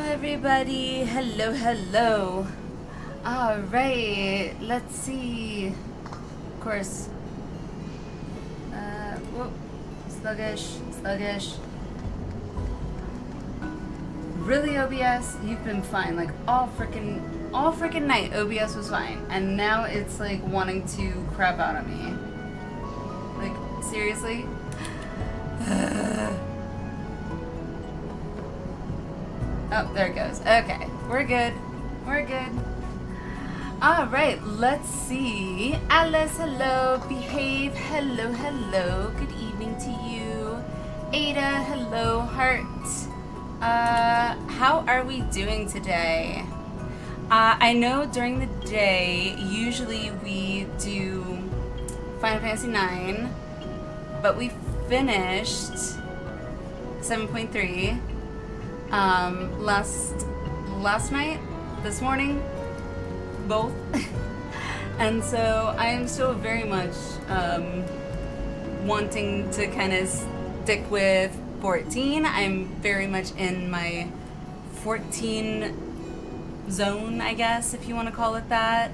everybody. Hello, hello. All right, let's see. Of course. Whoop. Sluggish. Really, OBS? You've been fine. Like all freaking night, OBS was fine, and now it's like wanting to crap out on me. Like seriously. Oh, there it goes. Okay, we're good. All right, let's see. Alice, hello. Behave, hello. Good evening to you. Ada, hello. Heart. How are we doing today? I know during the day, usually we do Final Fantasy IX, but we finished 7.3 last night, this morning, both. And so I am still very much wanting to kind of stick with 14. I'm very much in my 14 zone, I guess, if you want to call it that.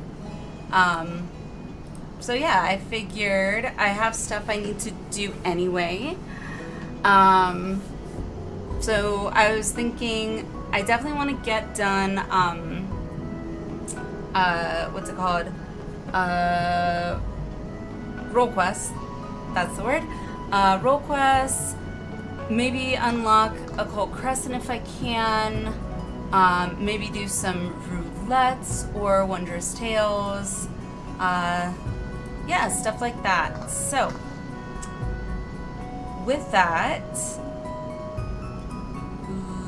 So yeah, I figured I have stuff I need to do anyway. So I was thinking I definitely want to get done, what's it called? Role quests. That's the word. Role quests. Maybe unlock Occult Crescent if I can. Maybe do some roulettes or Wondrous Tales. Yeah, stuff like that. So, with that,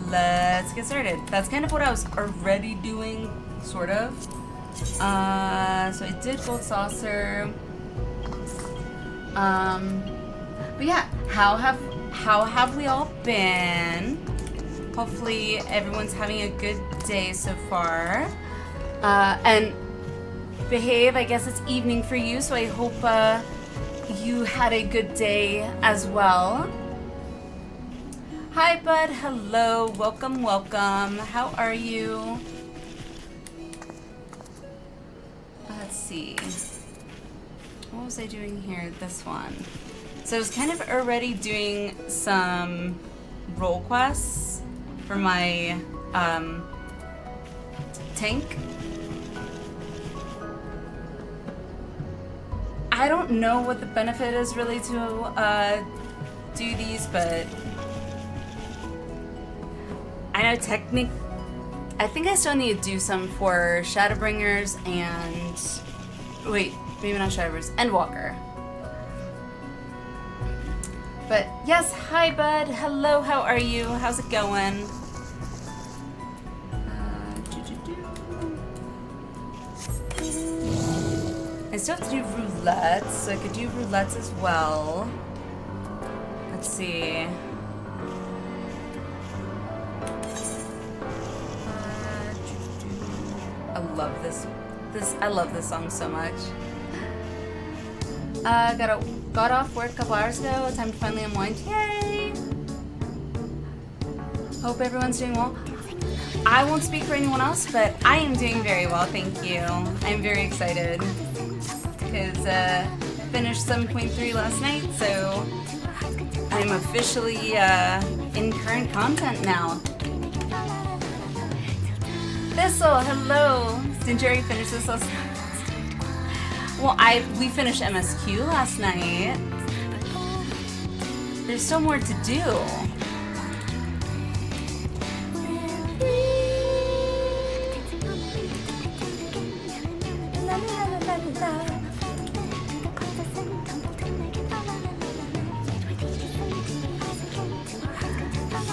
let's get started. That's kind of what I was already doing, sort of. So I did Gold Saucer. But yeah, how have we all been? Hopefully everyone's having a good day so far. And Behave, I guess it's evening for you, so I hope you had a good day as well. Hi, bud. Hello. Welcome. How are you? Let's see. What was I doing here? This one. So I was kind of already doing some role quests for my tank. I don't know what the benefit is really to do these, but I know I think I still need to do some for Shadowbringers and wait, maybe not Shadowbringers, Endwalker. But yes, hi bud, hello, how are you? How's it going? I still have to do roulettes, so I could do roulettes as well. Let's see. I love this. I love this song so much. Got off work a couple hours ago. Time to finally unwind. Yay! Hope everyone's doing well. I won't speak for anyone else, but I am doing very well, thank you. I'm very excited because finished 7.3 last night, so I'm officially in current content now. Thistle, hello. Did Jerry finish this last night? Well, we finished MSQ last night. There's still more to do.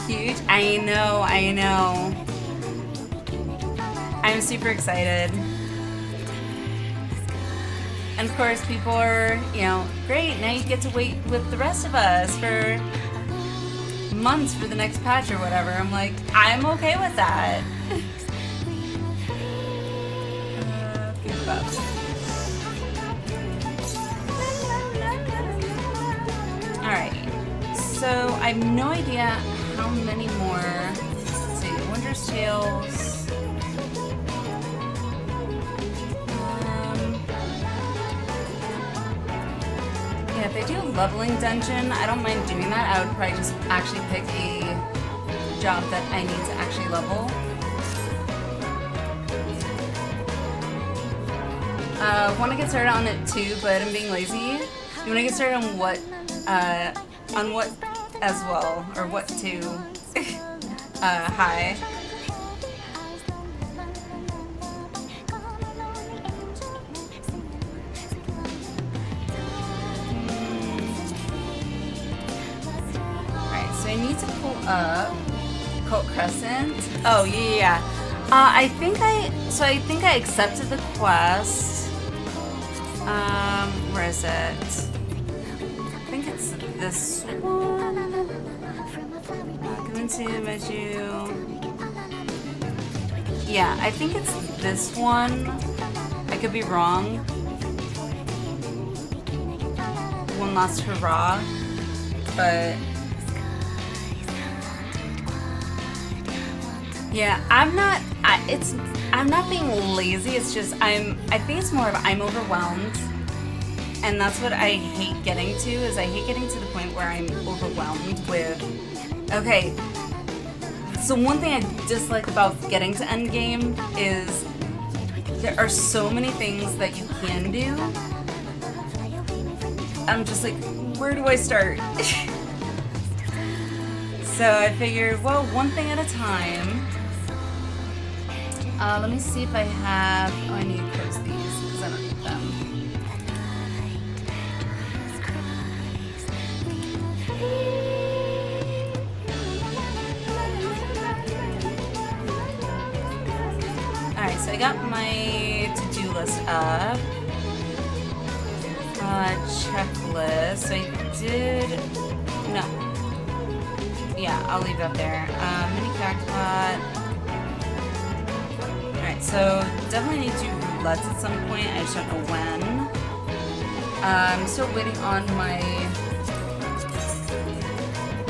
Huge. I know. I'm super excited. And of course, people are, great, now you get to wait with the rest of us for months for the next patch or whatever. I'm like, I'm okay with that. Alright, so I have no idea how many more, let's see, Wondrous Tails. Yeah, if they do a leveling dungeon, I don't mind doing that. I would probably just actually pick a job that I need to actually level. Want to get started on it too, but I'm being lazy. You want to get started on what as well, or what to? Hi. Alright, so I need to pull up Occult Crescent. Oh, yeah. I think I accepted the quest. Where is it? I think it's this one. Come into Meju. Yeah, I think it's this one. I could be wrong. One last hurrah, but yeah, I'm not being lazy. It's just I think it's more of I'm overwhelmed, and that's what I hate getting to. Is I hate getting to the point where I'm overwhelmed with. Okay, so one thing I dislike about getting to endgame is there are so many things that you can do. I'm just like, where do I start? So I figured, well, one thing at a time. Let me see if I have. Oh, I need to close these because I don't need them. Alright, so I got my to-do list up. Checklist. So I did. No. Yeah, I'll leave that there. Mini cactpot. Alright, so definitely need to do roulettes at some point. I just don't know when. I'm still waiting on my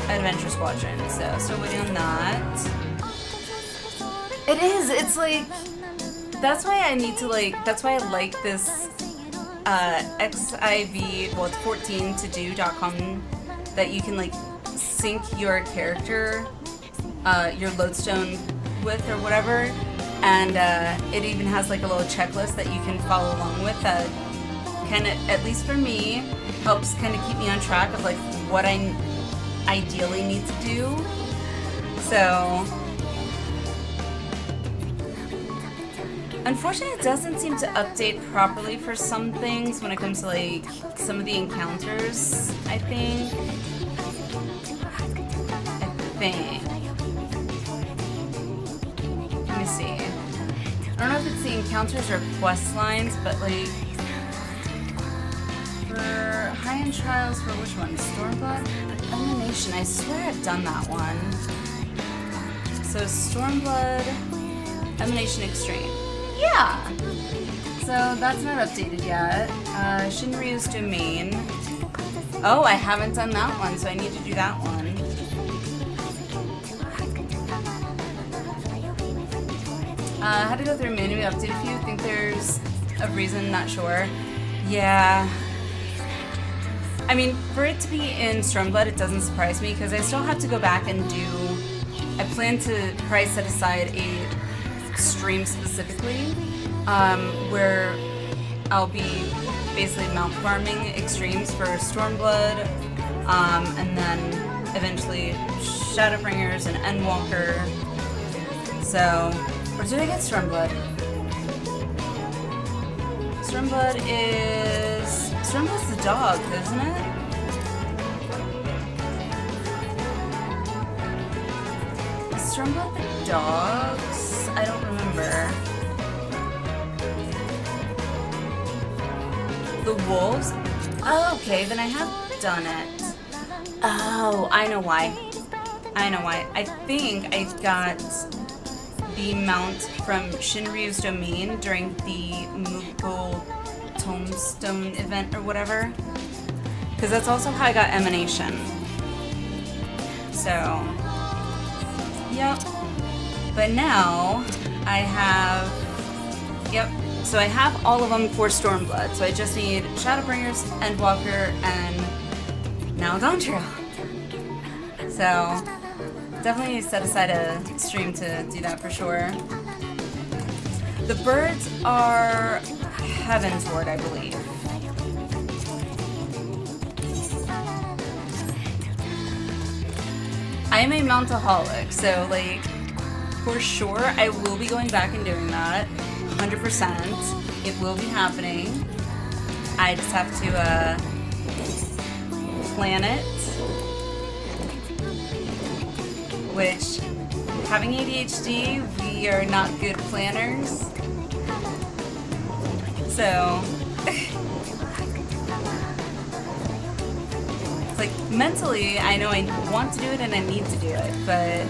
Adventure Squadron, so still waiting on that. It is. It's like that's why I need to that's why I like this XIV, well, it's 14todo.com, that you can sync your character, your lodestone with or whatever, and it even has a little checklist that you can follow along with that kind of, at least for me, helps kind of keep me on track of what I ideally need to do. So unfortunately, it doesn't seem to update properly for some things when it comes to some of the encounters, I think. Let me see. I don't know if it's the encounters or quest lines, but for high-end trials, for which one? Stormblood? Elimination. I swear I've done that one. So Stormblood, Elimination Extreme. Yeah! So that's not updated yet. Shinryu's Domain. Oh, I haven't done that one, so I need to do that one. I had to go through manually update a few. Think there's a reason, not sure. Yeah. I mean, for it to be in Stormblood, it doesn't surprise me because I still have to go back and do. I plan to probably set aside a stream specifically, where I'll be basically mount farming extremes for Stormblood, and then eventually Shadowbringers and Endwalker. So, or did I get Stormblood? Stormblood's the dog, isn't it? Is Stormblood the dogs? I don't remember. The wolves? Oh, okay, then I have done it. Oh, I know why. I think I got the mount from Shinryu's Domain during the Moogle Tombstone event or whatever. Because that's also how I got Emanation. So, yep. But now I have, yep, so I have all of them for Stormblood. So I just need Shadowbringers, Endwalker, and now Dawn Trail. So definitely set aside a stream to do that for sure. The birds are Heavensward, I believe. I am a Mountaholic, so like for sure I will be going back and doing that. 100%. It will be happening. I just have to plan it. Which, having ADHD, we are not good planners. So, it's like mentally, I know I want to do it and I need to do it, but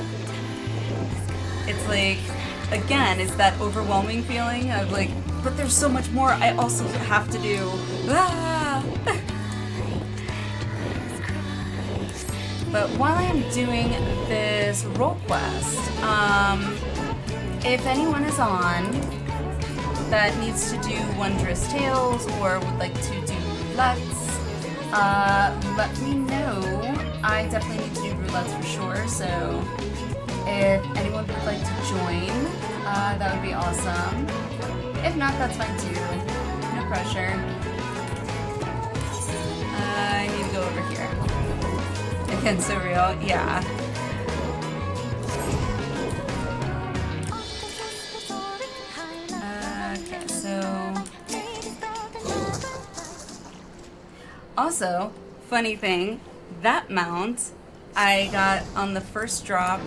it's like, again, it's that overwhelming feeling of like, but there's so much more I also have to do. Ah! But while I'm doing this role quest, if anyone is on that needs to do Wondrous Tales or would like to do roulettes, let me know. I definitely need to do roulettes for sure, so if anyone would like to join, that would be awesome. If not, that's fine too. No pressure. I need to go over here. Again, so real, yeah. Okay, so... Also, funny thing, that mount I got on the first drop,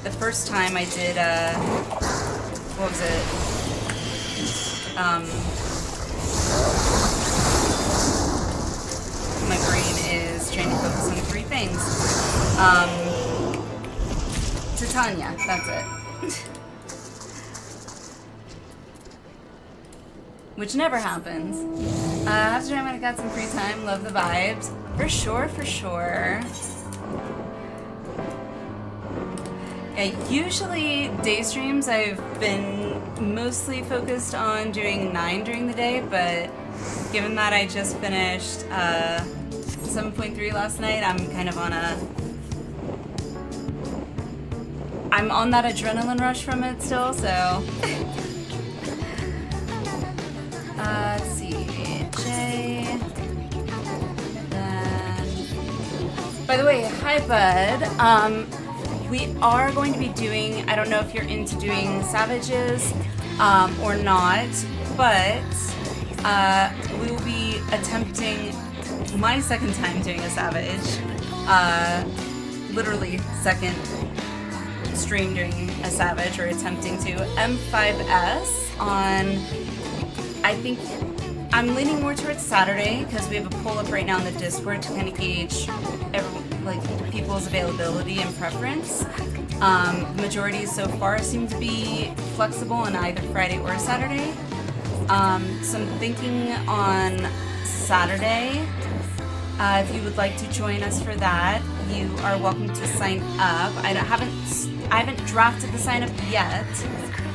the first time I did, what was it? My brain is trying to focus on 3 things. Titania, that's it. Which never happens. After I got some free time, love the vibes. For sure, for sure. Yeah, usually day streams I've been mostly focused on doing 9 during the day, but given that I just finished 7.3 last night, I'm kind of on I'm on that adrenaline rush from it still, so. Let's see, Jay. Then, by the way, hi bud. We are going to be doing, I don't know if you're into doing Savages or not, but we will be attempting my second time doing a Savage. Literally second stream doing a Savage, or attempting to. M5S on, I think, I'm leaning more towards Saturday because we have a poll up right now in the Discord to kind of gauge people's availability and preference. The majority so far seem to be flexible on either Friday or Saturday. So I'm thinking on Saturday. If you would like to join us for that, you are welcome to sign up. I haven't drafted the sign up yet,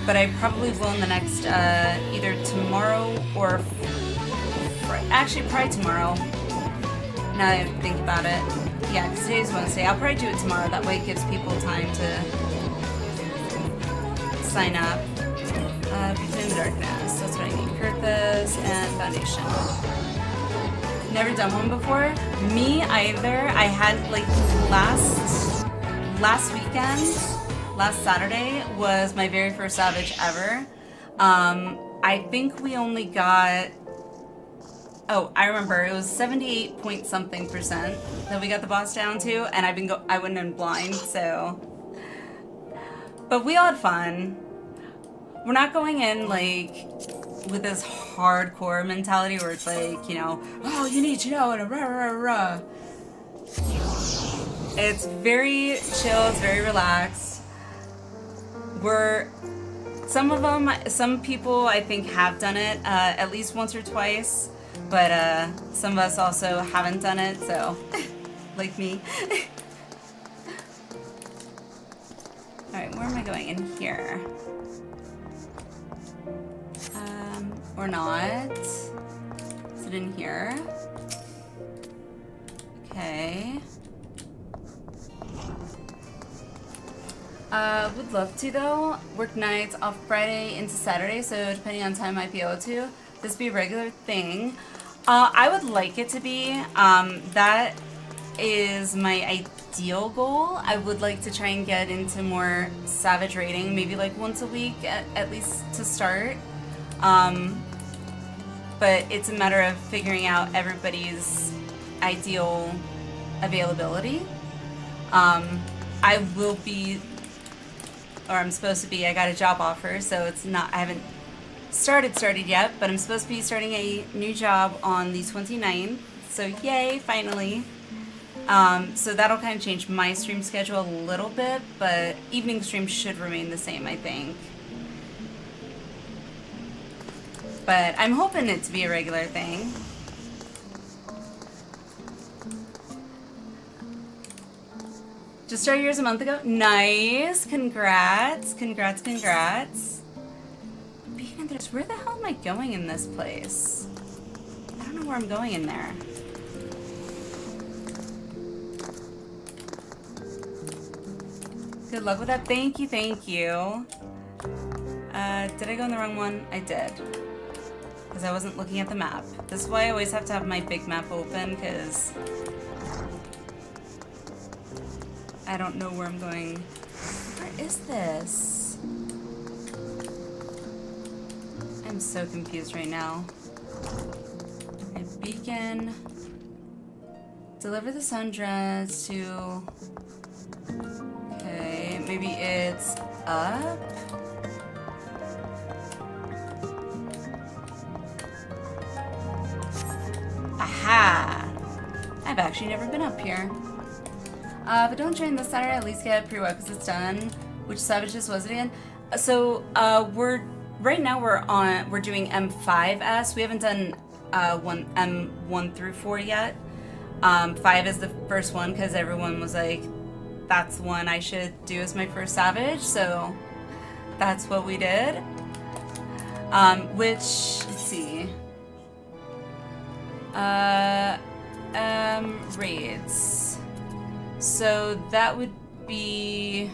but I probably will in the next either tomorrow or actually probably tomorrow. Now that I think about it, yeah, because today's Wednesday. I'll probably do it tomorrow. That way it gives people time to sign up. Between the Darkness. That's what I need. Purpose and Foundation. Never done one before. Me either. I had like last weekend, last Saturday was my very first Savage ever. I think we only got. Oh, I remember it was 78 point something% that we got the boss down to, and I went in blind, so. But we all had fun. We're not going in like with this hardcore mentality where it's like, you know, oh, you need to know, and rah rah rah. It's very chill. It's very relaxed. Some people I think have done it at least once or twice. But some of us also haven't done it, so like me. Alright, where am I going? In here. Or not. Is it in here? Okay. Would love to though. Work nights off Friday into Saturday, so depending on time I might be able to. This be a regular thing. I would like it to be. That is my ideal goal. I would like to try and get into more Savage raiding, maybe like once a week at least to start. But it's a matter of figuring out everybody's ideal availability. I will be, or I'm supposed to be, I got a job offer, so it's not, I haven't started yet, but I'm supposed to be starting a new job on the 29th, so yay, finally. So that'll kind of change my stream schedule a little bit, but evening streams should remain the same, I think. But I'm hoping it to be a regular thing. Just started yours a month ago. Nice. Congrats. Congrats, congrats. Where the hell am I going in this place? I don't know where I'm going in there. Good luck with that. Thank you, thank you. Did I go in the wrong one? I did. Because I wasn't looking at the map. This is why I always have to have my big map open, because I don't know where I'm going. Where is this? I'm so confused right now. A beacon. Deliver the sundress to... Okay, maybe it's up? Aha! I've actually never been up here. But don't join this Saturday, at least get prerequisites done. Which Savages was it again? So, right now we're doing M5S. We haven't done M1 through 4 yet. 5 is the first one because everyone was like, that's the one I should do as my first Savage, so that's what we did. Which, let's see. Raids. So that would be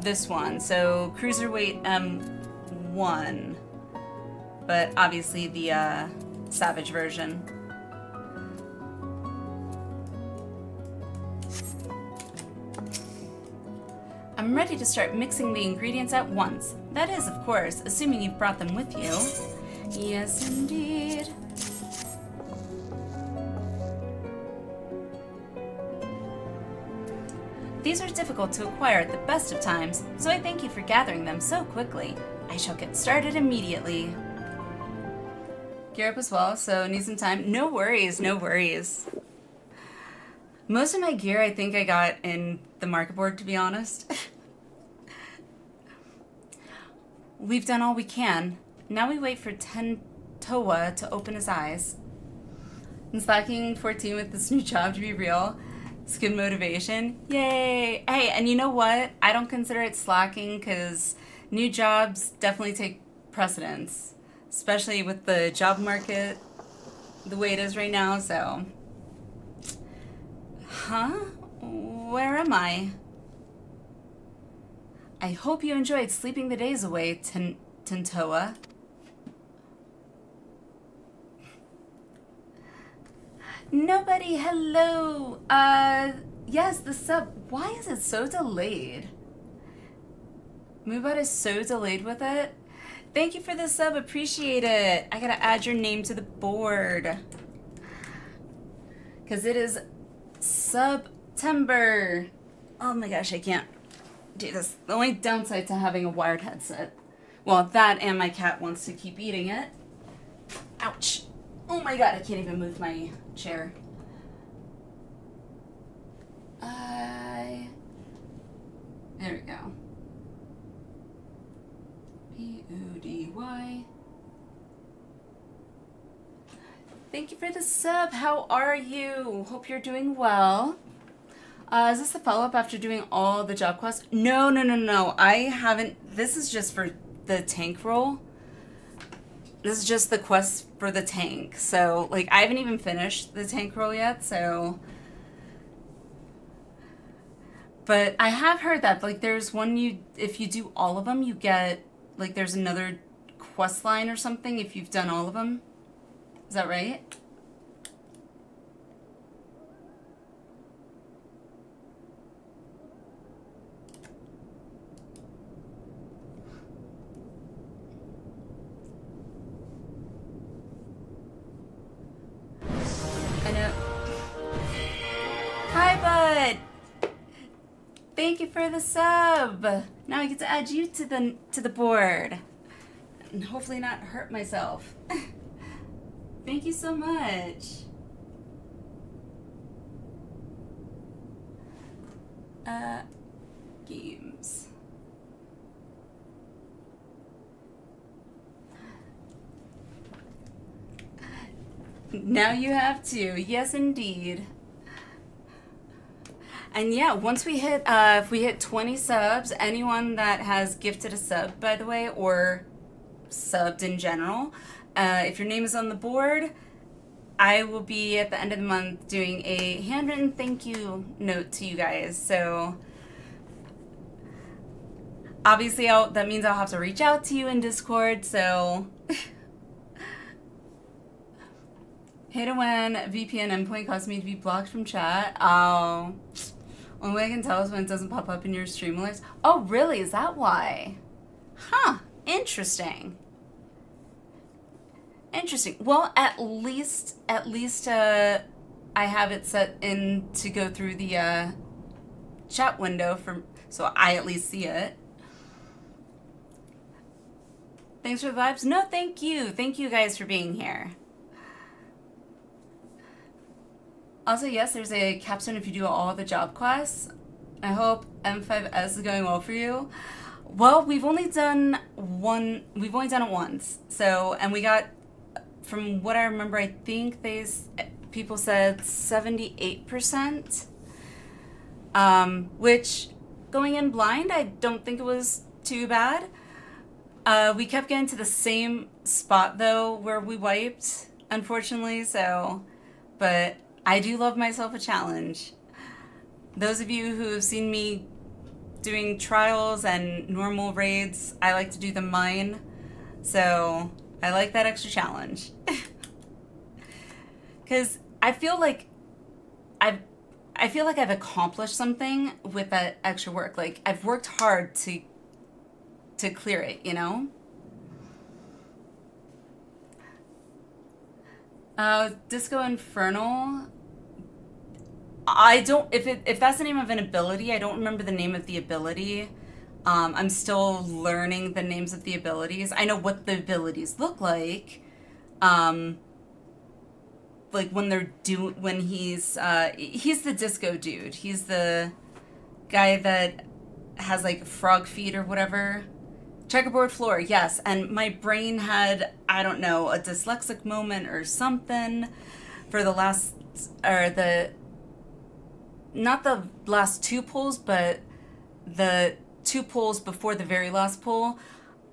this one. So Cruiserweight M1, but obviously the Savage version. I'm ready to start mixing the ingredients at once. That is, of course, assuming you've brought them with you. Yes, indeed. These are difficult to acquire at the best of times, so I thank you for gathering them so quickly. I shall get started immediately. Gear up as well, so need some time. No worries, no worries. Most of my gear I think I got in the market board, to be honest. We've done all we can. Now we wait for Toa to open his eyes. I'm slacking 14 with this new job, to be real. It's good motivation. Yay! Hey, and you know what? I don't consider it slacking because new jobs definitely take precedence, especially with the job market the way it is right now, so. Huh? Where am I? I hope you enjoyed sleeping the days away, Tintoa. Nobody, hello. Yes, the sub. Why is it so delayed? Moobot is so delayed with it. Thank you for the sub, appreciate it. I gotta add your name to the board. Because it is September. Oh my gosh, I can't do this. The only downside to having a wired headset. Well, that and my cat wants to keep eating it. Ouch. Oh my god, I can't even move my chair. There we go. P-O-D-Y. Thank you for the sub. How are you? Hope you're doing well. Is this the follow-up after doing all the job quests? No, no, no, no. I haven't. This is just for the tank role. This is just the quest for the tank. So, like, I haven't even finished the tank role yet, so... But I have heard that, like, there's one if you do all of them, you get, like, there's another quest line or something if you've done all of them. Is that right? I know. Hi, bud! Thank you for the sub! Now I get to add you to the board. And hopefully not hurt myself. Thank you so much. Games. Now you have to. Yes, indeed. And yeah, once we hit, if we hit 20 subs, anyone that has gifted a sub, by the way, or subbed in general, if your name is on the board, I will be at the end of the month doing a handwritten thank you note to you guys. So obviously that means I'll have to reach out to you in Discord, so hate it when VPN endpoint causes me to be blocked from chat. Oh, only way I can tell is when it doesn't pop up in your stream alerts. Oh, really? Is that why? Huh. Interesting. Interesting. Well, at least, I have it set in to go through the chat window so I at least see it. Thanks for the vibes. No, thank you. Thank you guys for being here. Also, yes, there's a capstone if you do all the job quests. I hope M5S is going well for you. Well, we've only done it once. So, and we got, from what I remember, I think people said 78%. Which, going in blind, I don't think it was too bad. We kept getting to the same spot, though, where we wiped, unfortunately, so, but I do love myself a challenge. Those of you who have seen me doing trials and normal raids, I like to do the mine, so I like that extra challenge. Because I feel like I've accomplished something with that extra work. Like, I've worked hard to clear it, you know? Disco Infernal. I don't, if that's the name of an ability, I don't remember the name of the ability. I'm still learning the names of the abilities. I know what the abilities look like. Like when he's the disco dude. He's the guy that has like frog feet or whatever. Checkerboard floor, yes. And my brain had, I don't know, a dyslexic moment or something for the last, or not the last two pulls, but the two pulls before the very last pull.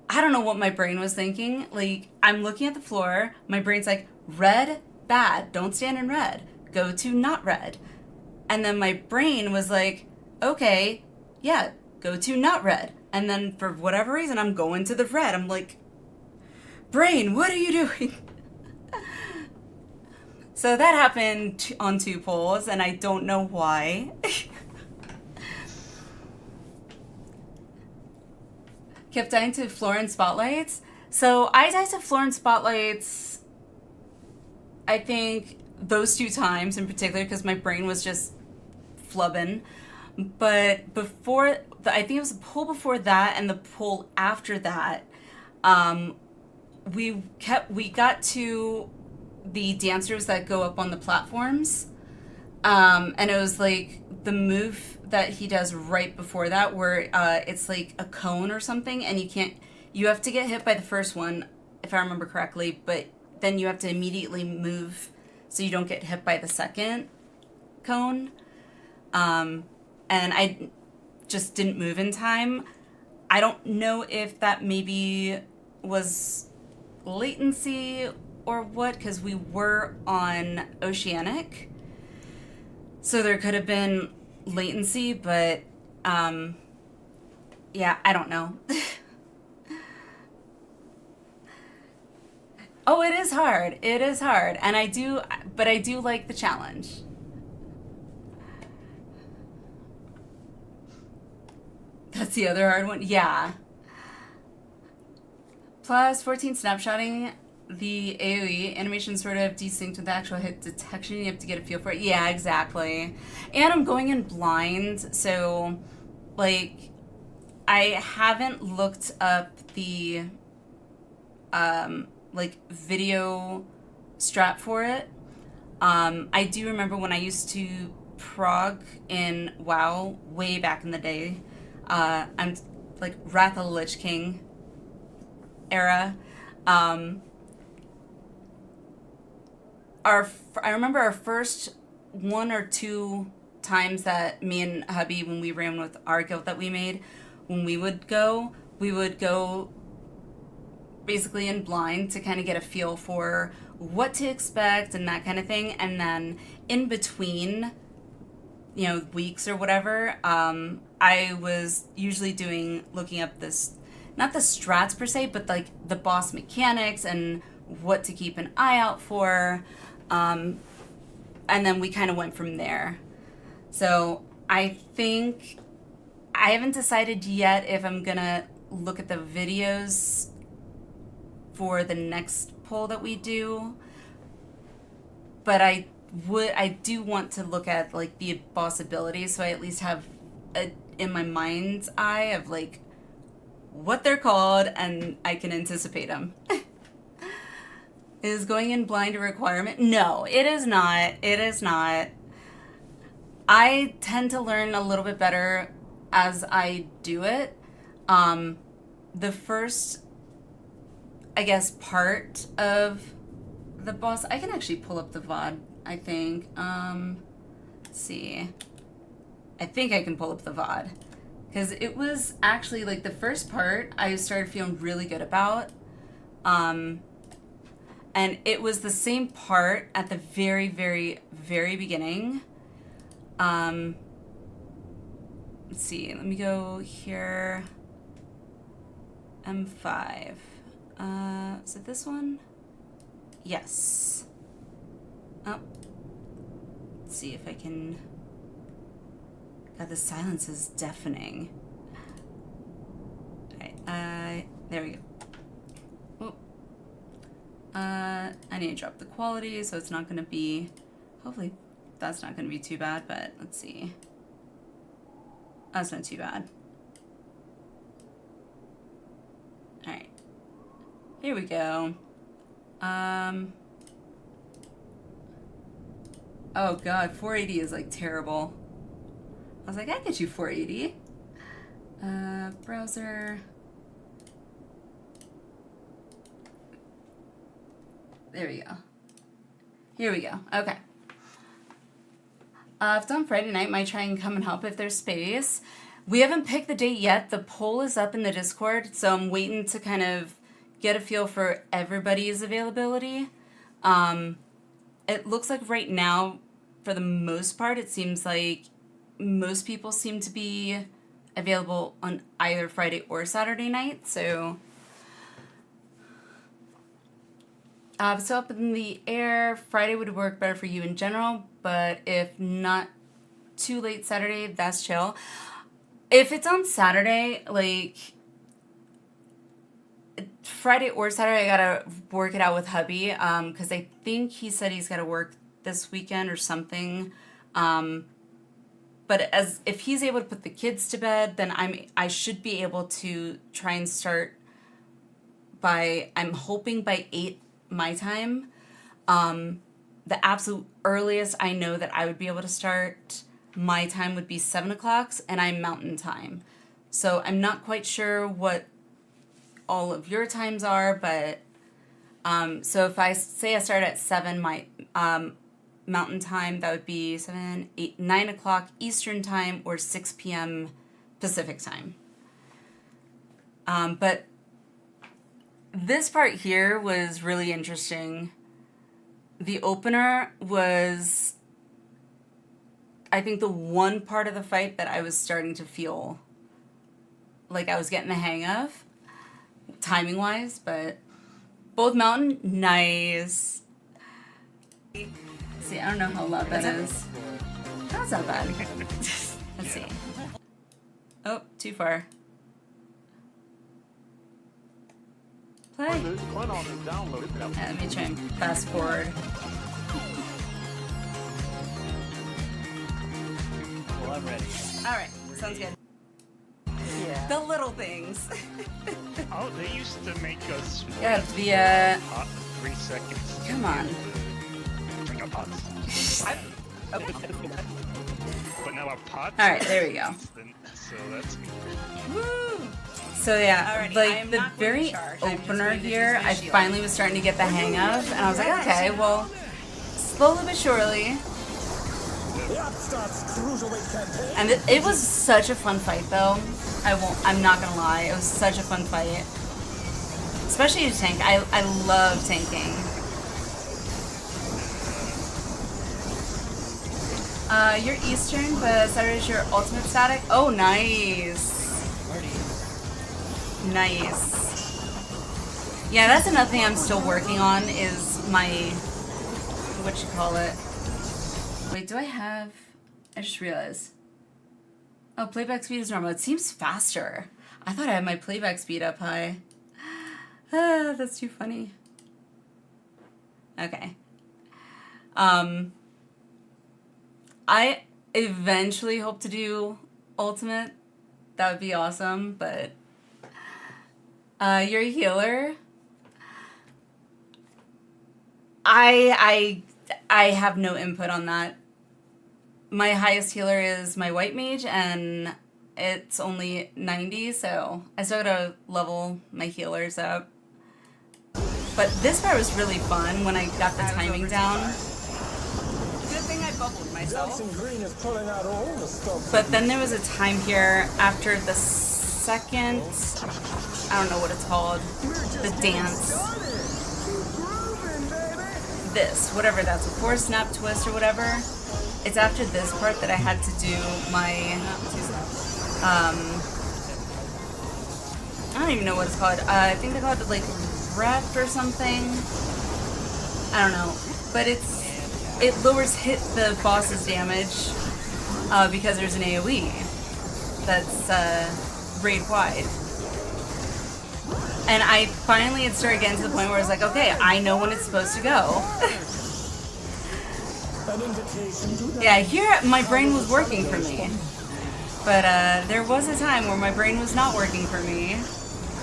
I don't know what my brain was thinking. Like, I'm looking at the floor, my brain's like, red, bad, don't stand in red, go to not red. And then my brain was like, okay, yeah, go to not red. And then for whatever reason, I'm going to the red. I'm like, brain, what are you doing? So that happened on two pulls, and I don't know why. Kept dying to Florence Spotlights. So I died to Florence Spotlights, I think, those two times in particular, because my brain was just flubbing. But before, I think it was the pull before that and the pull after that, we got to the dancers that go up on the platforms, and it was like the move that he does right before that, where it's like a cone or something, and you have to get hit by the first one, if I remember correctly, but then you have to immediately move so you don't get hit by the second cone. And I just didn't move in time. I don't know if that maybe was latency or what, because we were on Oceanic. So there could have been latency, but yeah, I don't know. Oh, it is hard. It is hard. And but I do like the challenge. That's the other hard one. Yeah. Plus 14 snapshotting the AoE animation sort of desynced with the actual hit detection. You have to get a feel for it. Yeah, exactly. And I'm going in blind, so like I haven't looked up the like video strat for it. I do remember when I used to prog in WoW way back in the day. I'm like Wrath of the Lich King era. Um, I remember our first one or two times that me and hubby, when we ran with our guild that we made, when we would go basically in blind to kind of get a feel for what to expect and that kind of thing. And then in between, weeks or whatever, I was usually looking up not the strats per se, but like the boss mechanics and what to keep an eye out for. And then we kind of went from there. So I think I haven't decided yet if I'm gonna look at the videos for the next poll that we do, but I do want to look at like the boss abilities, so I at least have in my mind's eye of like what they're called and I can anticipate them. Is going in blind a requirement? No, it is not. It is not. I tend to learn a little bit better as I do it. The first, I guess, part of the boss, I can actually pull up the VOD, I think. Let's see. I think I can pull up the VOD. Because it was actually, like, the first part I started feeling really good about. And it was the same part at the very, very, very beginning. Let's see. Let me go here. M5. Is it this one? Yes. Oh. Let's see if I can... God, the silence is deafening. Alright, there we go. Oh. I need to drop the quality so it's not going to be... Hopefully that's not going to be too bad, but let's see. That's not too bad. Alright. Here we go. Oh god, 480 is like terrible. I was like, I get you 480. Browser. There we go. Here we go. Okay. If it's on Friday night, might try and come and help if there's space. We haven't picked the date yet. The poll is up in the Discord, so I'm waiting to kind of get a feel for everybody's availability. It looks like right now, for the most part, it seems like most people seem to be available on either Friday or Saturday night, so... so up in the air, Friday would work better for you in general, but if not too late Saturday, that's chill. If it's on Saturday, like, Friday or Saturday, I gotta work it out with hubby, because I think he said he's gotta work this weekend or something. But if he's able to put the kids to bed, then I should be able to try and start I'm hoping by 8 my time. The absolute earliest I know that I would be able to start my time would be 7 o'clock, and I'm Mountain Time. So I'm not quite sure what all of your times are, but so if I say I start at 7, Mountain Time. That would be 7, 8, 9 o'clock Eastern Time or 6 p.m. Pacific Time. But this part here was really interesting. The opener was, I think, the one part of the fight that I was starting to feel like I was getting the hang of, timing-wise, but both mountain, nice. See, I don't know how loud that is. That's not bad. Let's see. Oh, too far. Play. Let me try and fast forward. Well, I'm ready. Alright, sounds good. Yeah. The little things. Oh, they used to make us Yeah, hot for 3 seconds. come on. Bring up pots. But now our pots. Alright, there we go. So that's good. Woo! So yeah, like the very opener here, I finally was starting to get the hang of, and I was like, okay, well, slowly but surely. And it was such a fun fight, though. I'm not gonna lie, it was such a fun fight. Especially to tank. I love tanking. You're Eastern, but Saturday's your ultimate static. Oh, nice. Nice. Yeah, that's another thing I'm still working on is my, what you call it. Wait, do I have, I just realized. Oh, playback speed is normal. It seems faster. I thought I had my playback speed up high. Ah, that's too funny. Okay. I eventually hope to do ultimate. That would be awesome, but you're a healer. I have no input on that. My highest healer is my white mage, and it's only 90, so I still gotta level my healers up. But this part was really fun when I got the timing down. Good thing I bubbled myself. But then there was a time here after the second, I don't know what it's called, the dance. This, whatever that's, a four snap twist or whatever. It's after this part that I had to do my, I don't even know what it's called. I think they call it like rep or something. I don't know. But it lowers the boss's damage because there's an AoE that's raid wide. And I finally had started getting to the point where I was like, okay, I know when it's supposed to go. Yeah, here my brain was working for me. But there was a time where my brain was not working for me,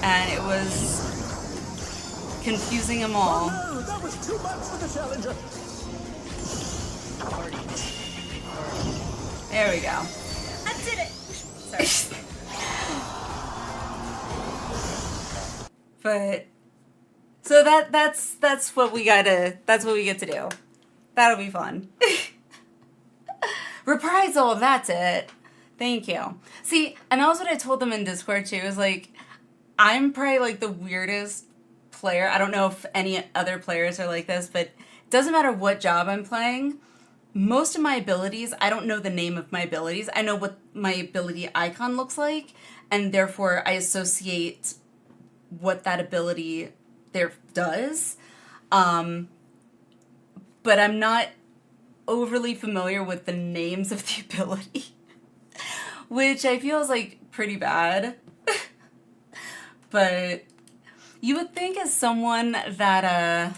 and it was confusing them all. Oh, no, that was too much for the challenger. There we go. I did it. Sorry. But so that's what we get to do. That'll be fun. Reprisal, that's it. Thank you. See, and that was what I told them in Discord too, is like, I'm probably like the weirdest player. I don't know if any other players are like this, but it doesn't matter what job I'm playing. Most of my abilities, I don't know the name of my abilities. I know what my ability icon looks like, and therefore I associate what that ability there does. But I'm not overly familiar with the names of the ability, which I feel is like pretty bad. But you would think as someone that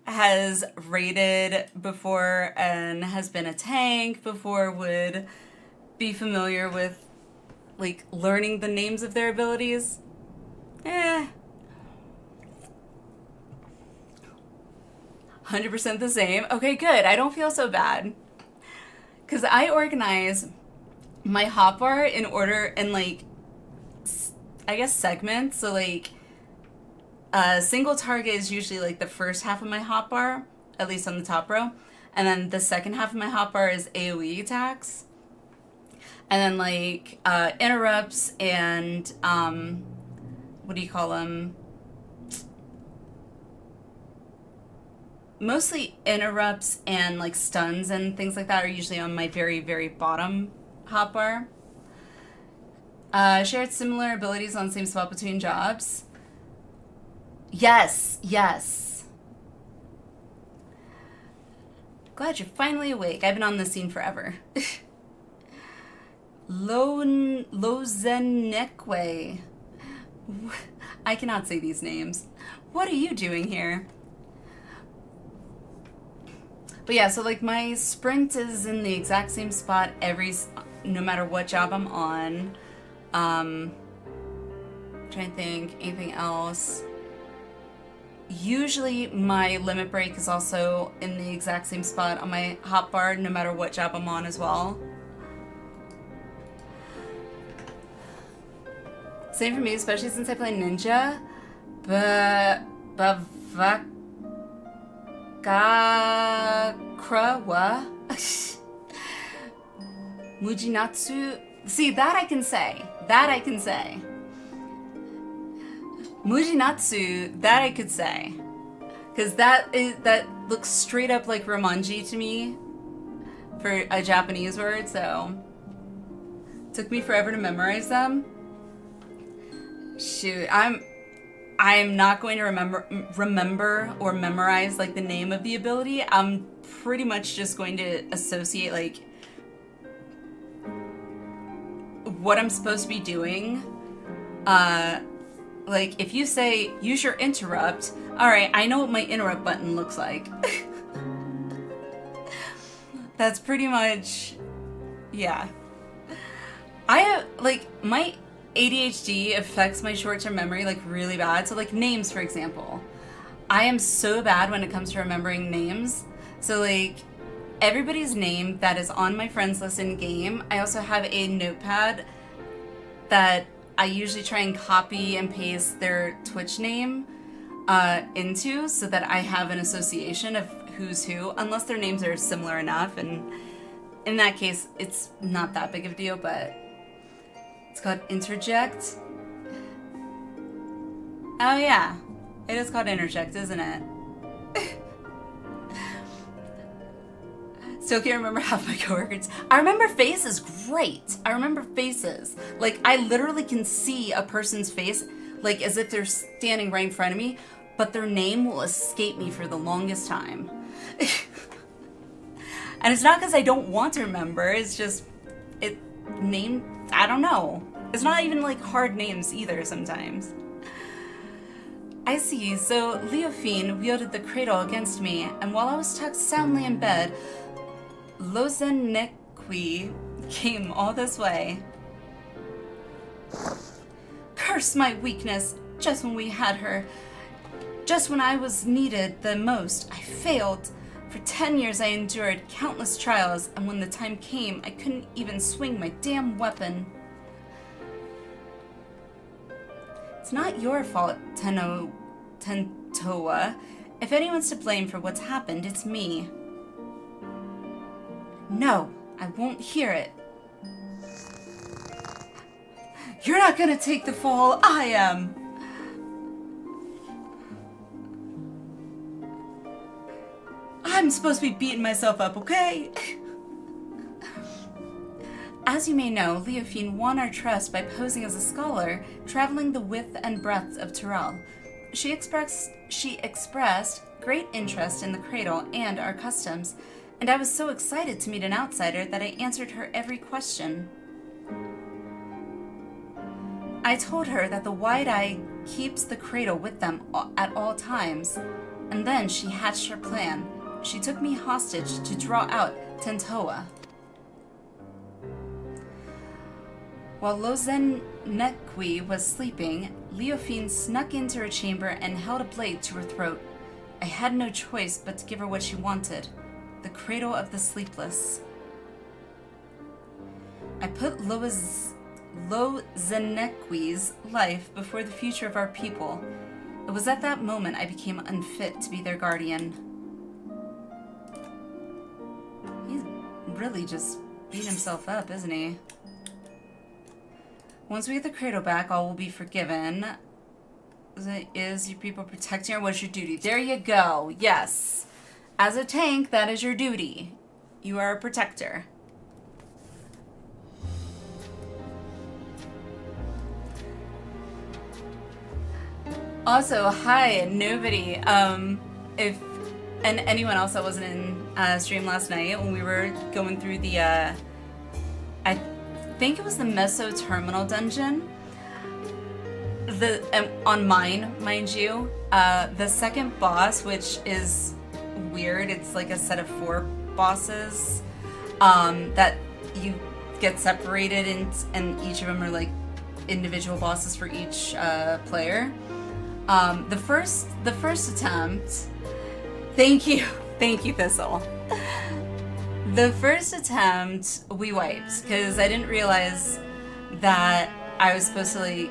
has raided before and has been a tank before would be familiar with like learning the names of their abilities. 100% the same. Okay, good. I don't feel so bad. Because I organize my hotbar in order in, like, I guess segments. So, like, single target is usually, like, the first half of my hotbar, at least on the top row. And then the second half of my hotbar is AoE attacks. And then like interrupts and what do you call them? Mostly interrupts and like stuns and things like that are usually on my very, very bottom hotbar. Shared similar abilities on the same spot between jobs. Yes, yes. Glad you're finally awake. I've been on this scene forever. Lozenekwe. I cannot say these names. What are you doing here? But yeah, so like my sprint is in the exact same spot no matter what job I'm on. Trying to think, anything else. Usually my limit break is also in the exact same spot on my hotbar no matter what job I'm on as well. Same for me, especially since I play ninja. Bavakakrawa. Mujinatsu. See, that I can say. That I can say. Mujinatsu, that I could say. Because that looks straight up like Romanji to me for a Japanese word, so took me forever to memorize them. Shoot, I'm not going to remember or memorize like the name of the ability. I'm pretty much just going to associate like what I'm supposed to be doing. Like if you say use your interrupt, all right, I know what my interrupt button looks like. That's pretty much, yeah. My ADHD affects my short-term memory like really bad. So like names, for example, I am so bad when it comes to remembering names. So like everybody's name that is on my friends list in game, I also have a notepad that I usually try and copy and paste their Twitch name into so that I have an association of who's who, unless their names are similar enough, and in that case it's not that big of a deal. But it's called Interject. Oh yeah, it is called Interject, isn't it? Still can't remember half my coworkers. I remember faces great. I remember faces. Like, I literally can see a person's face, like, as if they're standing right in front of me, but their name will escape me for the longest time. And it's not because I don't want to remember, it's just, I don't know. It's not even, like, hard names either sometimes. I see, so Leofine wielded the cradle against me, and while I was tucked soundly in bed, Lozenekwi came all this way. Curse my weakness, just when we had her. Just when I was needed the most, I failed. For 10 years I endured countless trials, and when the time came, I couldn't even swing my damn weapon. It's not your fault, Tentoa. If anyone's to blame for what's happened, it's me. No, I won't hear it. You're not gonna take the fall, I am. I'm supposed to be beating myself up, okay? As you may know, Leofine won our trust by posing as a scholar, traveling the width and breadth of Tyrell. She expressed great interest in the cradle and our customs, and I was so excited to meet an outsider that I answered her every question. I told her that the Wide-Eye keeps the cradle with them at all times, and then she hatched her plan. She took me hostage to draw out Tentoa. While Lozenekwi was sleeping, Leofine snuck into her chamber and held a blade to her throat. I had no choice but to give her what she wanted. The cradle of the sleepless. I put Lozenekwi's life before the future of our people. It was at that moment I became unfit to be their guardian. really just beating himself up, isn't he? Once we get the cradle back, all will be forgiven. Is your people protecting or what's your duty? There you go. Yes. As a tank, that is your duty. You are a protector. Also, hi, nobody. If and anyone else that wasn't in stream last night when we were going through the I think it was the Meso Terminal dungeon. On mine, mind you, the second boss, which is weird. It's like a set of 4 bosses that you get separated, and each of them are like individual bosses for each player. The first attempt, thank you, Thistle. The first attempt we wiped because I didn't realize that I was supposed to like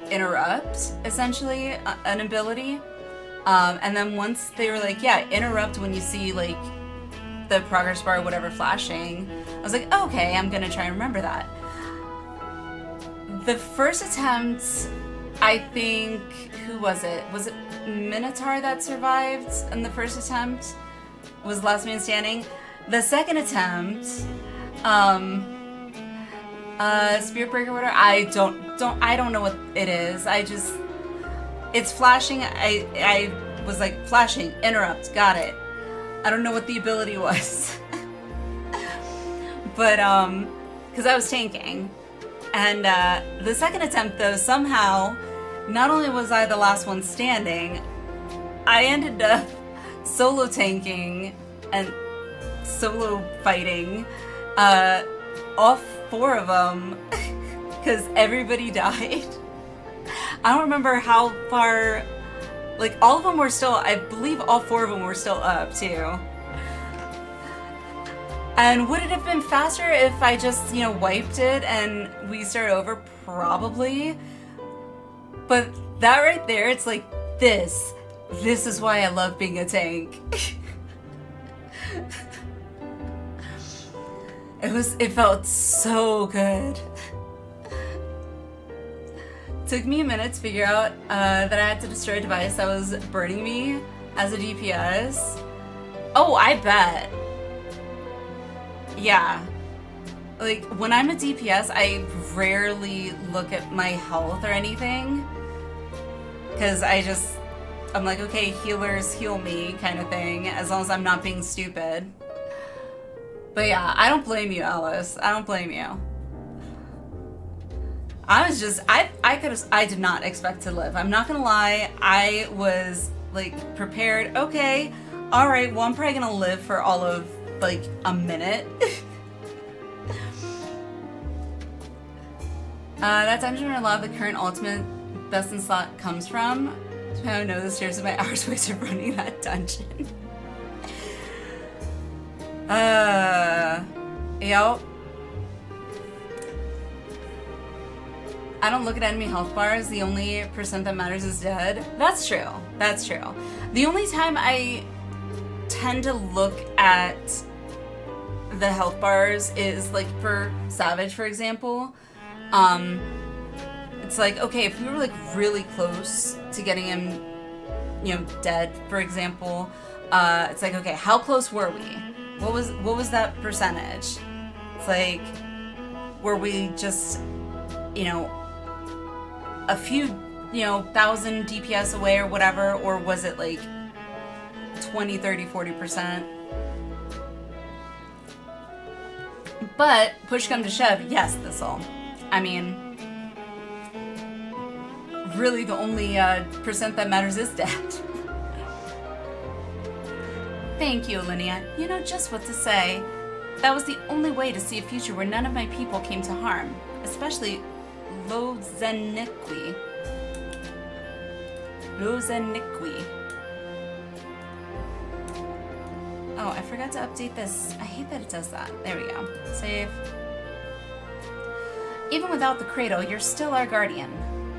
interrupt essentially an ability, and then once they were like, yeah, interrupt when you see like the progress bar or whatever flashing, I was like, okay, I'm gonna try and remember that. The first attempt, I think, who was it? Was it Minotaur that survived in the first attempt? Was last man standing? The second attempt, Spirit Breaker, whatever. I don't know what it is. It's flashing. I was like flashing, interrupt, got it. I don't know what the ability was, but because I was tanking, and the second attempt though somehow, not only was I the last one standing, I ended up solo tanking and solo fighting all 4 of them because everybody died. I don't remember how far, like all of them were still, I believe all 4 of them were still up too. And would it have been faster if I just, wiped it and we started over? Probably. But that right there, it's like, this is why I love being a tank. It felt so good. Took me a minute to figure out that I had to destroy a device that was burning me as a DPS. Oh, I bet. Yeah. Like, when I'm a DPS, I rarely look at my health or anything. Because I'm like, okay, healers heal me kind of thing, as long as I'm not being stupid. But yeah, I don't blame you, Alice. I don't blame you. I was just, I did not expect to live. I'm not gonna lie. I was like prepared. Okay, all right. Well, I'm probably gonna live for all of like a minute. That dungeon where a lot of the current ultimate best in slot comes from. So I know the stairs of my hours wasted running that dungeon. Yep. I don't look at enemy health bars. The only percent that matters is dead. That's true. That's true. The only time I tend to look at the health bars is like for Savage, for example. It's like, okay, if we were like really close to getting him, dead, for example, it's like, okay, how close were we? What was that percentage? It's like, were we just, a few, 1,000 DPS away or whatever, or was it like 20, 30, 40%? But push come to shove, yes, Thistle. I mean, really the only percent that matters is dead. Thank you, Linnea. You know just what to say. That was the only way to see a future where none of my people came to harm, especially Lozeniqui. Oh, I forgot to update this. I hate that it does that. There we go. Save. Even without the cradle, you're still our guardian.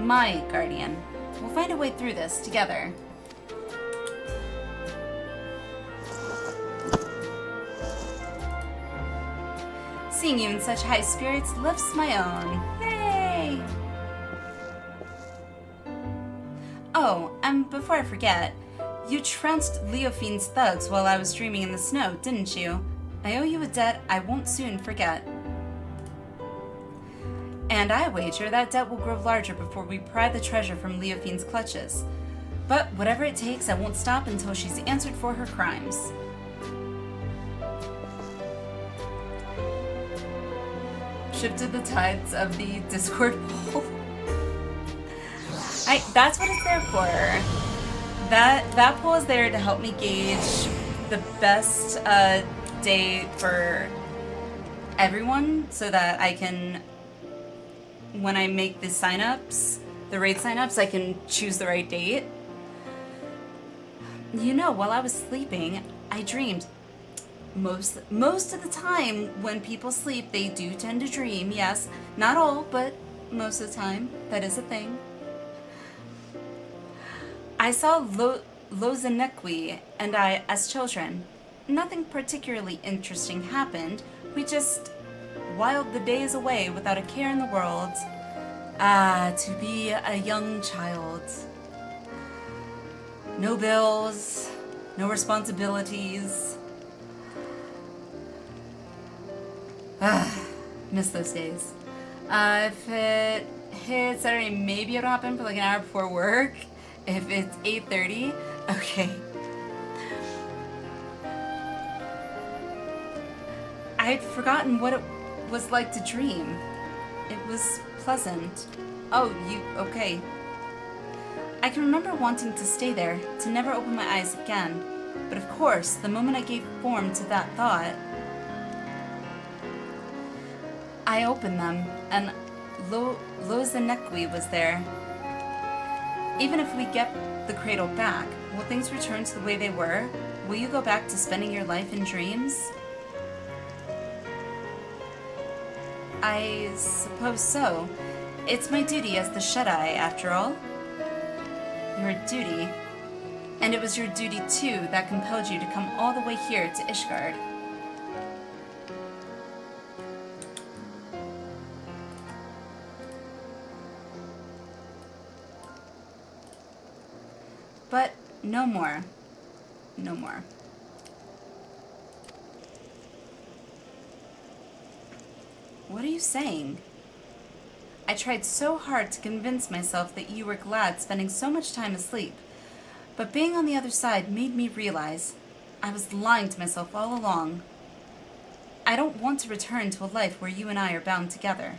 My guardian. We'll find a way through this together. Seeing you in such high spirits lifts my own. Yay! Oh, and before I forget, you trounced Leofine's thugs while I was dreaming in the snow, didn't you? I owe you a debt I won't soon forget. And I wager that debt will grow larger before we pry the treasure from Leofine's clutches. But whatever it takes, I won't stop until she's answered for her crimes. Shifted the tides of the Discord poll. That's what it's there for. That poll is there to help me gauge the best day for everyone, so that I can, when I make the signups, the raid signups, I can choose the right date. You know, while I was sleeping, I dreamed. Most of the time, when people sleep, they do tend to dream. Yes, not all, but most of the time, that is a thing. I saw Lozanequi and I as children. Nothing particularly interesting happened. We just whiled the days away without a care in the world. Ah, to be a young child. No bills, no responsibilities. Ah, miss those days. If it hits Saturday, maybe it'll happen for like an hour before work. If it's 8:30, okay. I'd forgotten what it was like to dream. It was pleasant. Oh, okay. I can remember wanting to stay there, to never open my eyes again. But of course, the moment I gave form to that thought, I opened them, and Lozanequi was there. Even if we get the cradle back, will things return to the way they were? Will you go back to spending your life in dreams? I suppose so. It's my duty as the Shut-Eye, after all. Your duty. And it was your duty, too, that compelled you to come all the way here to Ishgard. But no more. No more. What are you saying? I tried so hard to convince myself that you were glad spending so much time asleep, but being on the other side made me realize I was lying to myself all along. I don't want to return to a life where you and I are bound together,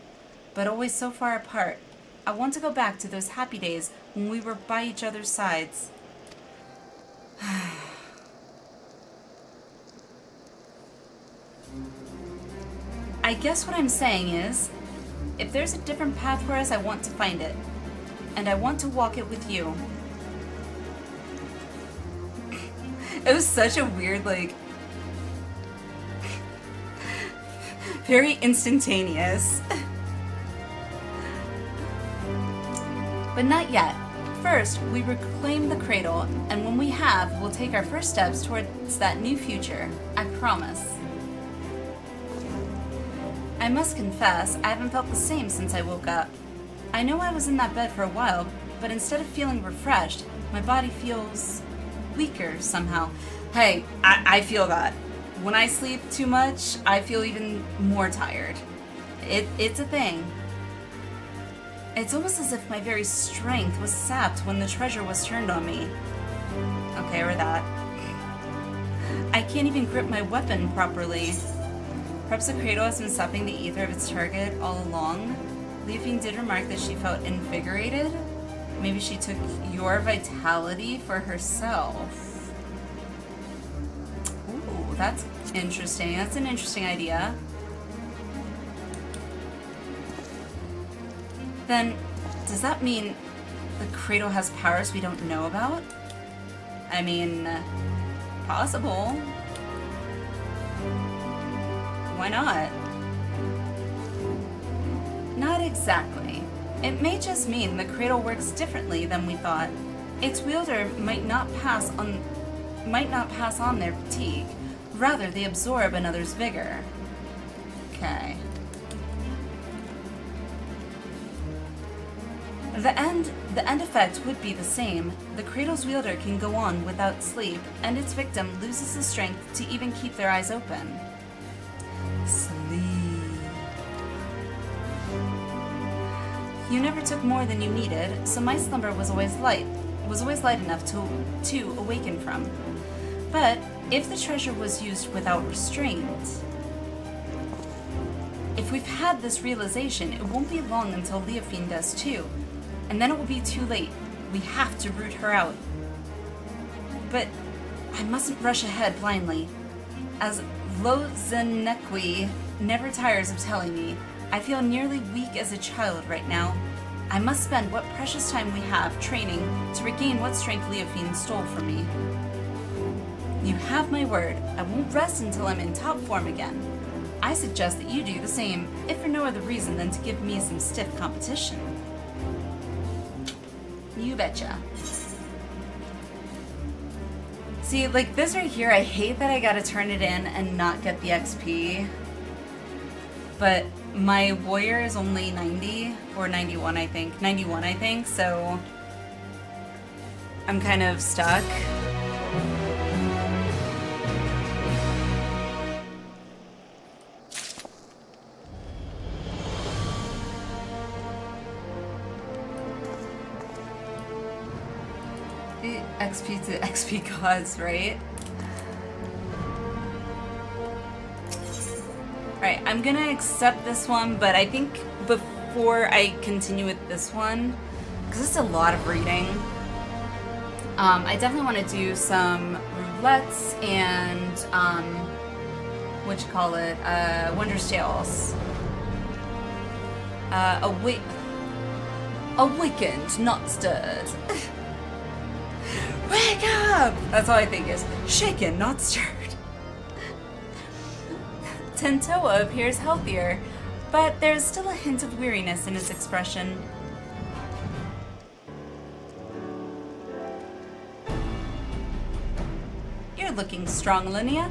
but always so far apart. I want to go back to those happy days when we were by each other's sides. I guess what I'm saying is, if there's a different path for us, I want to find it. And I want to walk it with you. It was such a weird, like, very instantaneous. But not yet. First, we reclaim the cradle, and when we have, we'll take our first steps towards that new future. I promise. I must confess, I haven't felt the same since I woke up. I know I was in that bed for a while, but instead of feeling refreshed, my body feels weaker somehow. Hey, I feel that. When I sleep too much, I feel even more tired. It's a thing. It's almost as if my very strength was sapped when the treasure was turned on me. Okay, or that. I can't even grip my weapon properly. Perhaps the cradle has been sapping the ether of its target all along. Leofine did remark that she felt invigorated. Maybe she took your vitality for herself. Ooh, that's interesting. That's an interesting idea. Then, does that mean the cradle has powers we don't know about? I mean, possible. Why not? Not exactly. It may just mean the cradle works differently than we thought. Its wielder might not pass on their fatigue. Rather, they absorb another's vigor. Okay. The end effect would be the same. The cradle's wielder can go on without sleep, and its victim loses the strength to even keep their eyes open. Sleep. You never took more than you needed, so my slumber was always light enough to awaken from. But if the treasure was used without restraint, if we've had this realization, it won't be long until Leofine does too. And then it will be too late. We have to root her out. But I mustn't rush ahead blindly. As Lozenekwi never tires of telling me, I feel nearly weak as a child right now. I must spend what precious time we have training to regain what strength Leofine stole from me. You have my word. I won't rest until I'm in top form again. I suggest that you do the same, if for no other reason than to give me some stiff competition. You betcha. See, like this right here, I hate that I gotta turn it in and not get the XP. But my warrior is only 90 or 91, I think. 91, I think, so I'm kind of stuck. XP to XP gods, right? Alright, I'm gonna accept this one, but I think before I continue with this one, because it's a lot of reading, I definitely want to do some roulettes and, Wondrous Tales. Awakened, not stirred. Wake up! That's all I think is. Shaken, not stirred. Tentoa appears healthier, but there's still a hint of weariness in his expression. You're looking strong, Linnea.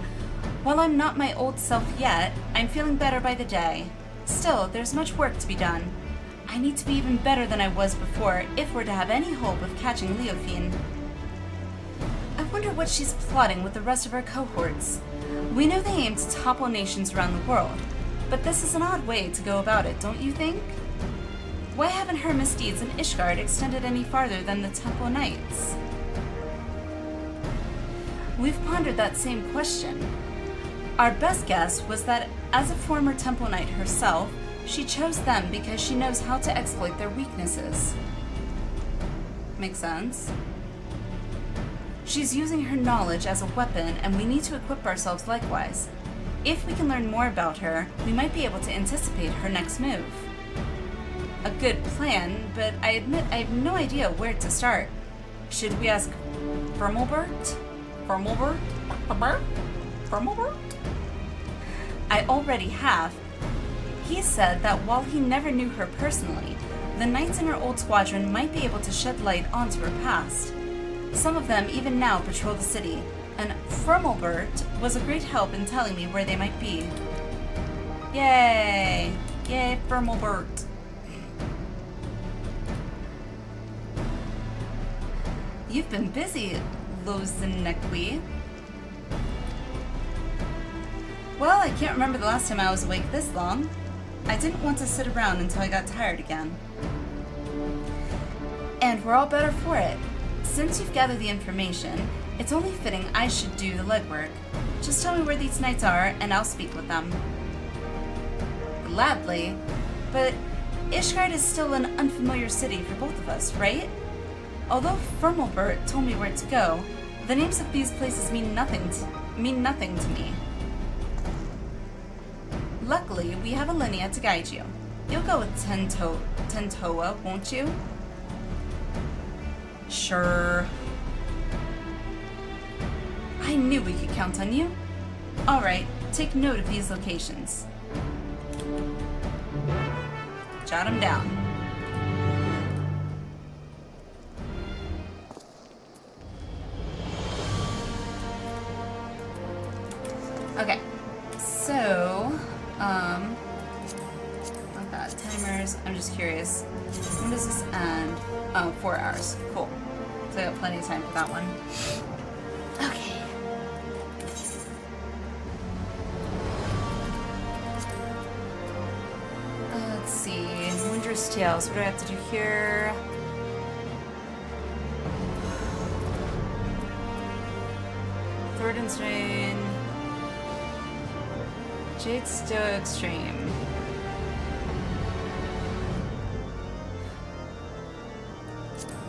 While I'm not my old self yet, I'm feeling better by the day. Still, there's much work to be done. I need to be even better than I was before if we're to have any hope of catching Leofine. I wonder what she's plotting with the rest of her cohorts. We know they aim to topple nations around the world, but this is an odd way to go about it, don't you think? Why haven't her misdeeds in Ishgard extended any farther than the Temple Knights? We've pondered that same question. Our best guess was that as a former Temple Knight herself, she chose them because she knows how to exploit their weaknesses. Makes sense. She's using her knowledge as a weapon, and we need to equip ourselves likewise. If we can learn more about her, we might be able to anticipate her next move. A good plan, but I admit I have no idea where to start. Should we ask Firmalbert? Firmalbert? I already have. He said that while he never knew her personally, the knights in her old squadron might be able to shed light onto her past. Some of them even now patrol the city, and Firmalbert was a great help in telling me where they might be. Yay! Yay, Firmalbert! You've been busy, Lozenekwi. Well, I can't remember the last time I was awake this long. I didn't want to sit around until I got tired again. And we're all better for it. Since you've gathered the information, it's only fitting I should do the legwork. Just tell me where these knights are, and I'll speak with them. Gladly. But Ishgard is still an unfamiliar city for both of us, right? Although Firmalbert told me where to go, the names of these places mean nothing to me. Luckily, we have a Linnea to guide you. You'll go with Tentoa, won't you? Sure. I knew we could count on you. Alright, take note of these locations. Jot them down. Okay, so, I'm just curious. When does this end? Oh, 4 hours. Cool. So I got plenty of time for that one. Okay. Let's see. Wondrous Tales. What do I have to do here? Third and Strain. Jade Stoic Stream.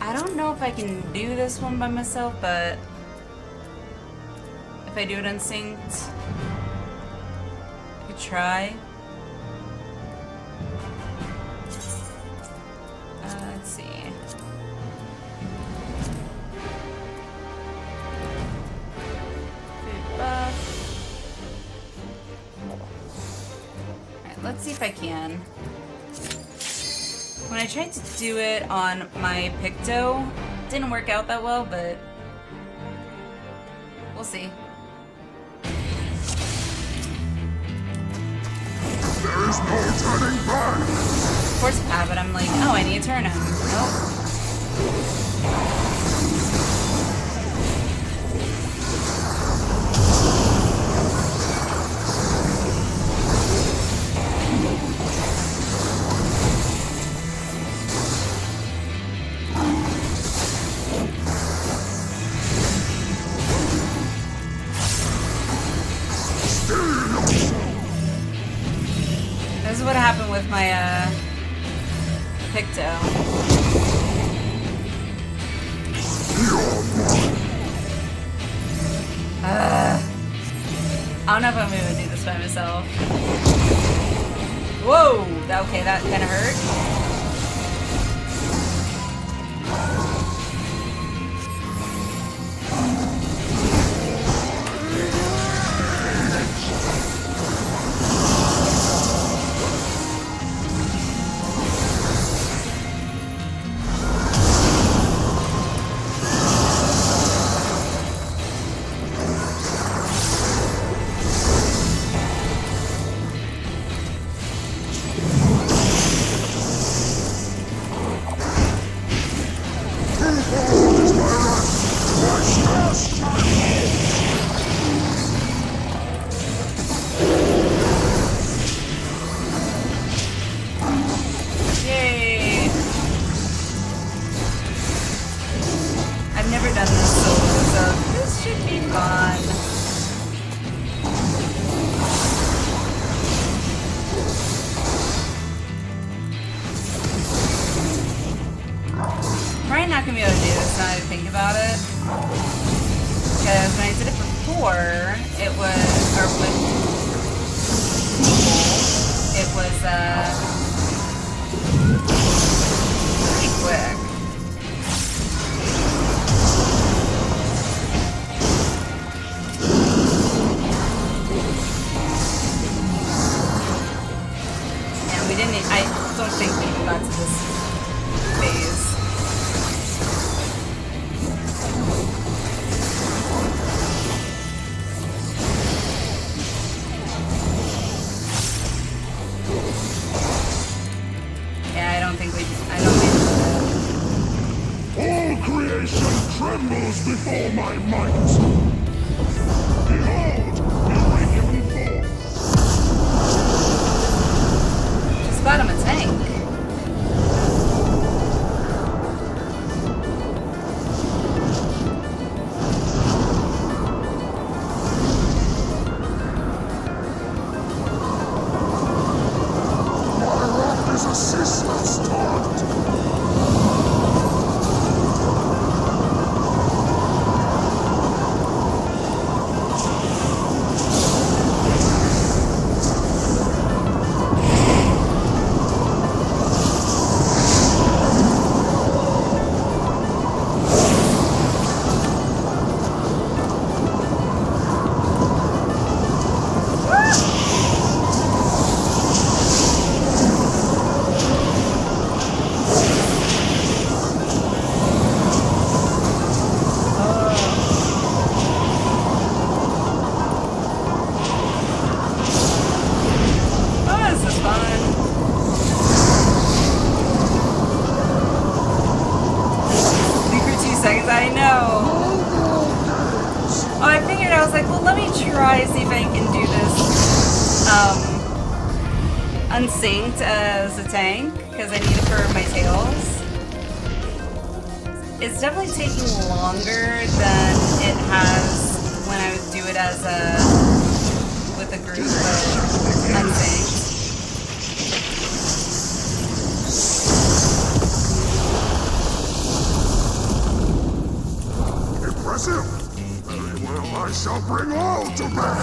I don't know if I can do this one by myself, but if I do it unsynced, I could try. Let's see. Food buff. Alright, let's see if I can. When I tried to do it on my Picto, it didn't work out that well, but we'll see. There is no turning back! Force of habit, I'm like, oh, I need to turn him. Nope. This is what happened with my Picto. I don't know if I'm gonna do this by myself. Whoa! Okay, that kind of hurt. Before my might! Behold, awakening force! Just got him a tank. My wrath is a ceaseless torrent! Oh, I figured, I was like, well, let me try, see if I can do this, unsynced as a tank, because I need it for my tails. It's definitely taking longer than it has when I would do it as with a group of unsynced. Impressive! Very well, I shall bring all to bear!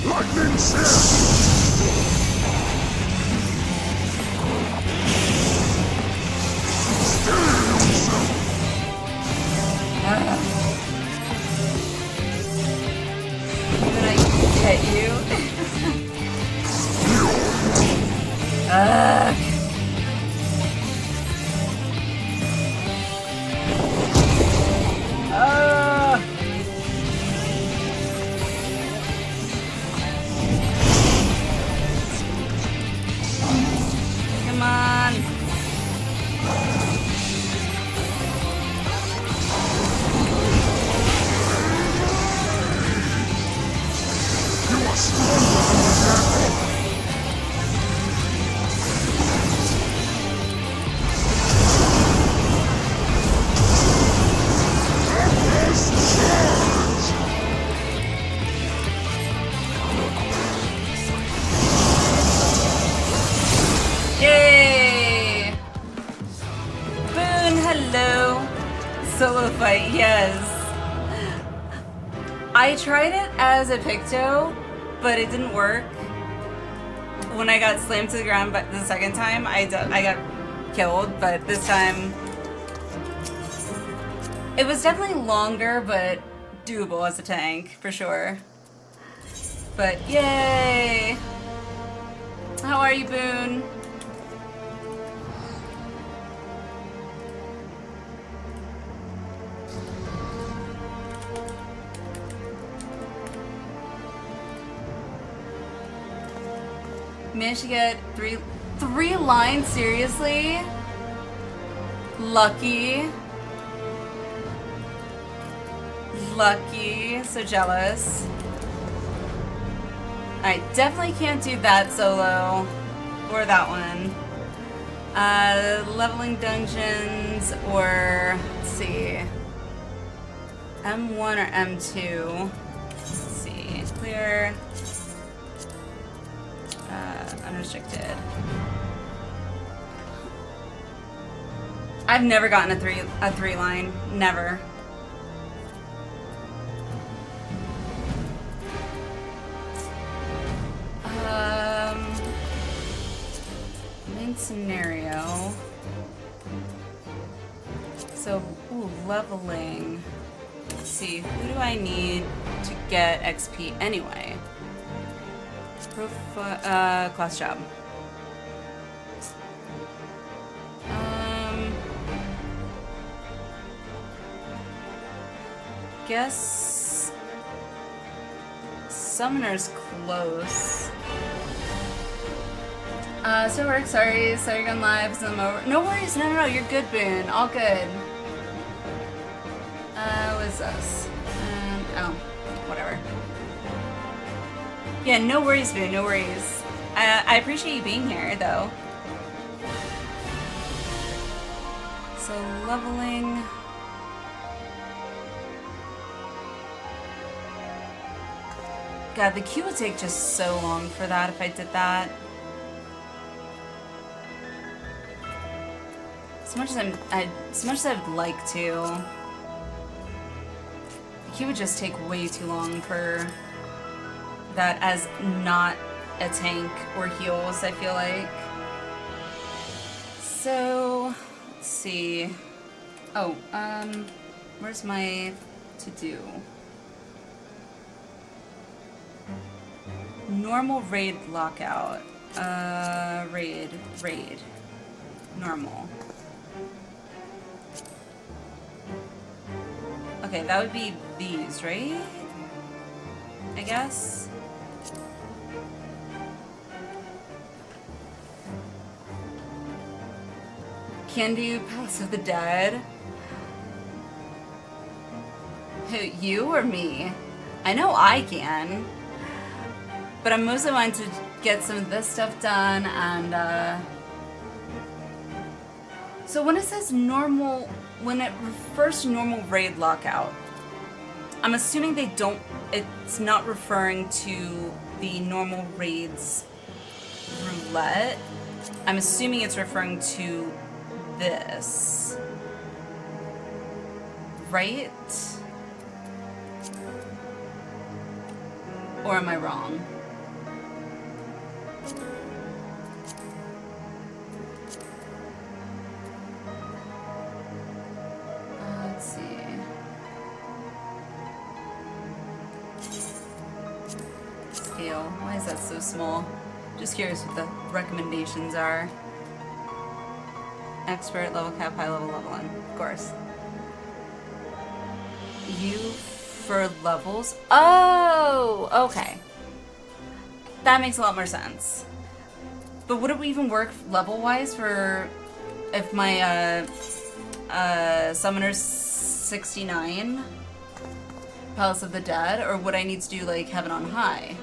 Lightning shift! Can I get you? Come on. You are stronger than Yay! Boon, hello. Solo fight, yes. I tried it as a Picto, but it didn't work. When I got slammed to the ground but the second time, I got killed, but this time it was definitely longer, but doable as a tank, for sure. But yay! How are you, Boon? Managed to get three lines, seriously? Lucky. Lucky, so jealous. Alright, definitely can't do that solo. Or that one. Leveling dungeons, or, let's see. M1 or M2. Let's see, clear. Unrestricted. I've never gotten a three line. Never. Main scenario. So, ooh, leveling. Let's see, who do I need to get XP anyway? Class job. Guess Summoner's close. So work, sorry you're going live, so I'm over. No worries, no, you're good, Boon. All good. What is this? Oh, whatever. Yeah, no worries, Boon, no worries. I appreciate you being here, though. So, leveling. God, the queue would take just so long for that if I did that. As much as I'd like to, the queue would just take way too long for that as not a tank or heals, I feel like. So, let's see. Oh, where's my to-do? Normal raid lockout. Raid. Normal. Okay, that would be these, right? I guess? Can do Palace of the Dead? Who, you or me? I know I can. But I'm mostly wanting to get some of this stuff done and, So when it says normal, when it refers to normal raid lockout, I'm assuming they don't, it's not referring to the normal raids roulette. I'm assuming it's referring to this. Right? Or am I wrong? Let's see. Scale. Why is that so small? Just curious what the recommendations are. Expert, level cap, high level, level 1. Of course. You for levels? Oh! Okay. That makes a lot more sense. But would it even work level-wise for if my summoner's 69? Palace of the Dead? Or would I need to do like Heaven on High?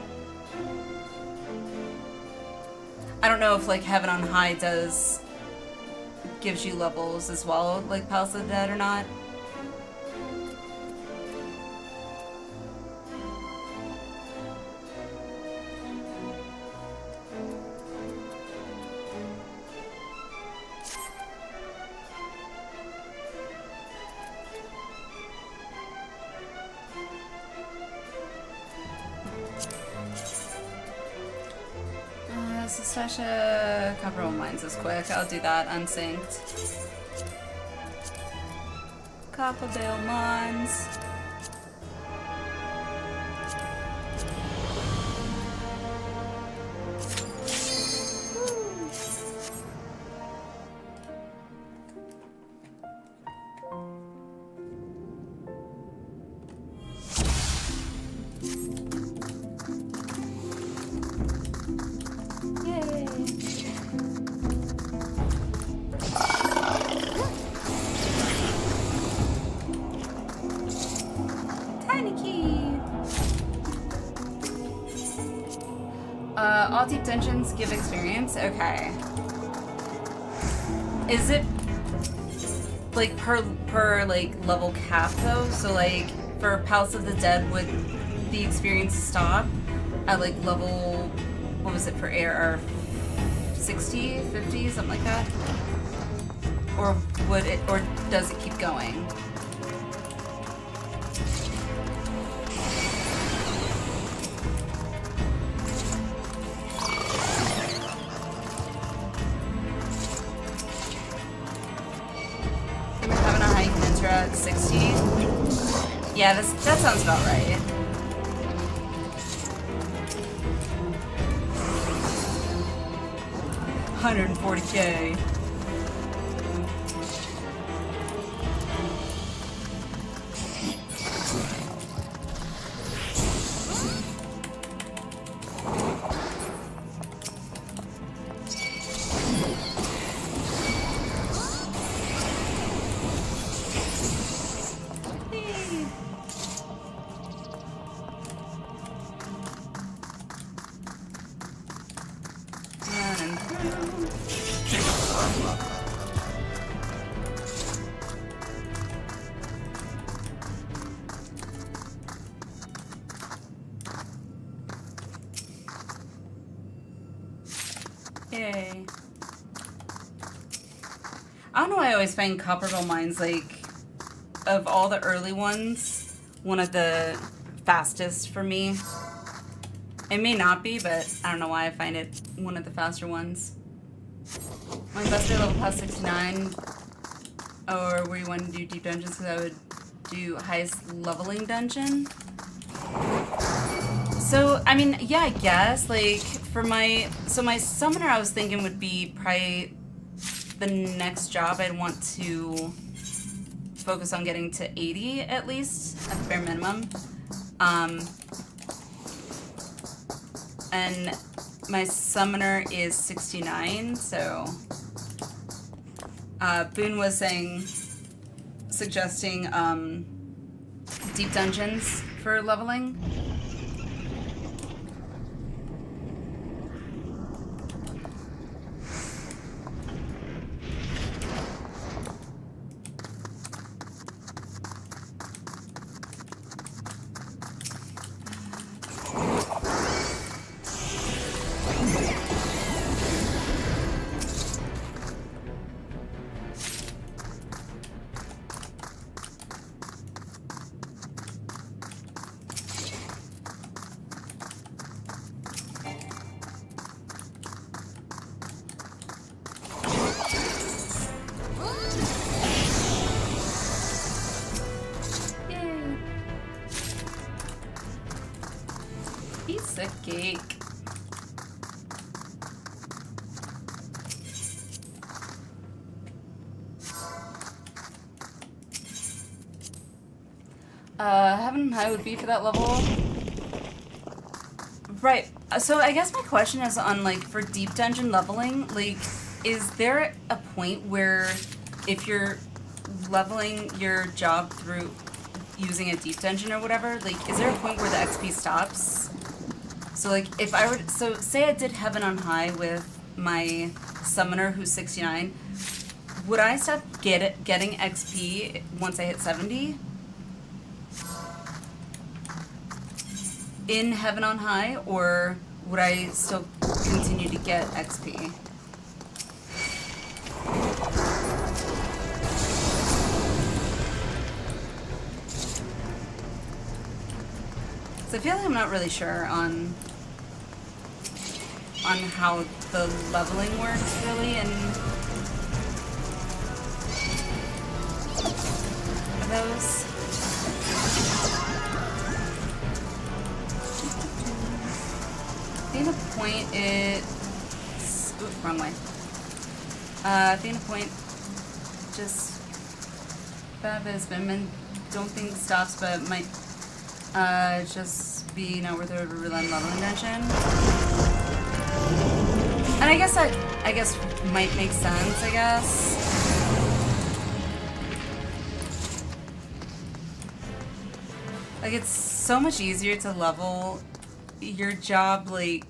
I don't know if like Heaven on High gives you levels as well, like Palace of the Dead or not. So stash a copper ore mines is quick. I'll do that unsynced. Copper bale mines. All deep dungeons give experience? Okay. Is it like per like level cap though? So like for Palace of the Dead would the experience stop at like level, what was it for air, 60, 50, something like that? Or would it, or does it keep going? At 60. Yeah, that sounds about right. $140K. Yay. I don't know why I always find Copperville mines, like, of all the early ones, one of the fastest for me. It may not be, but I don't know why I find it one of the faster ones. My investor level past 69, or where you want to do deep dungeons, because I would do highest leveling dungeon. So, I mean, yeah, I guess, like, for my, so my summoner I was thinking would be probably the next job I'd want to focus on getting to 80 at least, at the bare minimum. And my summoner is 69, so Boone was suggesting deep dungeons for leveling. Piece of cake. Heaven and High would be for that level. Right. So I guess my question is on, like, for deep dungeon leveling, like, is there a point where if you're leveling your job through using a deep dungeon or whatever, like, is there a point where the XP stops? So, like, if I were to, so say I did Heaven on High with my summoner who's 69, would I stop getting XP once I hit 70? In Heaven on High, or would I still continue to get XP? So I feel like I'm not really sure on how the leveling works really, and those. Athena Point is... Ooh, wrong way. Athena Point just... Babis, but don't think it stops, but might just be not worth it to rely on leveling dungeon. And I guess that, might make sense, I guess. Like, it's so much easier to level your job, like,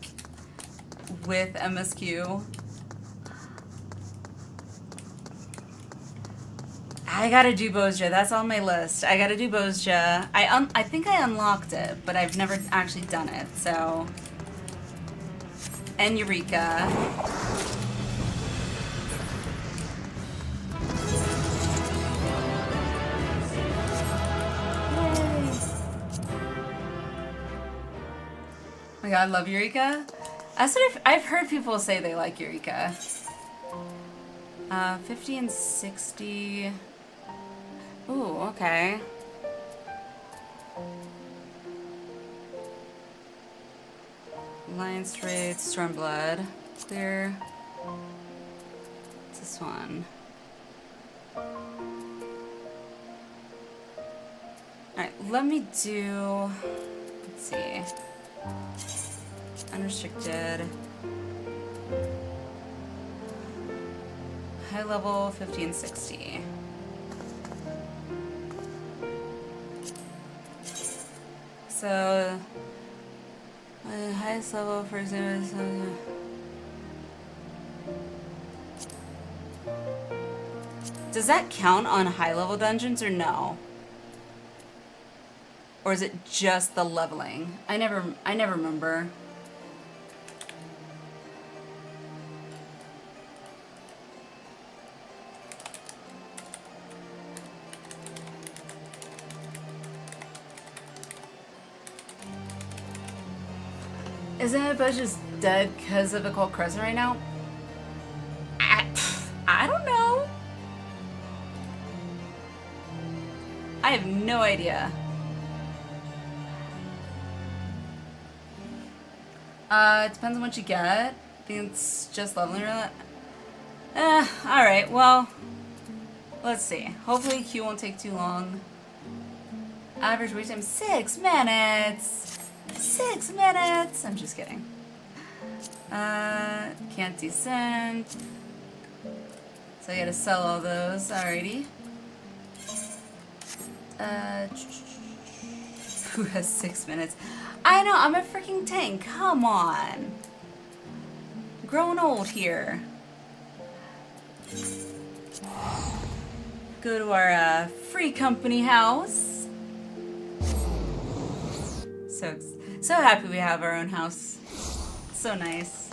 with MSQ. I gotta do Bozja. That's on my list. I gotta do Bozja. I think I unlocked it, but I've never actually done it, so... And Eureka. Oh my god, I love Eureka. I've heard people say they like Eureka. 50 and 60. Ooh, okay. Lion Straight, Stormblood. Clear. What's this one? Alright, let me do... Let's see. Unrestricted. High level, 50 and 60. So, highest level for example. Does that count on high level dungeons or no? Or is it just the leveling? I never remember. Isn't it about just dead because of Occult Crescent right now? I don't know. I have no idea. It depends on what you get. I think it's just leveling or not. Alright, well. Let's see. Hopefully Q won't take too long. Average wait time 6 minutes. 6 minutes. I'm just kidding. Can't descend. So I gotta sell all those. Alrighty. Who has 6 minutes? I know, I'm a freaking tank. Come on. Growing old here. Go to our free company house. So happy we have our own house. So nice.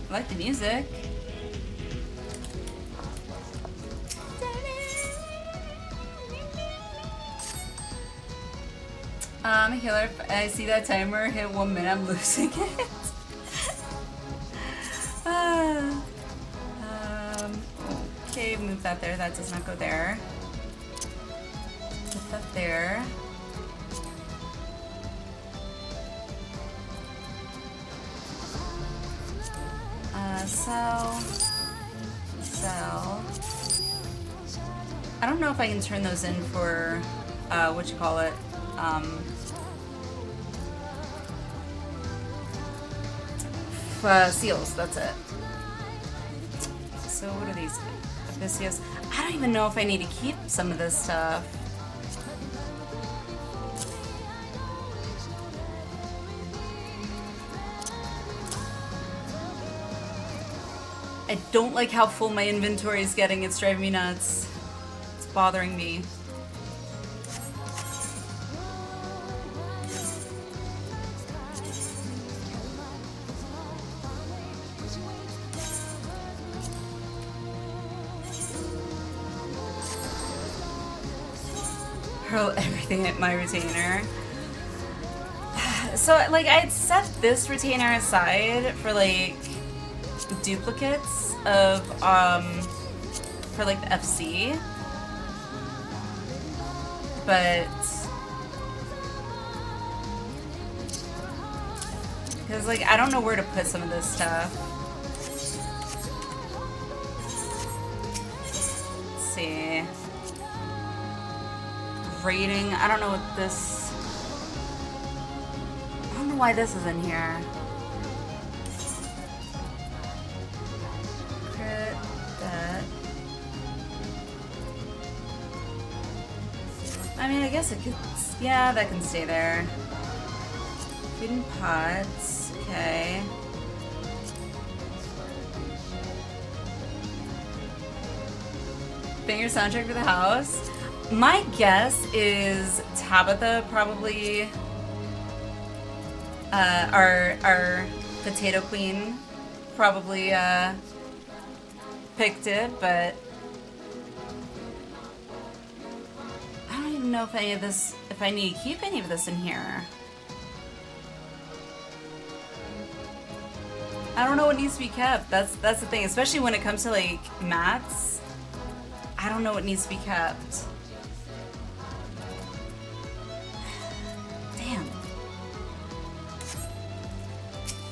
I like the music. I'm a healer. If I see that timer hit 1 minute, I'm losing it. Okay, move that there. That does not go there. Put that there. Sell. I don't know if I can turn those in for, what you call it, seals, that's it. So what are these? Abysseos. I don't even know if I need to keep some of this stuff. I don't like how full my inventory is getting. It's driving me nuts. It's bothering me. Hurl everything at my retainer. So, like, I'd set this retainer aside for, like, duplicates of, for, like, the FC. But... because, like, I don't know where to put some of this stuff. Let's see. Rating. I don't know what this... I don't know why this is in here. Crit that. I mean, I guess it could... yeah, that can stay there. Food and pots. Okay. Banger soundtrack for the house. My guess is Tabitha probably, our potato queen probably picked it, but I don't even know if any of this, if I need to keep any of this in here. I don't know what needs to be kept. That's the thing, especially when it comes to like mats. I don't know what needs to be kept.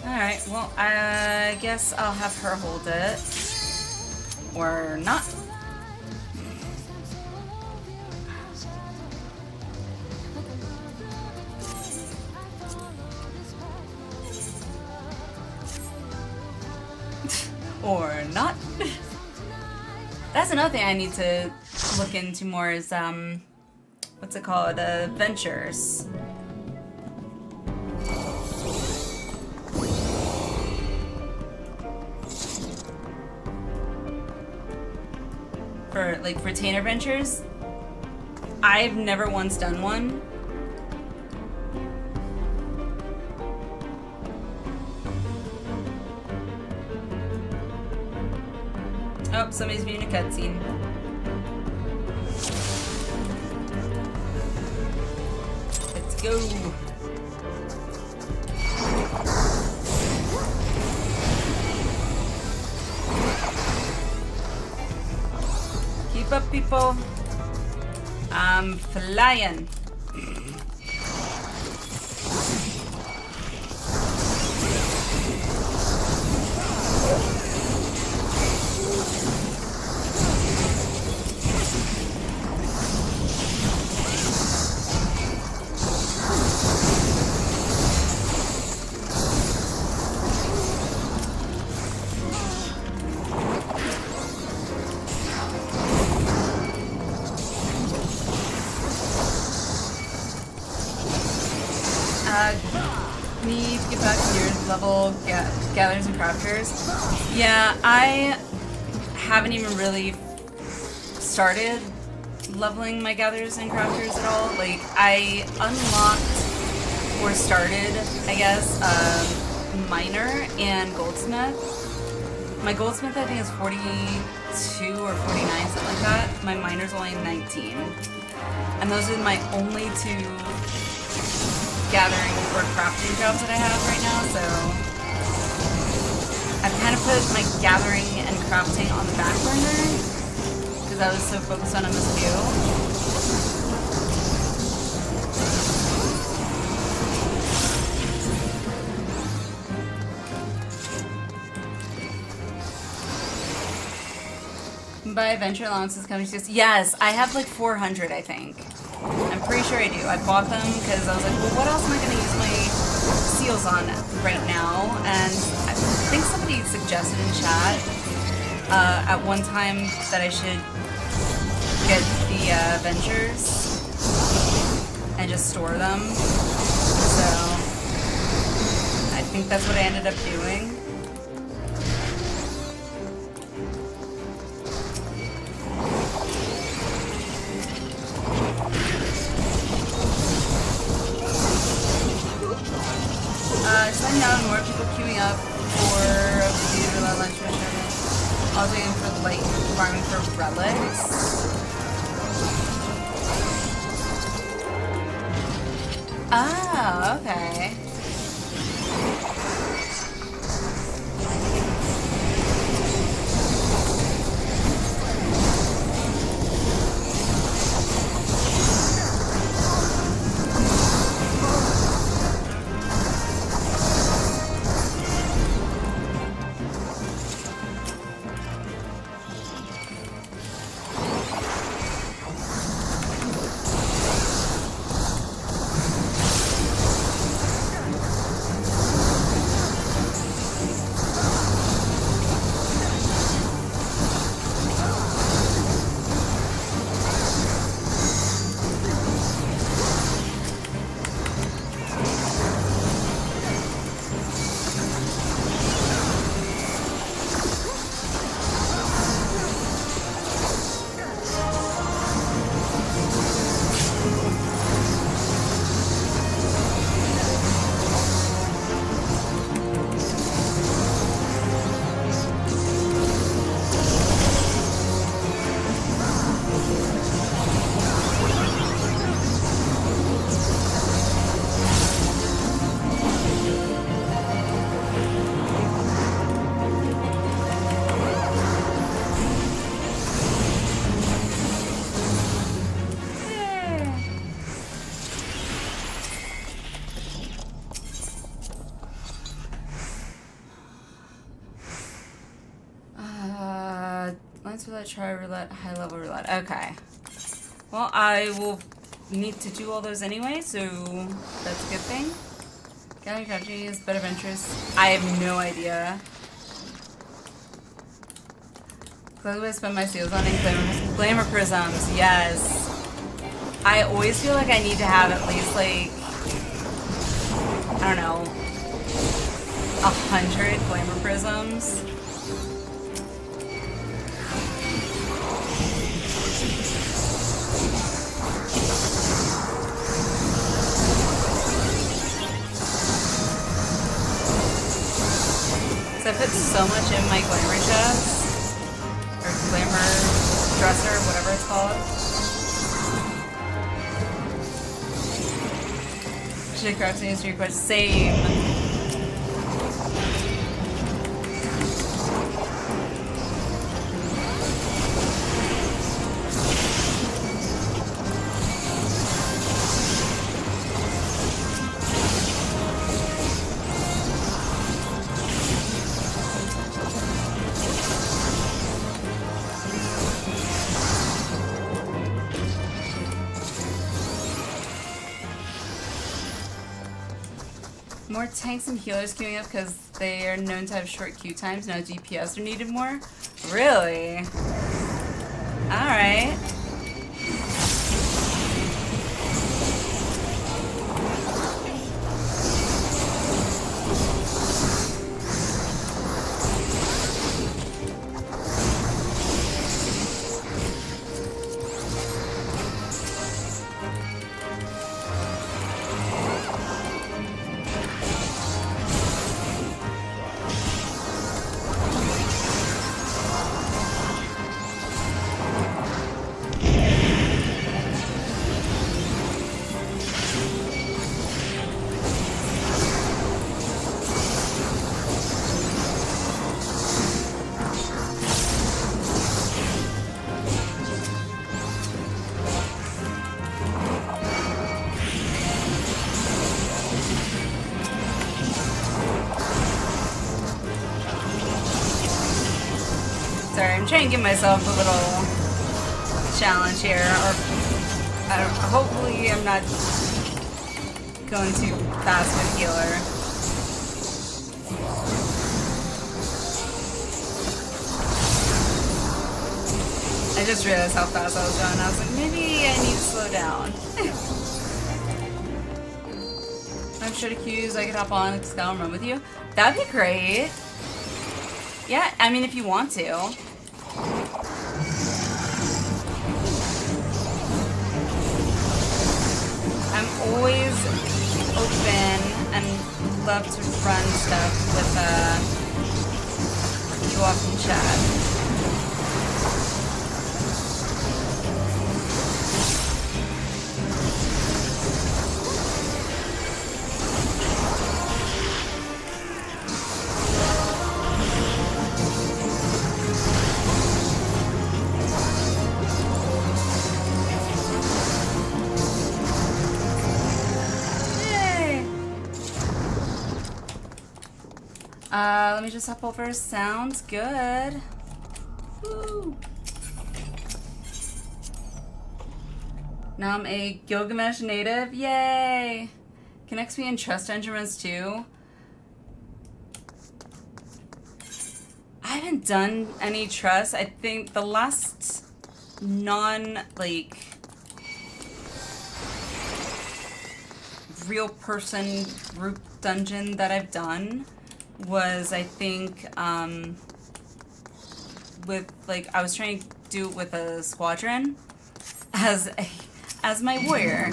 Alright, well, I guess I'll have her hold it. Or not. Or not. That's another thing I need to look into more is, what's it called? Ventures. For like retainer ventures, I've never once done one. Oh, somebody's viewing a cutscene. Let's go. Keep up, people. I'm flying. need to get back to your level gatherers and crafters. Yeah, I haven't even really started leveling my gatherers and crafters at all. Like, I unlocked or started, I guess, miner and goldsmith. My goldsmith I think is 42 or 49, something like that. My miner's only 19. And those are my only two gathering or crafting jobs that I have right now, so I've kind of put my gathering and crafting on the back burner because I was so focused on MSQ. By adventure allowances coming to yes, I have like 400, I think. I'm pretty sure I do. I bought them because I was like, well, what else am I going to use my seals on right now? And I think somebody suggested in chat at one time that I should get the Ventures and just store them. So I think that's what I ended up doing. Starting out more people queuing up for the theater lunch mission. Also in for like farming for relics. Oh, okay. Try roulette, high level roulette. Okay. Well, I will need to do all those anyway, so that's a good thing. Gathering strategies, better ventures. I have no idea. Clearly, I spend my seals on and glamour prisms. Yes. I always feel like I need to have at least like, I don't know, 100 glamour prisms. I put so much in my glamour chest, or glamour dresser, whatever it's called. Should have crafted history quest. Same. More tanks and healers queuing up because they are known to have short queue times. Now DPS are needed more. Really? Alright. trying to give myself a little challenge here, or hopefully I'm not going too fast with healer. I just realized how fast I was going. I was like, maybe I need to slow down. I'm sure to queues I could hop on and Scout and run with you. That'd be great. Yeah, I mean, if you want to. I'm always open and love to run stuff with you off in chat. Let me just hop over. Sounds good. Woo. Now I'm a Gilgamesh native. Yay! Connects me in Trust Engine runs too. I haven't done any Trust. I think the last real person group dungeon that I've done was, I think, with, I was trying to do it with a squadron as my warrior.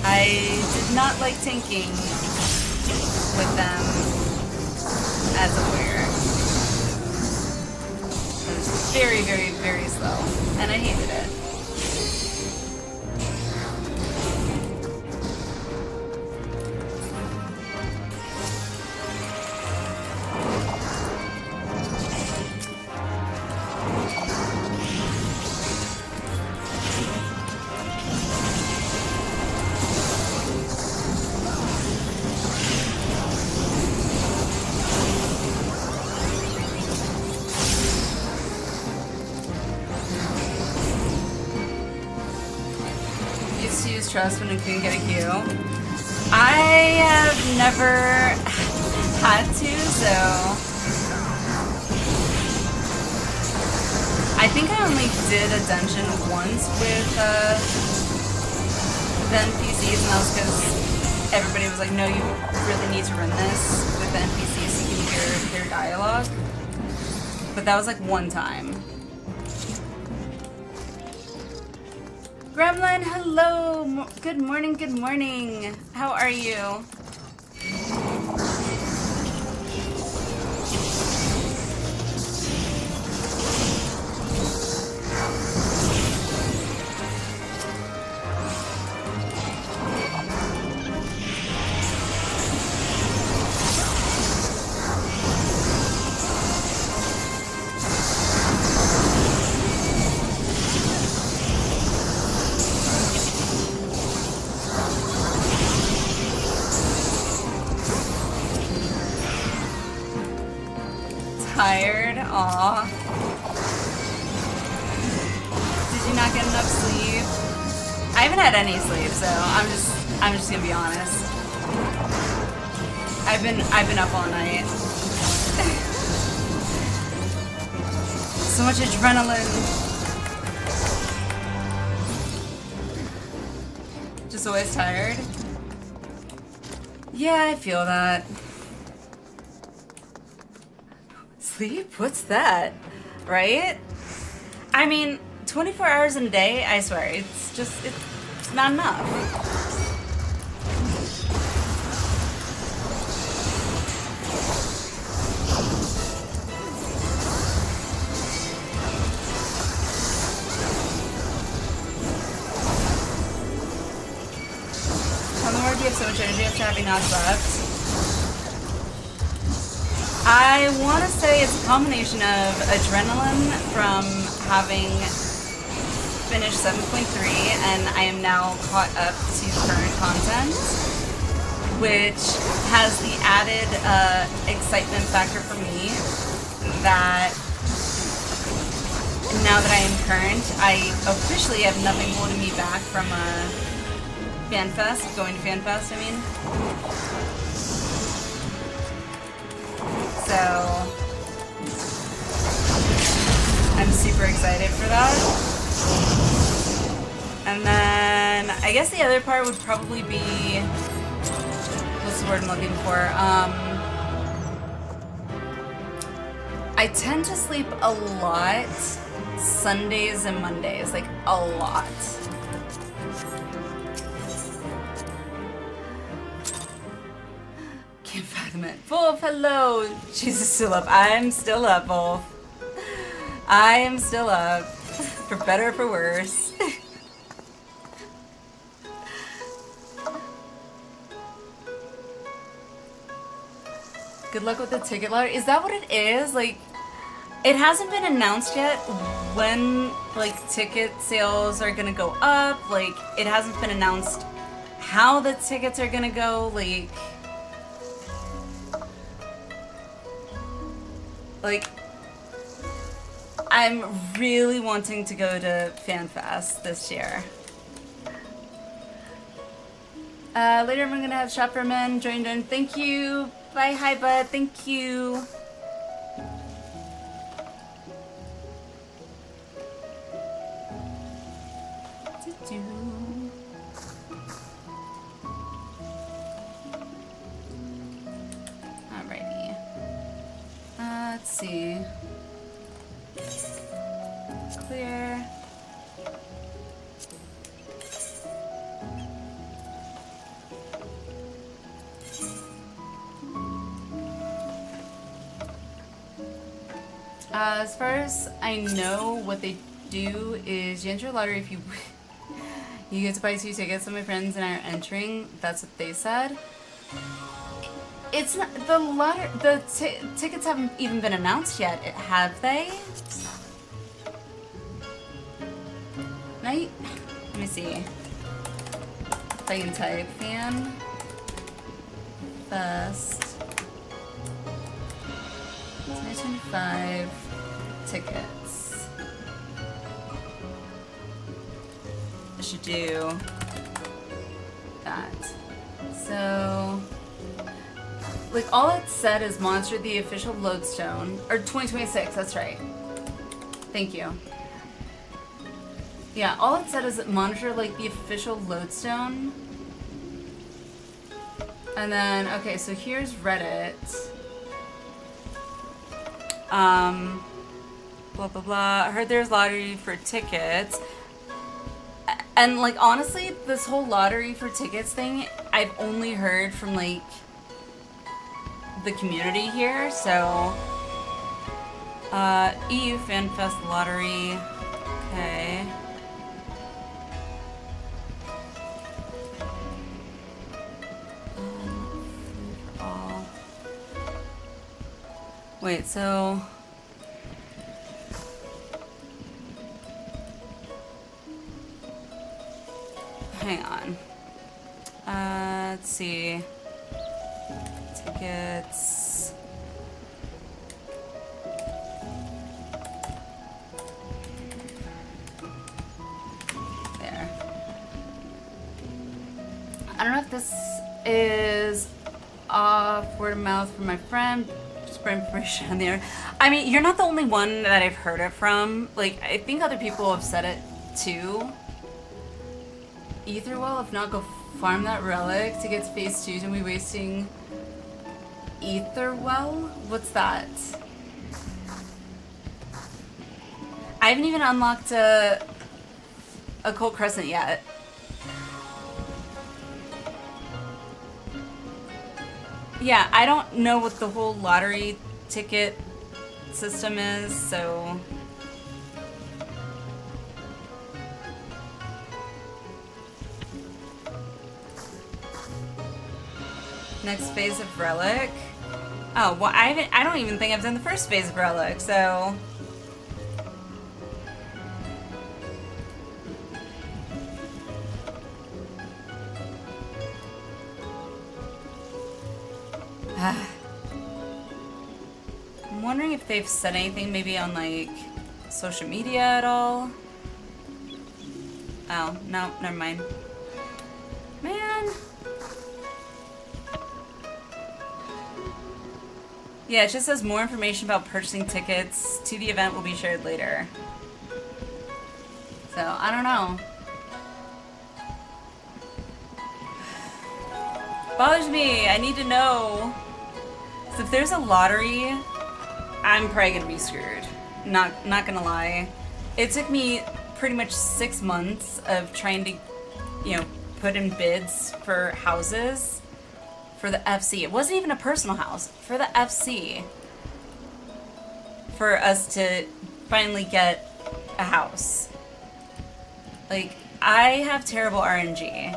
I did not like tanking with them as a warrior. It was very, very, very slow, and I hated it. Trust when I couldn't get a queue. I have never had to, so I think I only did a dungeon once with the NPCs, and that was because everybody was like, no, you really need to run this with the NPCs so you can hear their dialogue. But that was like one time. Gremlin, hello! Good morning, good morning. How are you? Tired? Aw. Did you not get enough sleep? I haven't had any sleep, so I'm just gonna be honest. I've been up all night. So much adrenaline. Just always tired. Yeah, I feel that. Sleep? What's that? Right? I mean, 24 hours in a day, I swear, it's not enough. How the more do you have so much energy after having not slept? I want to say it's a combination of adrenaline from having finished 7.3, and I am now caught up to current content, which has the added excitement factor for me that now that I am current, I officially have nothing holding me back from FanFest, going to FanFest, I mean. So, I'm super excited for that. And then, I guess the other part would probably be, what's the word I'm looking for? I tend to sleep a lot Sundays and Mondays, like a lot. Can't fathom it. Wolf, hello! Jesus, still up. I'm still up, Wolf. I am still up. For better or for worse. Good luck with the ticket lottery. Is that what it is? Like, it hasn't been announced yet when, like, ticket sales are gonna go up. Like, it hasn't been announced how the tickets are gonna go. Like, I'm really wanting to go to FanFest this year. Later I'm gonna have Shop for Men joined in. Thank you. Bye, hi bud. Thank you. Alrighty. Let's see. Clear. As far as I know, what they do is you enter a lottery if you you get to buy 2 tickets. Some of my friends and I are entering. That's what they said. It's not the lottery. The tickets haven't even been announced yet, have they? Night. Let me see. If I can type Fan Fest 2025 tickets. I should do that. So, like, all it said is monitor the official lodestone, or 2026. That's right. Thank you. Yeah, all it said is monitor, like, the official lodestone. And then, okay, so here's Reddit. Blah, blah, blah. I heard there's lottery for tickets. And, like, honestly, this whole lottery for tickets thing, I've only heard from, like, the community here, so... EU FanFest lottery. Okay. Wait, so... Hang on. Let's see. Tickets... There. I don't know if this is off word of mouth from my friend. Information on there. I mean, you're not the only one that I've heard it from. Like, I think other people have said it too. Etherwell, if not, go farm that relic to get to phase 2. Don't be wasting Etherwell? What's that? I haven't even unlocked Occult Crescent yet. Yeah, I don't know what the whole lottery ticket system is, so... Next phase of Relic. Oh, well, I don't even think I've done the first phase of Relic, so... wondering if they've said anything maybe on like social media at all. Oh, no, never mind. Man. Yeah, it just says more information about purchasing tickets to the event will be shared later. So, I don't know. Bothers me. I need to know. So if there's a lottery, I'm probably gonna be screwed. Not gonna lie. It took me pretty much 6 months of trying to, you know, put in bids for houses for the FC. It wasn't even a personal house, for the FC. For us to finally get a house. Like, I have terrible RNG.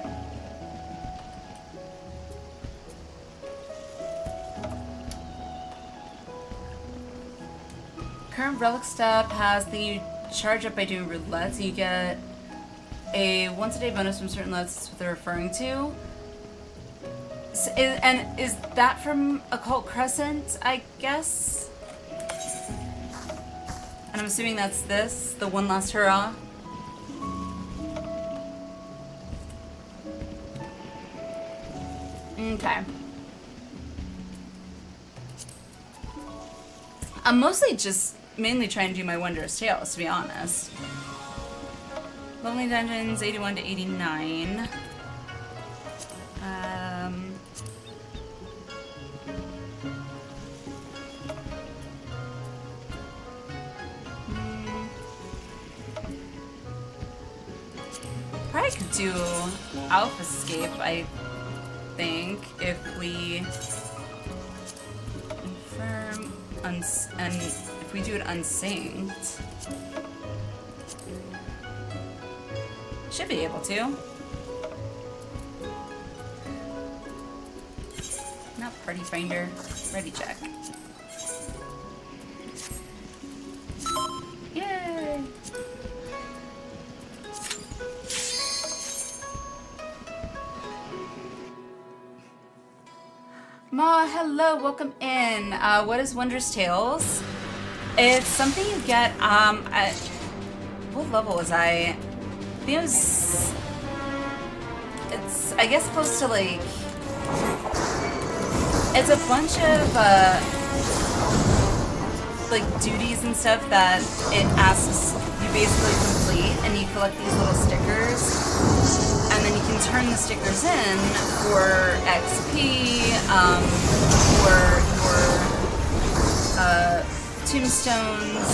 Current relic step has the you charge up by doing roulette, so you get a once a day bonus from certain roulettes. That's what they're referring to. And is that from Occult Crescent, I guess? And I'm assuming that's this, the one last hurrah. Okay. I'm mostly just mainly trying to do my Wondrous Tales, to be honest. Lonely Dungeons, 81 to 89. Probably could do Alpha Escape, I think, if we confirm and if we do it unsynced. Should be able to. Not Party Finder. Ready check. Yay! Ma, hello, welcome in. What is Wondrous Tales? It's something you get, at... What level was I? I think it was... It's, I guess, close to, like... It's a bunch of, like, duties and stuff that it asks you basically complete, and you collect these little stickers. And then you can turn the stickers in for XP, for your tombstones,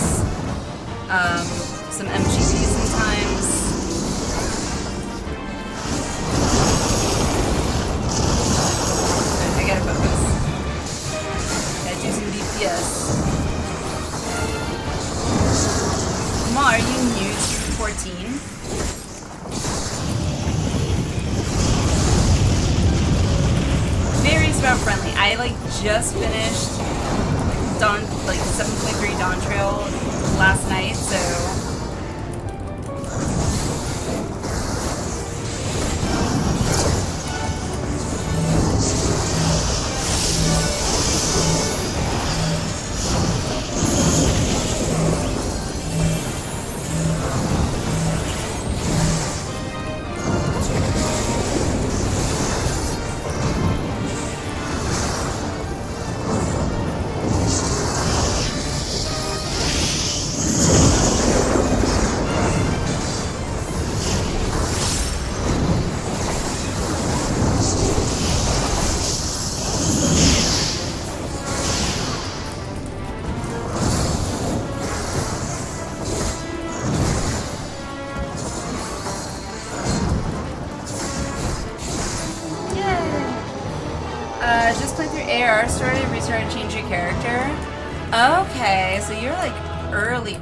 some MGP sometimes. I gotta focus. Gotta do some DPS. Ma, are you new to 14? Very sprout friendly. I like just finished Dawn, like 7.3 Dawn Trail last night, so just played through AR, started, restarted, changed your character. Okay, so you're like early.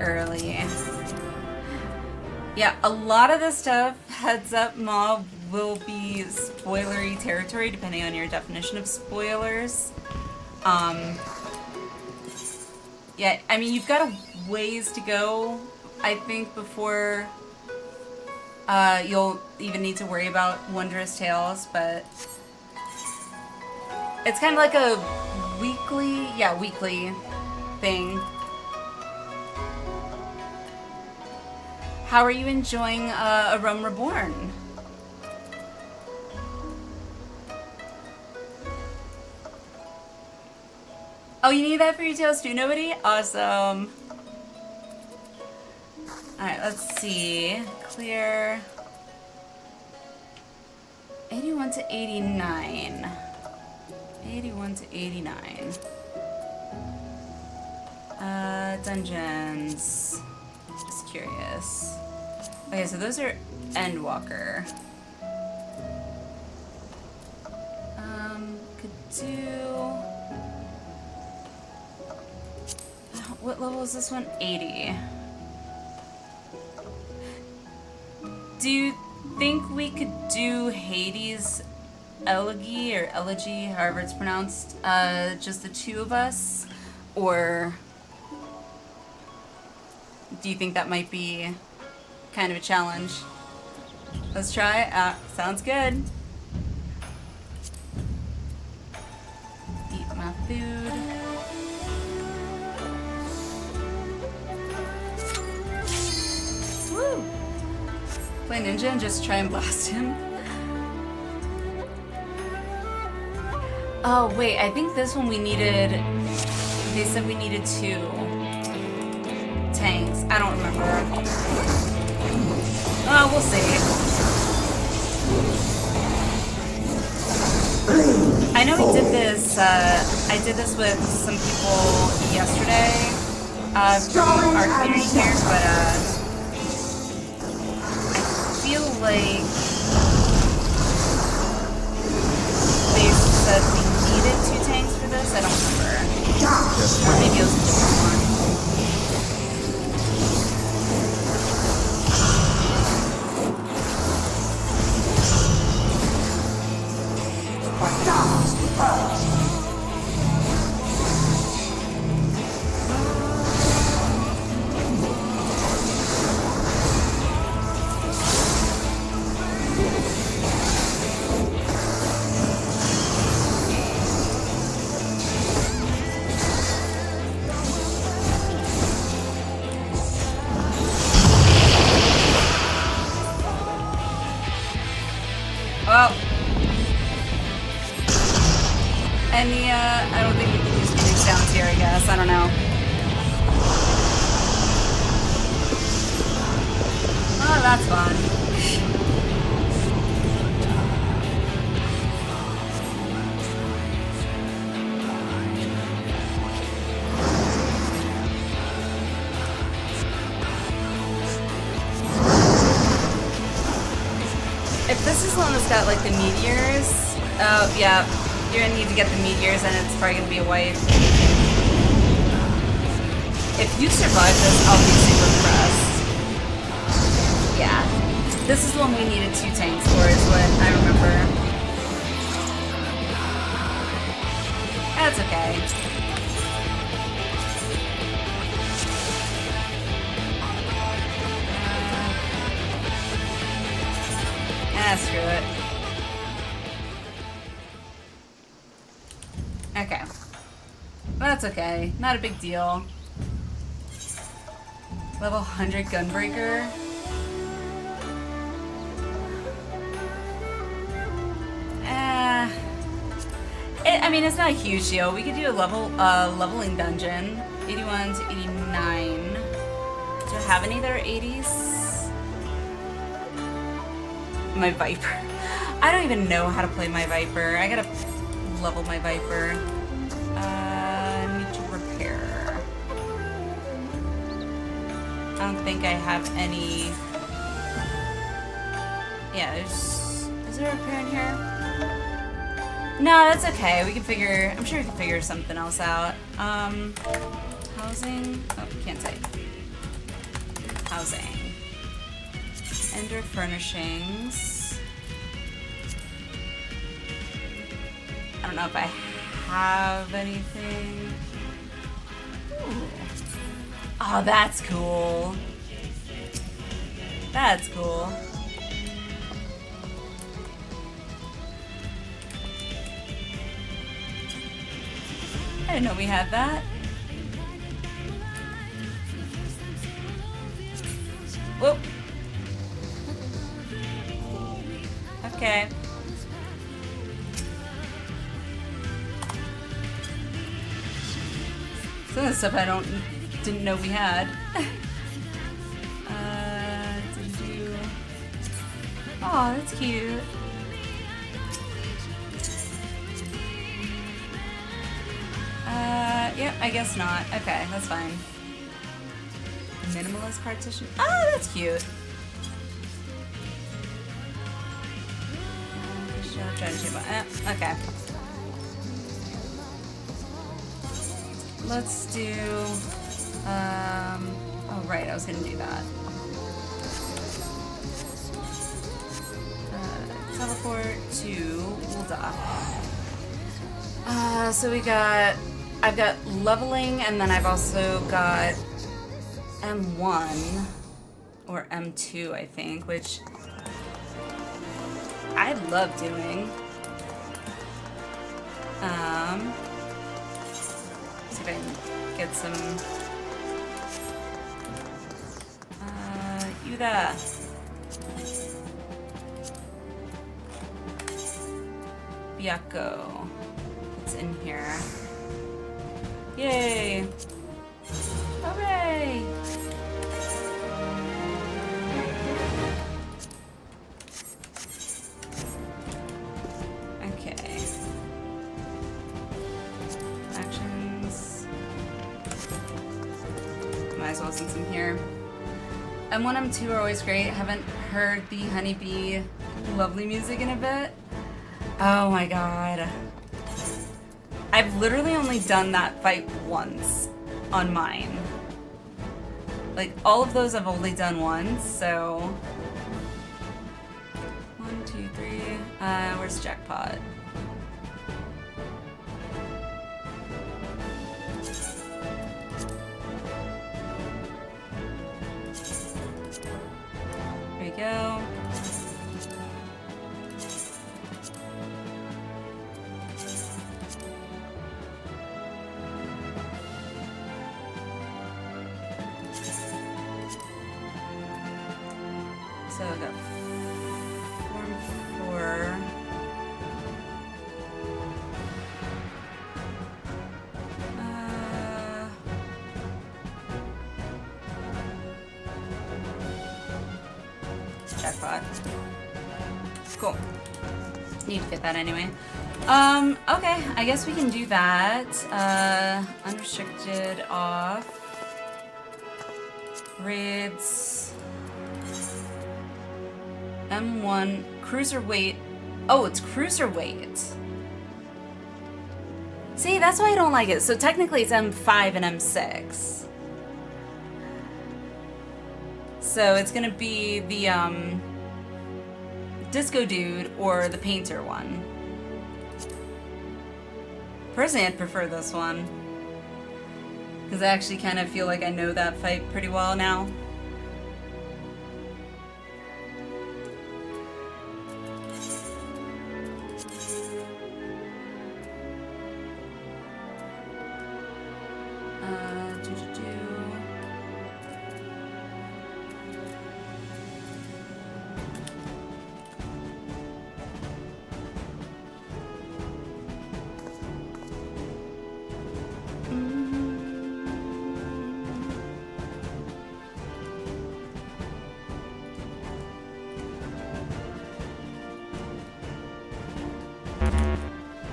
Yeah, a lot of this stuff, heads up, Ma, will be spoilery territory depending on your definition of spoilers. Yeah, I mean, you've got a ways to go, I think, before you'll even need to worry about Wondrous Tales, but it's kind of like a weekly thing. How are you enjoying A Realm Reborn? Oh, you need that for your Tales too? Nobody? Awesome. Alright, let's see. Clear. 81 to 89. 81 to 89. Dungeons. Just curious. Okay, so those are Endwalker. Could do... What level is this one? 80. Do you think we could do Hades Elegy or Elegy, however it's pronounced, just the two of us? Or do you think that might be kind of a challenge? Let's try. Sounds good. Eat my food. Woo! Play ninja and just try and blast him. Oh wait, I think this one we needed. They said we needed 2 tanks. I don't remember. Oh, we'll see. I know we did this. I did this with some people yesterday from our community here, but I feel like they said we needed 2 tanks for this. I don't remember. Or maybe it was a different one. I don't think we can use Phoenix Downs here, I guess. I don't know. Oh, that's fun. If this is the one that's got like the meteors, oh yeah. You're gonna need to get the meteors and it's probably gonna be a wipe. If you survive this, I'll be super impressed. Yeah. This is the one we needed 2 tanks for, is what I remember. That's okay. Screw it. Okay. That's okay. Not a big deal. Level 100 Gunbreaker. I mean, it's not a huge deal. We could do a leveling dungeon. 81 to 89. Do I have any that are 80s? My Viper. I don't even know how to play my Viper. I gotta level my Viper. I need to repair. I don't think I have any. Yeah, is there a repair in here? No, that's okay. We can figure. I'm sure we can figure something else out. Housing. Oh, can't type. Housing. Ender furnishings. I don't know if I have anything. Ooh. Oh, that's cool. That's cool. I didn't know we had that. Whoop. Okay. Some of the stuff I didn't know we had. Didn't do. Oh, that's cute. Yep, I guess not. Okay, that's fine. Minimalist partition. Oh, that's cute. Okay. Let's do. Oh, right, I was gonna do that. Teleport to Ulda. So I've got leveling, and then I've also got M1 or M2, I think, which I love doing. See if I can get some. You there. Byakko. It's in here. Yay! Hooray! Okay. Actions. Might as well since I'm here. M1, M2 are always great. Haven't heard the Honeybee lovely music in a bit. Oh my god. I've literally only done that fight once on mine. Like, all of those I've only done once, so... 1, 2, 3... where's Jackpot? There we go. So I got Form 4. Jackpot. Cool. Need to get that anyway. Okay, I guess we can do that. Unrestricted off. Raids. M1 cruiserweight. Oh, it's cruiserweight. See, that's why I don't like it. So technically it's M5 and M6. So it's gonna be the Disco Dude or the Painter one. Personally, I'd prefer this one. Because I actually kind of feel like I know that fight pretty well now.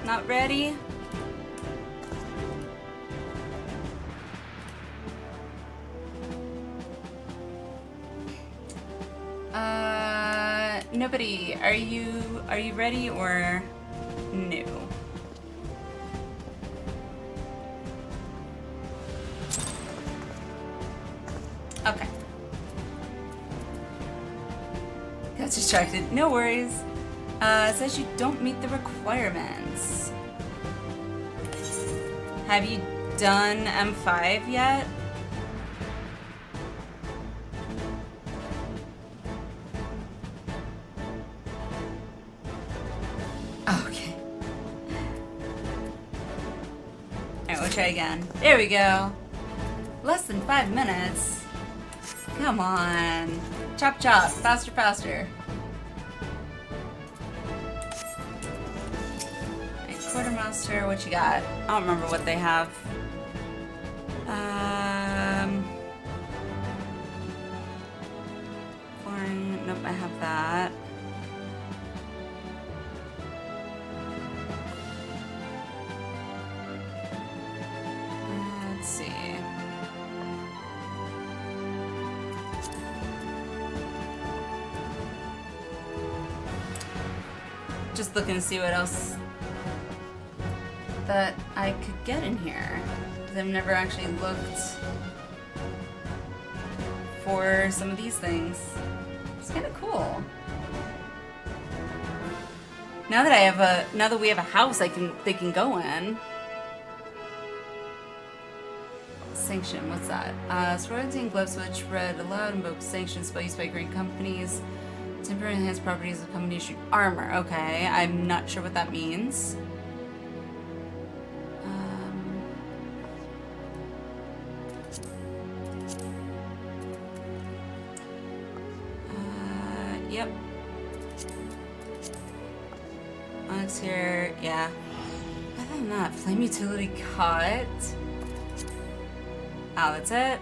Not ready? Nobody. Are you ready or no? Okay. Got distracted. No worries. It says you don't meet the requirements. Have you done M5 yet? Okay. Alright, we'll try again. There we go. Less than 5 minutes. Come on. Chop chop. Faster, faster. Right, Quartermaster, what you got? I don't remember what they have. Flooring. Nope, I have that. Let's see. Just looking to see what else that I could get in here. I've never actually looked for some of these things. It's kind of cool. Now that we have a house, they can go in. Sanction, what's that? Sorority and gloves which read aloud invoke sanctions spell used by great companies. Temporary enhanced properties of company issued armor. Okay, I'm not sure what that means. Yep. Onyx here, yeah. Other than that, flame utility cut. Oh, that's it.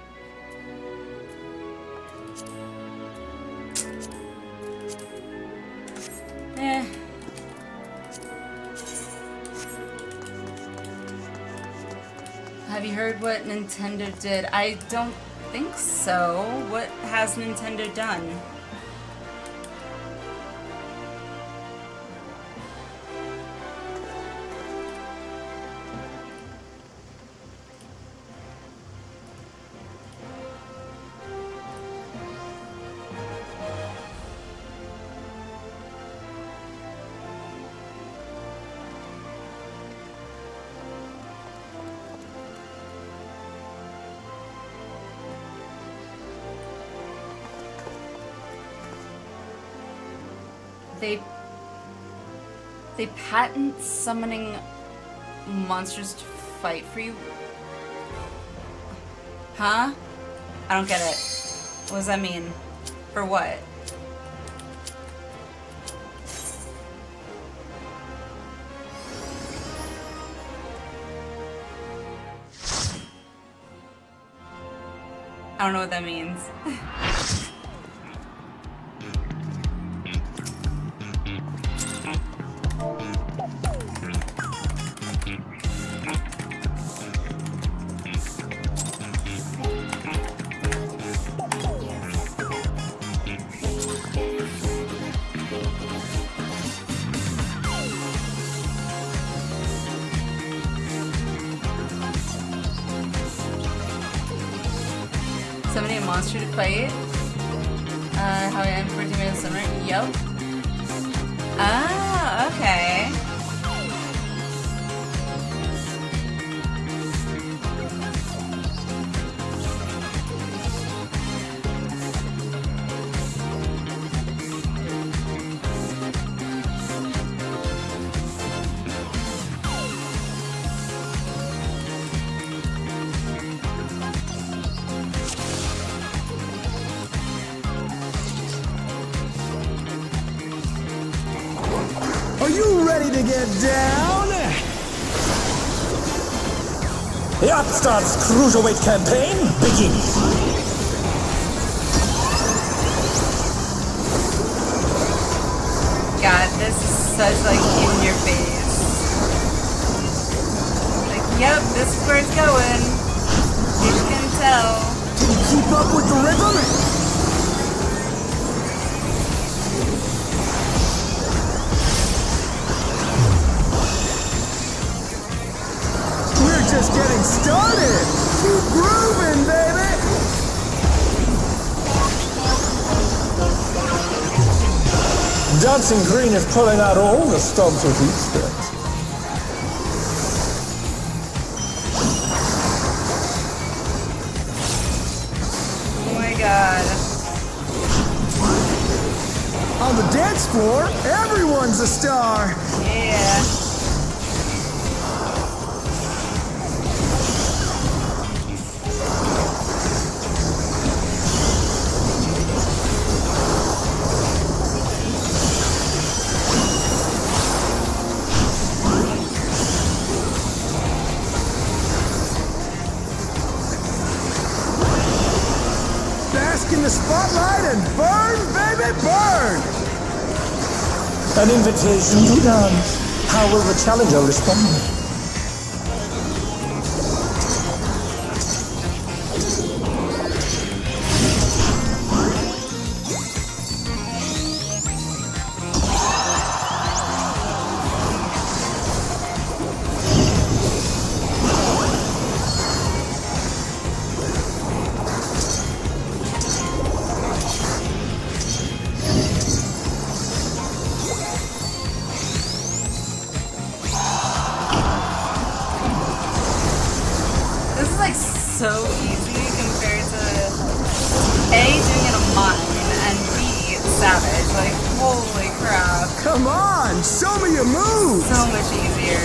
Eh. Have you heard what Nintendo did? I don't think so. What has Nintendo done? They patent summoning monsters to fight for you? Huh? I don't get it. What does that mean? For what? I don't know what that means. Summoning a monster to fight. How I am 14 minutes summer. Yup. Ah, okay. Are you ready to get down? The Upstart's Cruiserweight campaign begins! God, this is such like in your face. Like, yep, this is where it's going. You can tell. Can you keep up with the rhythm? Just getting started! Keep grooving, baby! Dancing Green is pulling out all the stops with Easter eggs. Oh my god. On the dance floor, everyone's a star! Yeah. spotlight and burn, baby, burn! An invitation to dance. How will the challenger respond? This is like so easy compared to A, doing it on mine, and B, Savage. Like, holy crap. Come on, show me your moves! So much easier.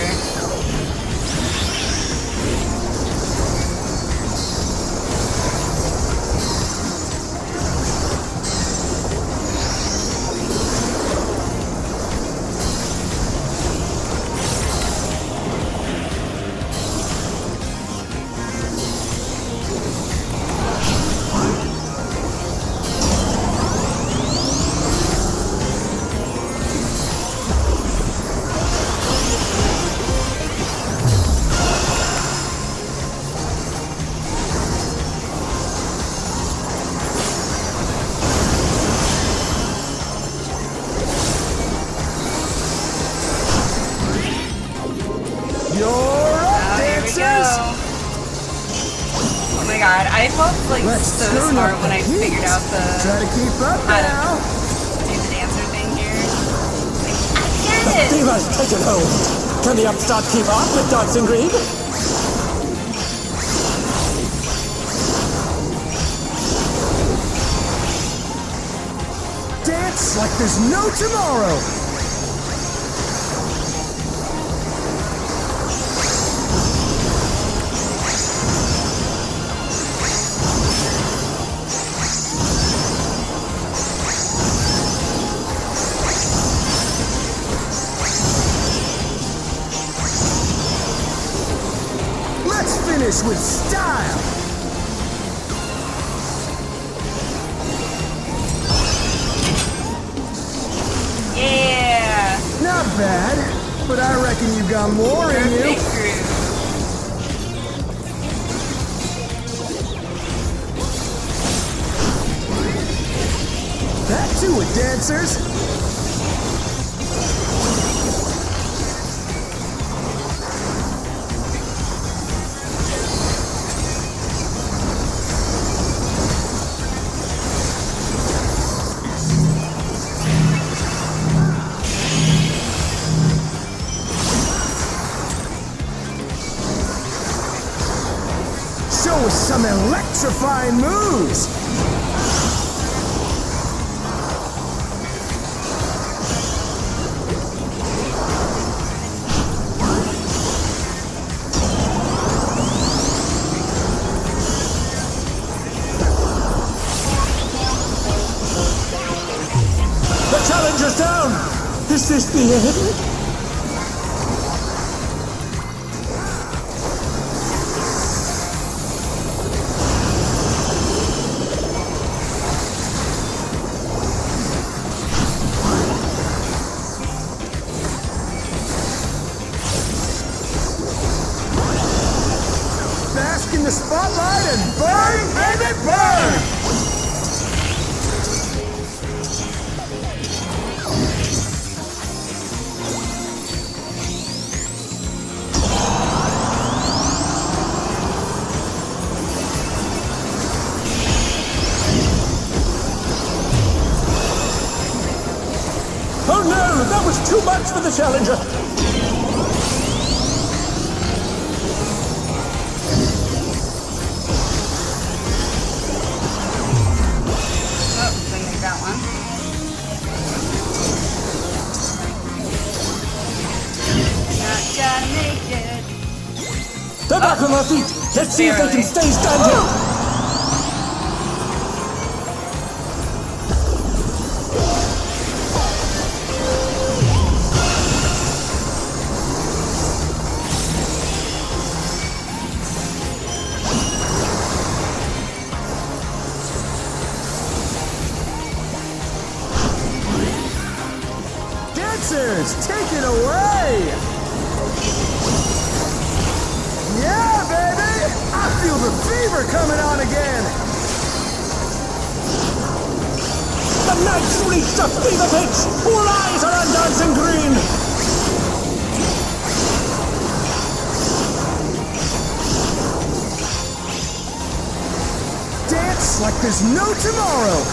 You're up, Here we go. dancers! Oh my god, I felt like Let's so turn smart up when the I heat. figured out Try to keep up how to now. do the dancer thing here. Like, I get it! Fever's taken hold. Can the upstart keep up with Dancing Green? Dance like there's no tomorrow! Let's finish with style! Yeah! Not bad, but I reckon you got more in Big you. groove. Back to it, dancers! Show us some electrifying moves! The challenger's down! Is this the end? Bask in the spotlight and burn, baby, burn! Oh no, that was too much for the challenger! Oh, didn't make that one. Not gonna make it. They're back on their feet! Let's see if they can Barely. stay standing! is taken away! Yeah, baby! I feel the fever coming on again! The knight's reached a fever pitch! All eyes are on dancing green! Dance like there's no tomorrow!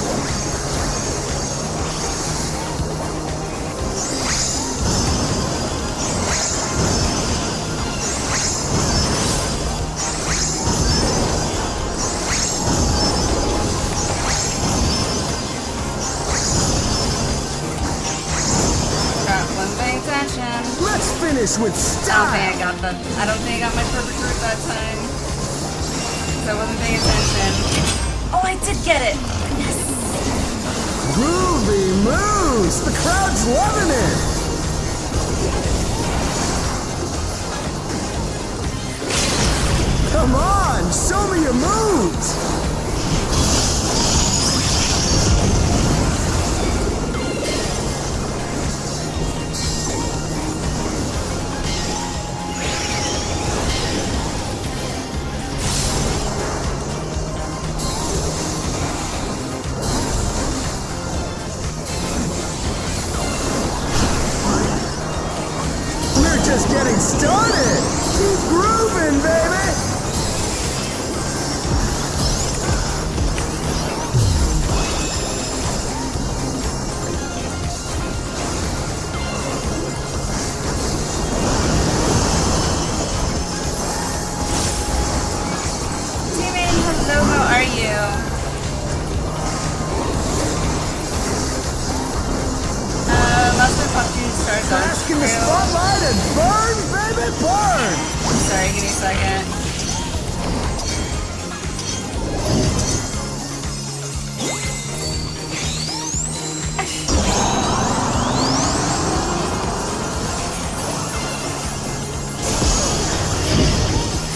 Let's finish with style! I don't think I got my perfect route that time. 'Cause I wasn't paying attention. Oh, I did get it! Yes! Groovy moves! The crowd's loving it! Come on, show me your moves! Just getting started! Keep grooving, baby! Teammate, hello, how are you? Must have stars on. Bask in the spotlight and burn, baby, burn! Sorry, give me a second.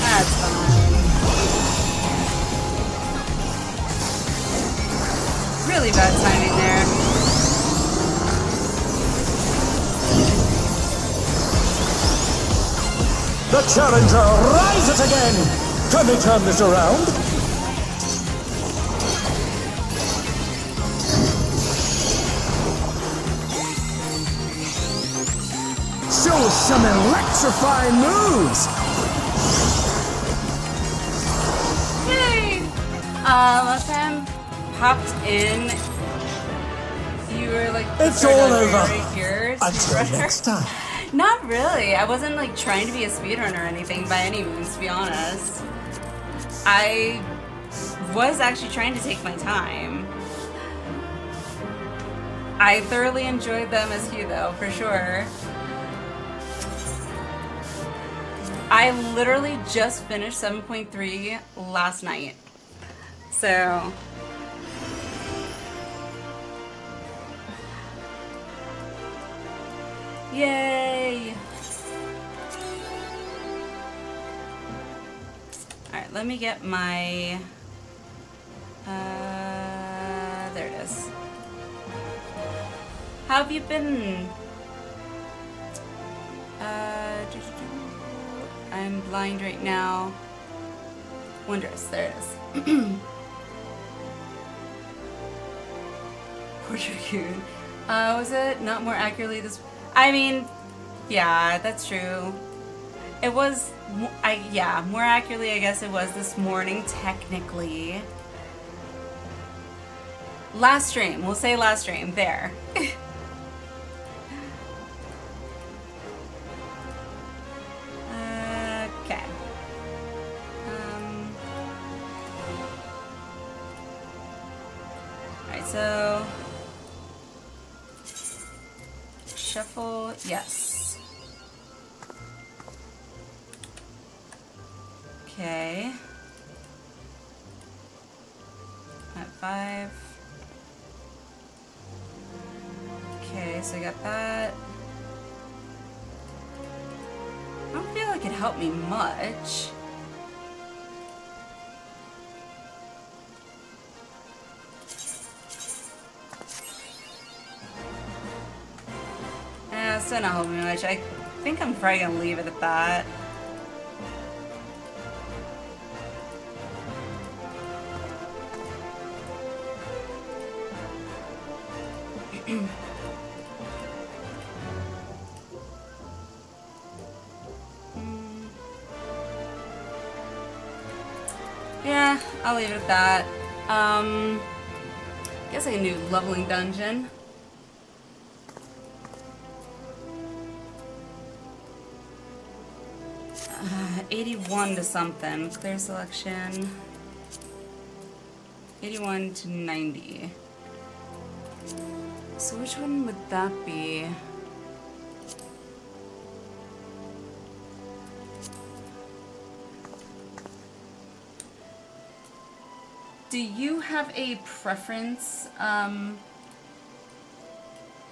That's fine. Really bad timing there. The challenger rises again! Can they turn this around? Show us some electrifying moves! Yay! Last time popped in, you were like, It's all over. Here, Until next time. Not really. I wasn't like trying to be a speedrunner or anything by any means, to be honest. I was actually trying to take my time. I thoroughly enjoyed them as you though, for sure. I literally just finished 7.3 last night. So yay! Alright, let me get my... there it is. How have you been? I'm blind right now. Wondrous, there it is. Portuguese. Was it not more accurately this... I mean, yeah, that's true. It was, yeah, more accurately, I guess it was this morning, technically. Last stream, we'll say last stream, there. Okay. Alright, so... Shuffle, yes. Okay. At 5. Okay, so I got that. I don't feel like it helped me much. also not helping me much. I think I'm probably gonna leave it at that. Yeah, I'll leave it at that. Guess I can do leveling dungeon. 81 to something. Clear selection. 81 to 90. So which one would that be? Do you have a preference,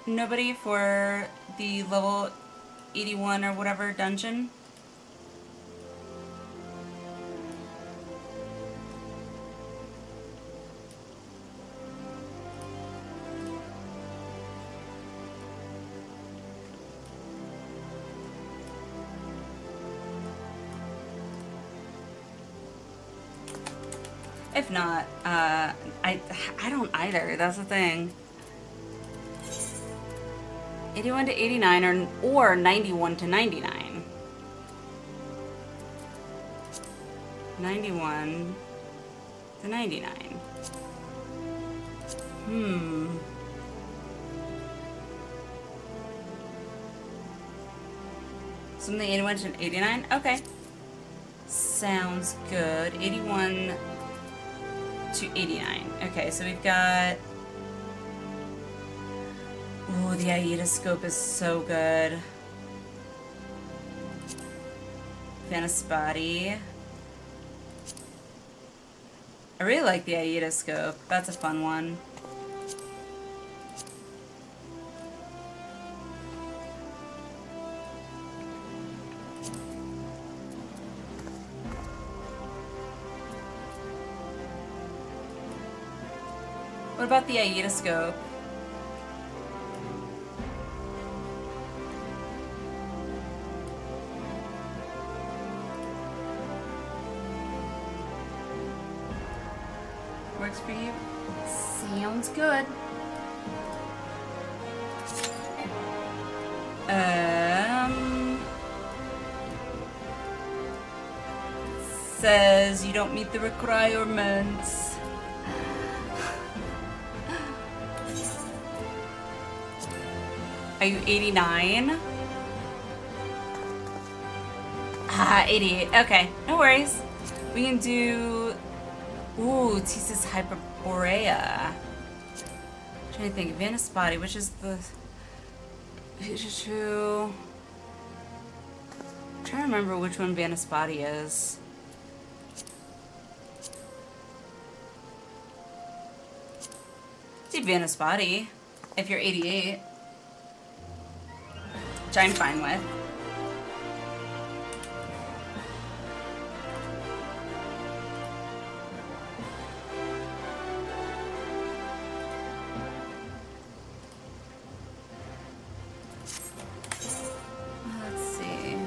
nobody, for the level 81 or whatever dungeon? If not, I don't either. That's the thing. 81 to 89 or 91 to 99. 91 to 99. Something 81 to 89? Okay. Sounds good. 81 to 89. Okay, so we've got... Oh, the Aida scope is so good. Vanispati. I really like the Aida scope. That's a fun one. What about the Aida scope? Works for you? Sounds good. Says you don't meet the requirements. Are you 89? Ah, 88. Okay, no worries. We can do... Ooh, Thesis Hyperborea. I'm trying to think. Vanispati, which is the... I'm trying to remember which one Vanispati is. Do Vanispati, if you're 88. Which I'm fine with. Let's see.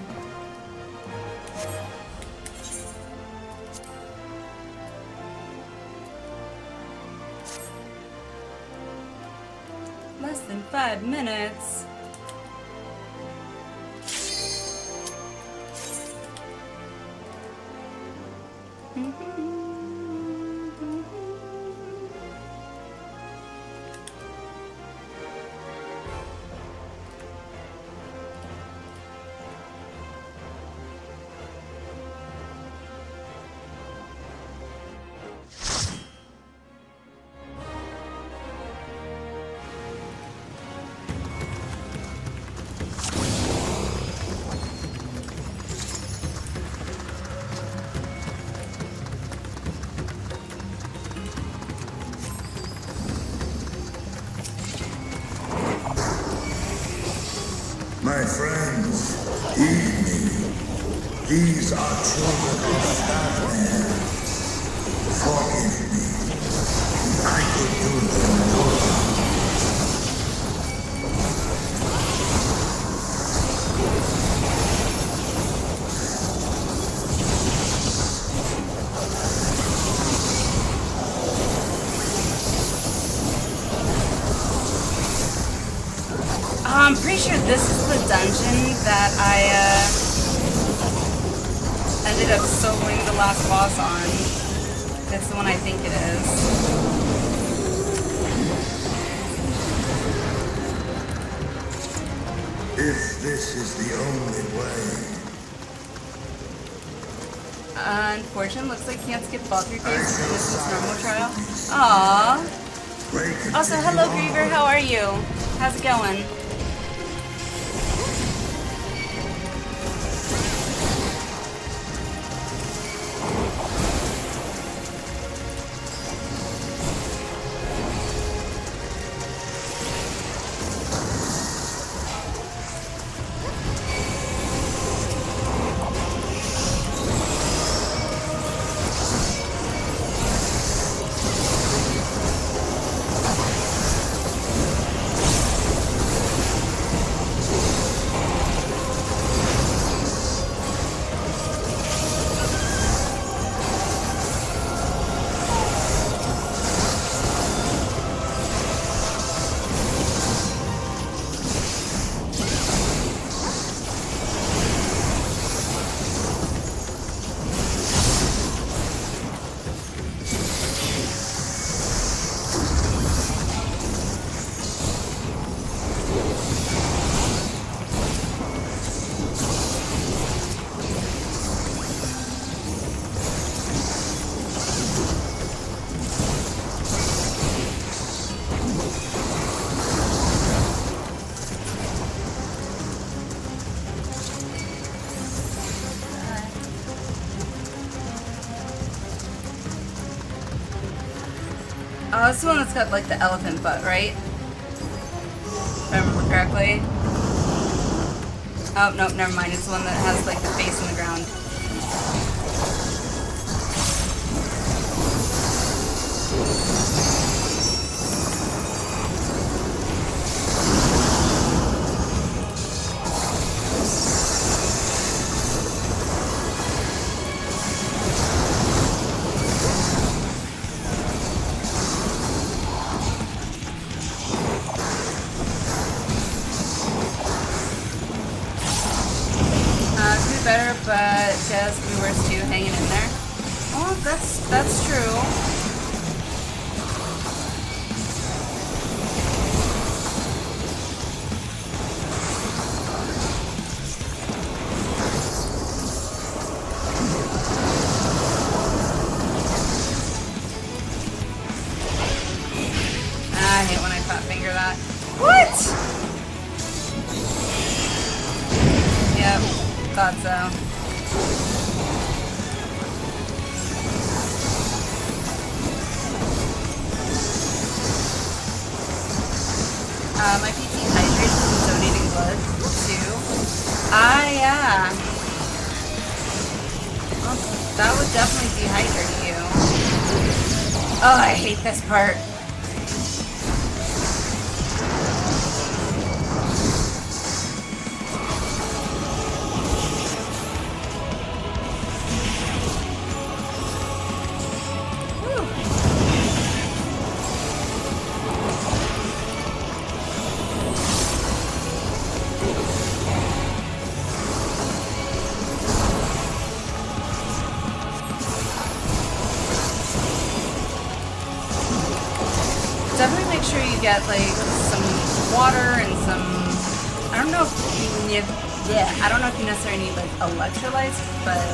Less than 5 minutes. My friends, heed me. These are children of the Badlands. Forgive me. I could do them no harm. sure this is the dungeon that I ended up soloing the last boss on. It's the one I think it is. If this is the only way. Unfortunately, looks like you can't skip all 3 phases in this normal trial. Aww. Also, hello Griever, how are you? How's it going? Oh, it's the one that's got like the elephant butt, right? If I remember correctly. Oh, no, never mind. It's the one that has like the face in the ground. Better, but just be worse too, hanging in there. Oh, that's true. I hate when I fat finger that. What? Yep. Thought so. My PT hydrates from donating blood too. Yeah. Well, that would definitely dehydrate you. Oh, I hate this part. Definitely make sure you get like some water and some. I don't know if you I don't know if you necessarily need like electrolytes, but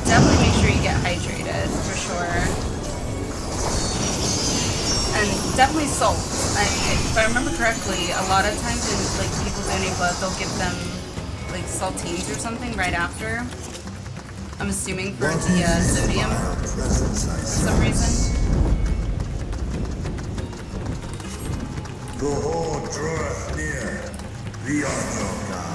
definitely make sure you get hydrated for sure. And definitely salt. If I remember correctly, a lot of times in like people donating blood, they'll give them like saltines or something right after. I'm assuming for the sodium for some reason. The horde draweth near, the unknown god.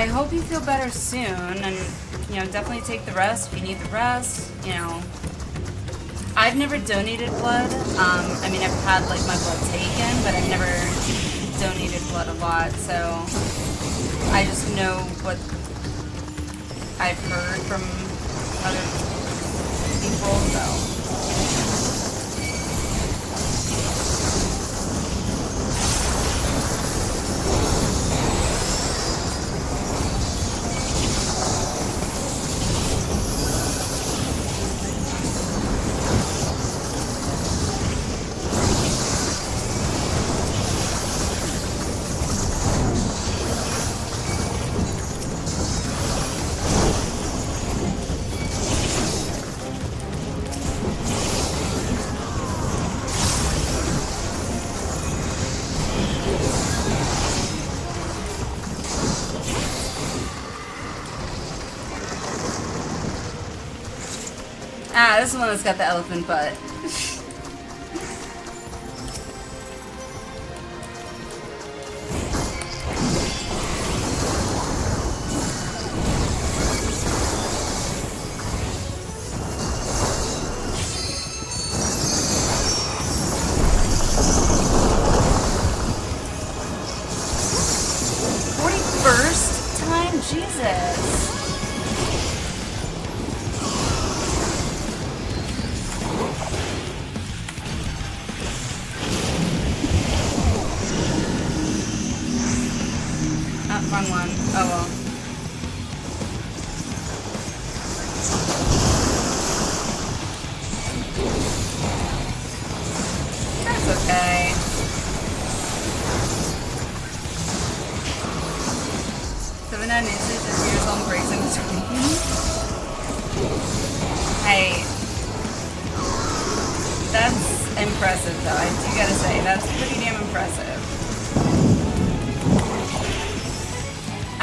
I hope you feel better soon, and you know, definitely take the rest if you need the rest. You know, I've never donated blood. I mean, I've had like my blood taken, but I've never donated blood a lot. So I just know what I've heard from other people. So. Ah, this is the one that's got the elephant butt. '41st time? Jesus. Wrong one. Oh well. That's okay. Seven nine inches just years long breaks in between. Hey. That's impressive though, I do gotta say. That's pretty damn impressive.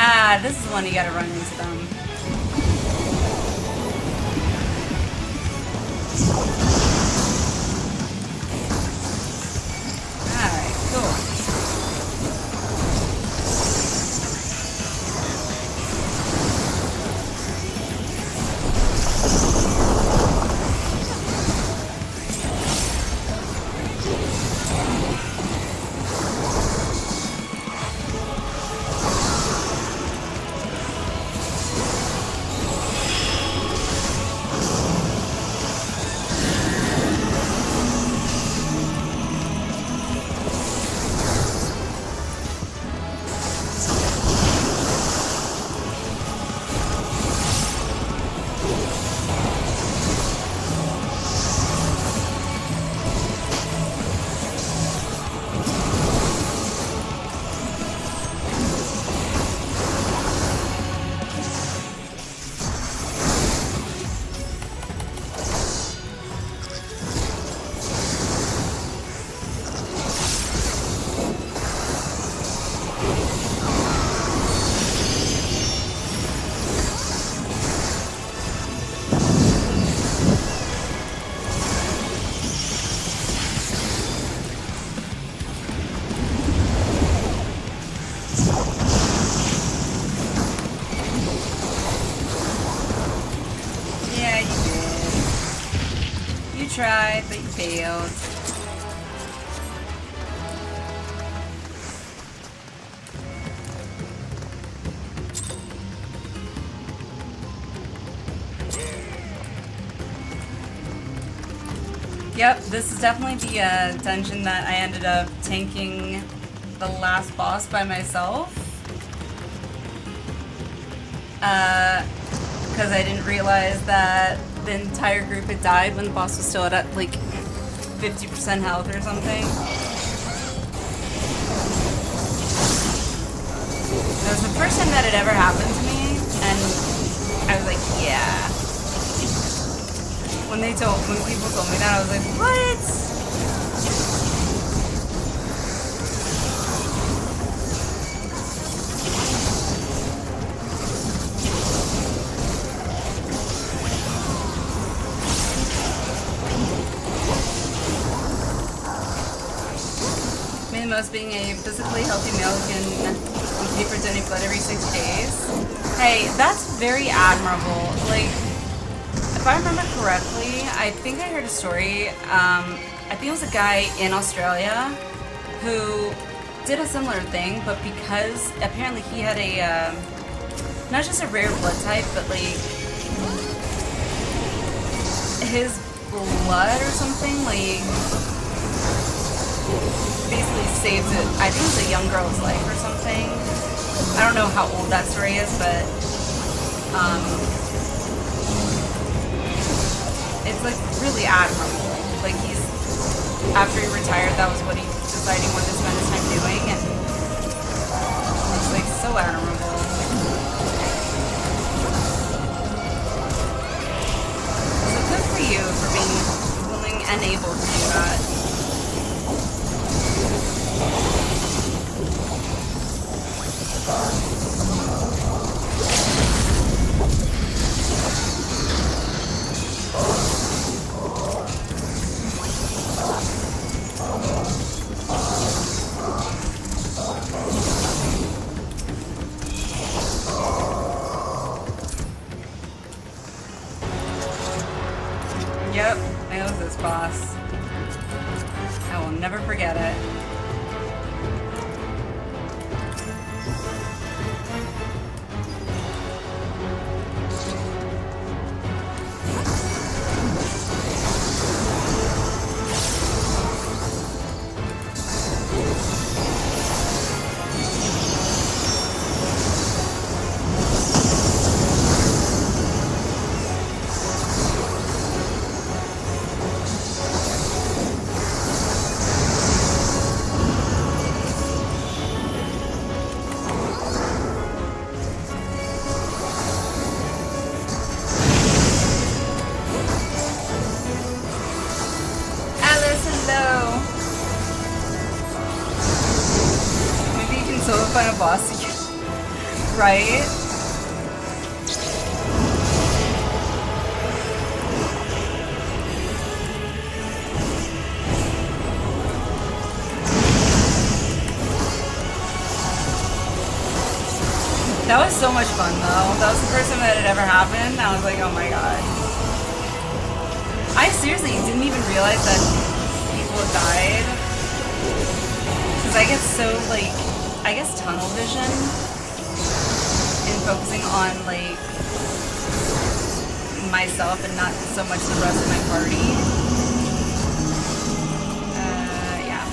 Ah, this is the one you gotta run into them. Alright, cool. Tried, but you failed. Yep, this is definitely the dungeon that I ended up tanking the last boss by myself. Because I didn't realize that the entire group had died when the boss was still at like 50% health or something. It was the first time that had ever happened to me, and I was like, yeah. When people told me that, I was like, what? the most being a physically healthy male who can pay for donate blood every 6 days. Hey, that's very admirable. Like, if I remember correctly, I think I heard a story. I think it was a guy in Australia who did a similar thing, but because apparently he had a, not just a rare blood type, but like his blood or something, like basically saves it. I think it was a young girl's life or something. I don't know how old that story is, but it's like really admirable. Like he's, after he retired, that was what he decided he wanted to spend his time doing, and it's like so admirable. So good for you for being willing and able to do that. Yep, I know this boss. I will never forget it. Final boss again. Right? That was so much fun though. That was the first time that it ever happened. I was like, oh my god. I seriously didn't even realize that people died. Because I get so like, I guess tunnel vision and focusing on like myself and not so much the rest of my party. Yeah.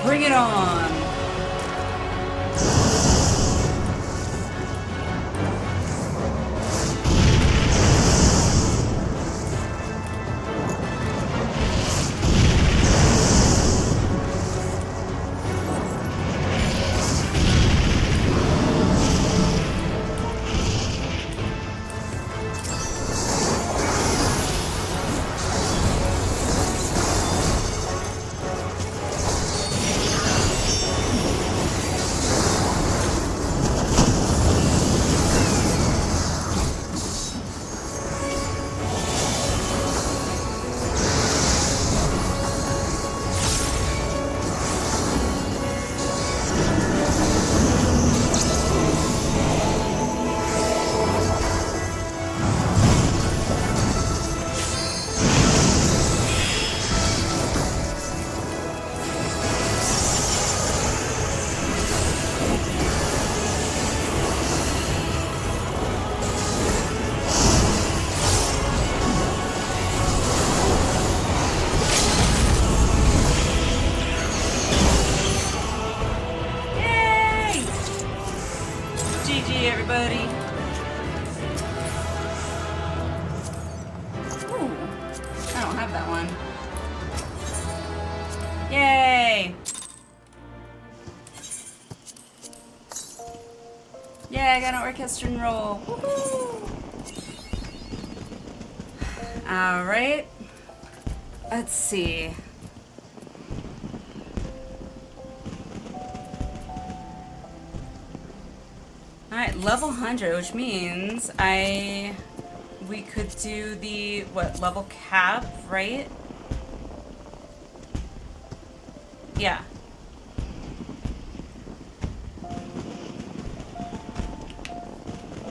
Bring it on! Everybody. Ooh, I don't have that one. Yay! Yeah, I got an orchestral roll. Alright. Let's see. Alright, level 100, which means we could do the, what, level cap, right? Yeah.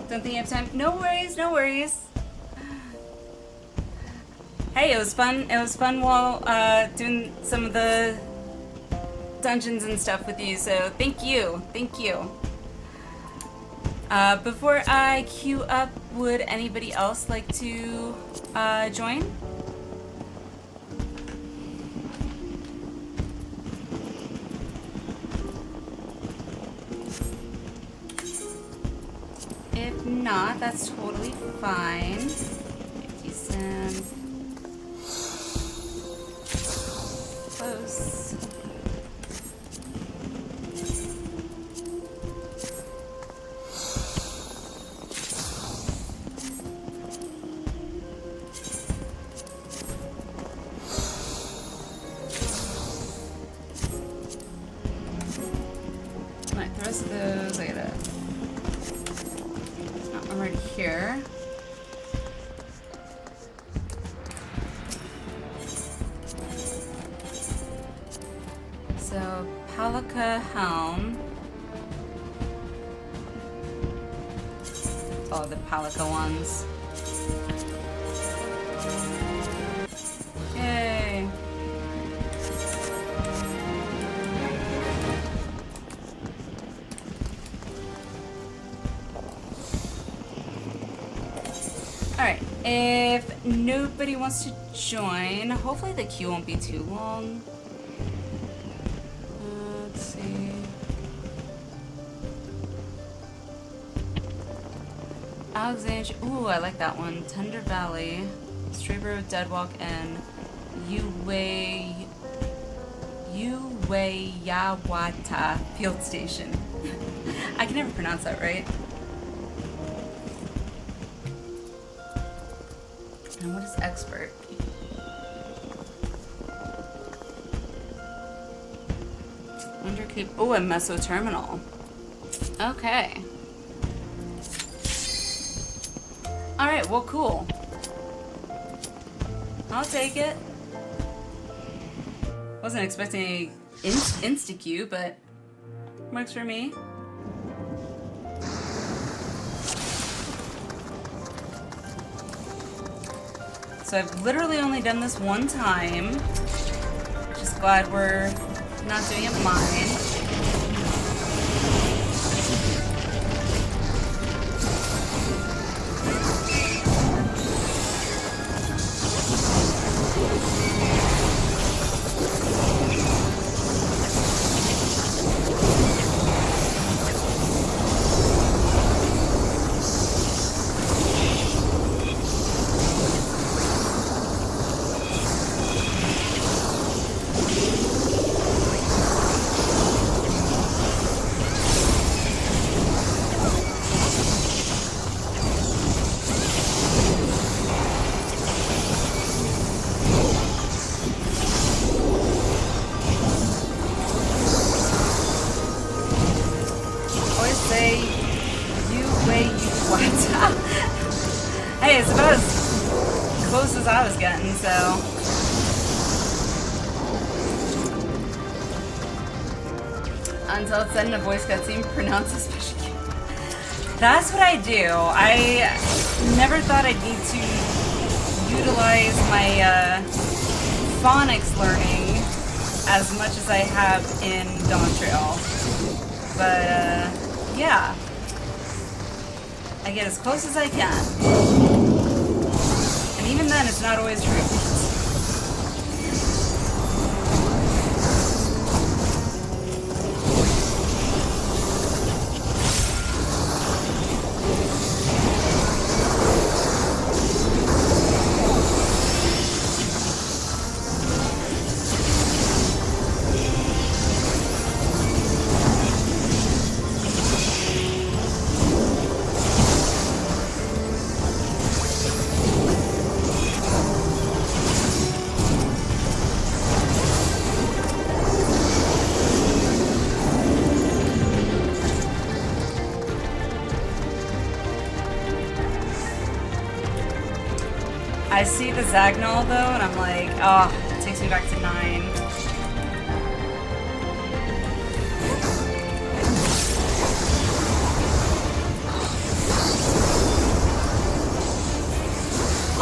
Don't think you have time. No worries, no worries. Hey, it was fun. It was fun while doing some of the dungeons and stuff with you. So thank you, thank you. Before I queue up, would anybody else like to join? If not, that's totally fine. 50 cents. Close. Alright, the rest of those, look at that. I'm already here. So, Palika Helm. All the Palika ones. Yay! Alright, if nobody wants to join, hopefully the queue won't be too long. Let's see. Alexandria, ooh, I like that one. Tender Valley, Straight Road, Deadwalk, and Uweyawata Field Station. I can never pronounce that right. And what is expert? Wonder Cape. Oh, a Meso Terminal. Okay. Alright, well, cool. I'll take it. Wasn't expecting a insta-queue, but works for me. So I've literally only done this one time. Just glad we're not doing it mine. Hey, it's about as close as I was getting, so. Until it's said in a voice cutscene, pronounce a special key. That's what I do. I never thought I'd need to utilize my phonics learning as much as I have in Dawn Trail. But, yeah. I get as close as I can. And even then, it's not always true. I see the Zagnol though, and I'm like, oh, it takes me back to 9.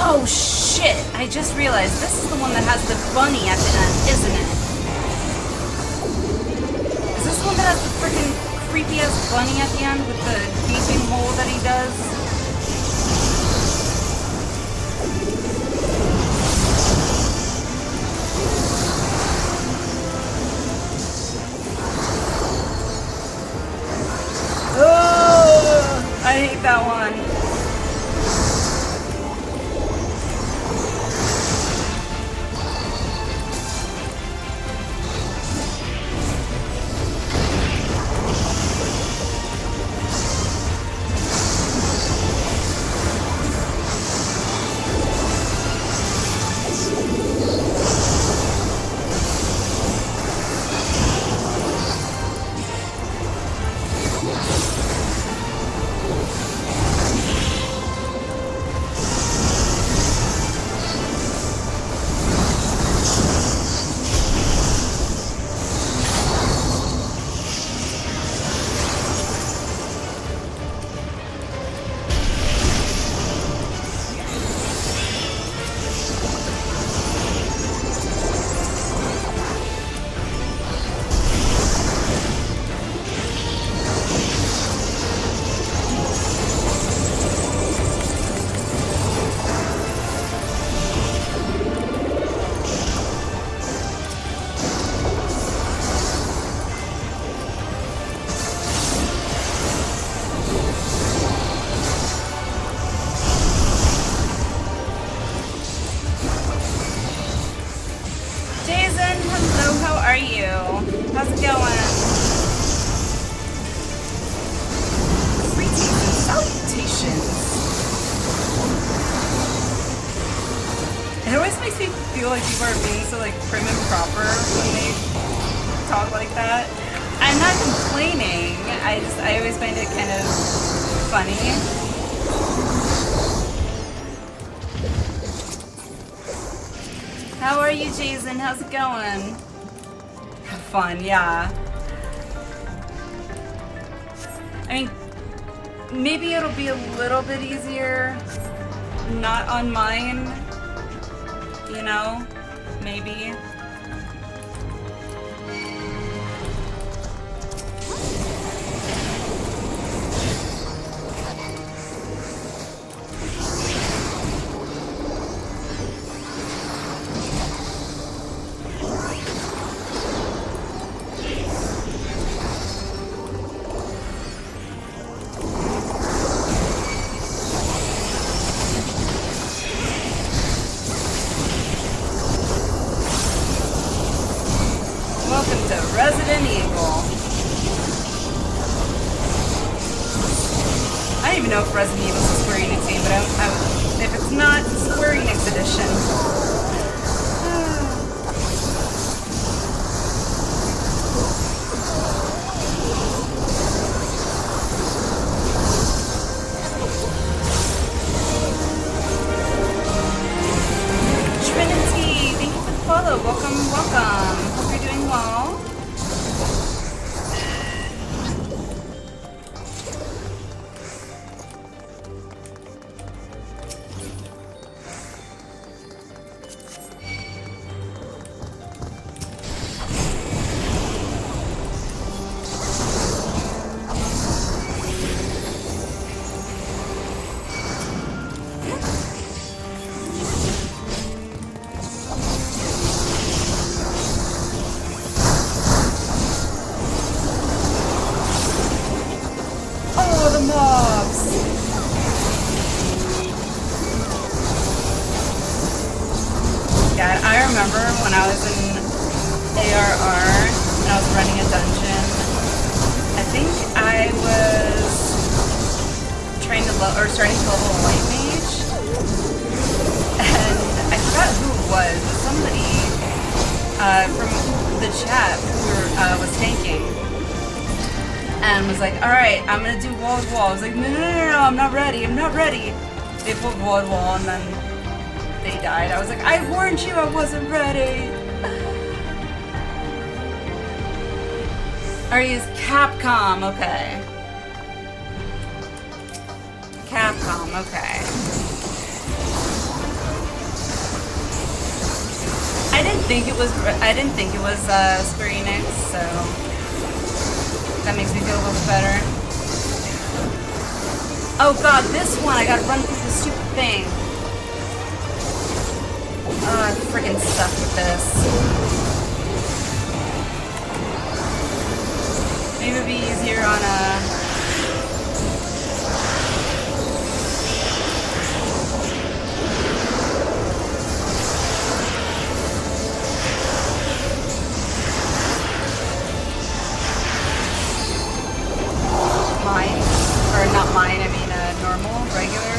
Oh shit! I just realized this is the one that has the bunny at the end, isn't it? Is this the one that has the freaking creepy ass bunny at the end with the gaping hole that he does? Oh, I hate that one. How's it going? Greetings and salutations. It always makes me feel like people are being so like prim and proper when they talk like that. I'm not complaining. I always find it kind of funny. How are you, Jason? How's it going? Fun, yeah. I mean, maybe it'll be a little bit easier not on mine, you know? Maybe. Resident Evil. I don't even know if Resident Evil is a Square Enix game, but if it's not, Square Enix edition. Trinity, thank you for the follow. Welcome, welcome. Hope you're doing well. When I was in ARR and I was running a dungeon, I think I was trying to starting to level a white mage, and I forgot who it was, but somebody from the chat who was tanking and was like, "Alright, I'm gonna do wall to wall." I was like, "No, I'm not ready, I'm not ready." They put wall to wall, and then they died. I was like, I warned you, I wasn't ready. Or use Capcom, okay. Capcom, okay. I didn't think it was Square Enix, so that makes me feel a little better. Oh god, this one, I gotta run through this stupid thing. Oh, I freaking suck with this. Maybe it'd be easier on mine, or not mine, I mean normal, regular.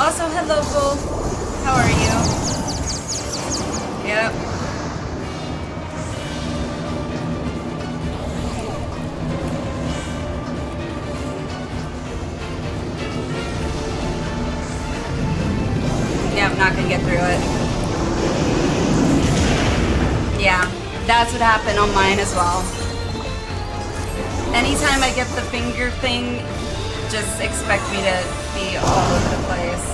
Also, hello, Wolf. How are you? Yep. Yeah, I'm not gonna get through it. Yeah, that's what happened on mine as well. Anytime I get the finger thing, just expect me to be all over the place.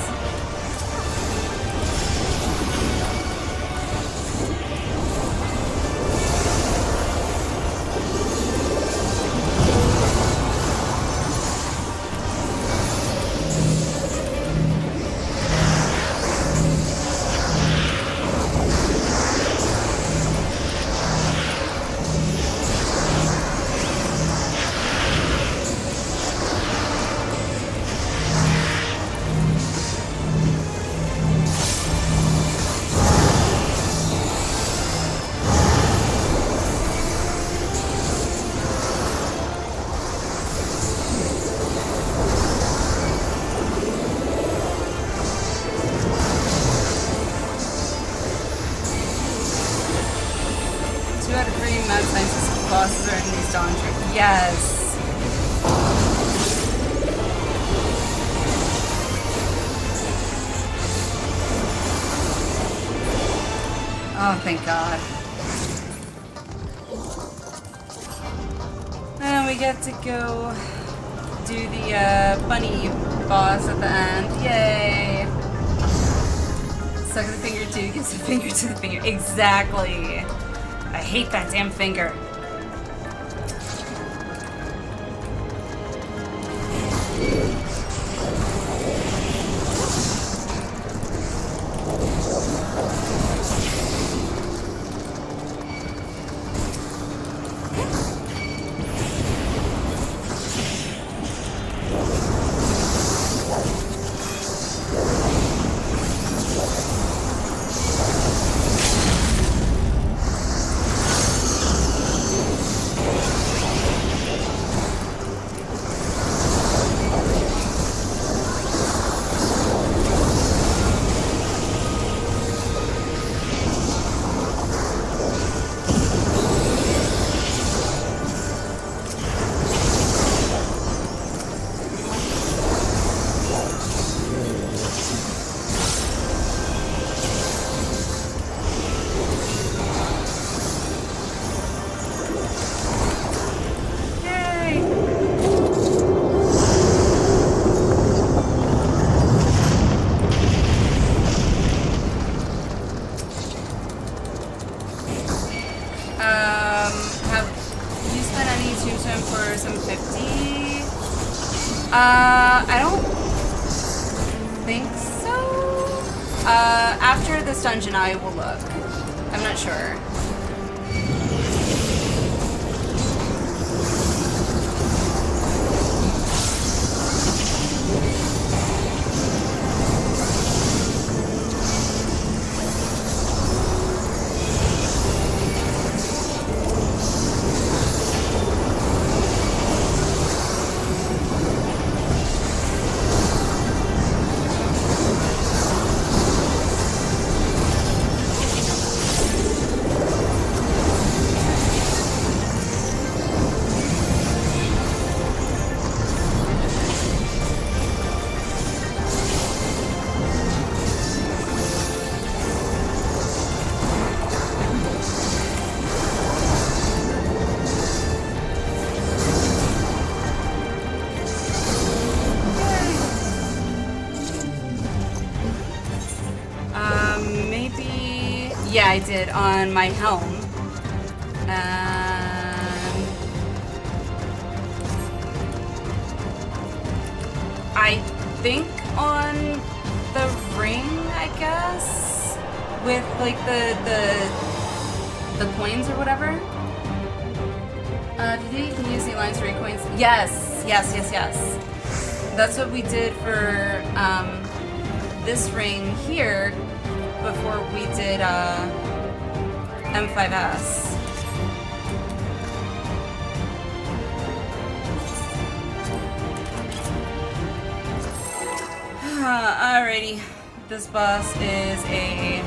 Bosses are in these dungeons. Yes. Oh, thank God. And we get to go do the bunny boss at the end. Yay! Suck the finger too, gives the finger to the finger. Exactly. I hate that damn finger. I don't think so. After this dungeon, I will look. I'm not sure. Yeah, I did on my helm. And I think on the ring, I guess, with like the coins or whatever. Do you can use the Alliance Ray coins? Yes, yes, yes, yes. That's what we did for this ring here before we did M5S. Alrighty, this boss is a...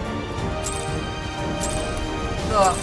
Ugh.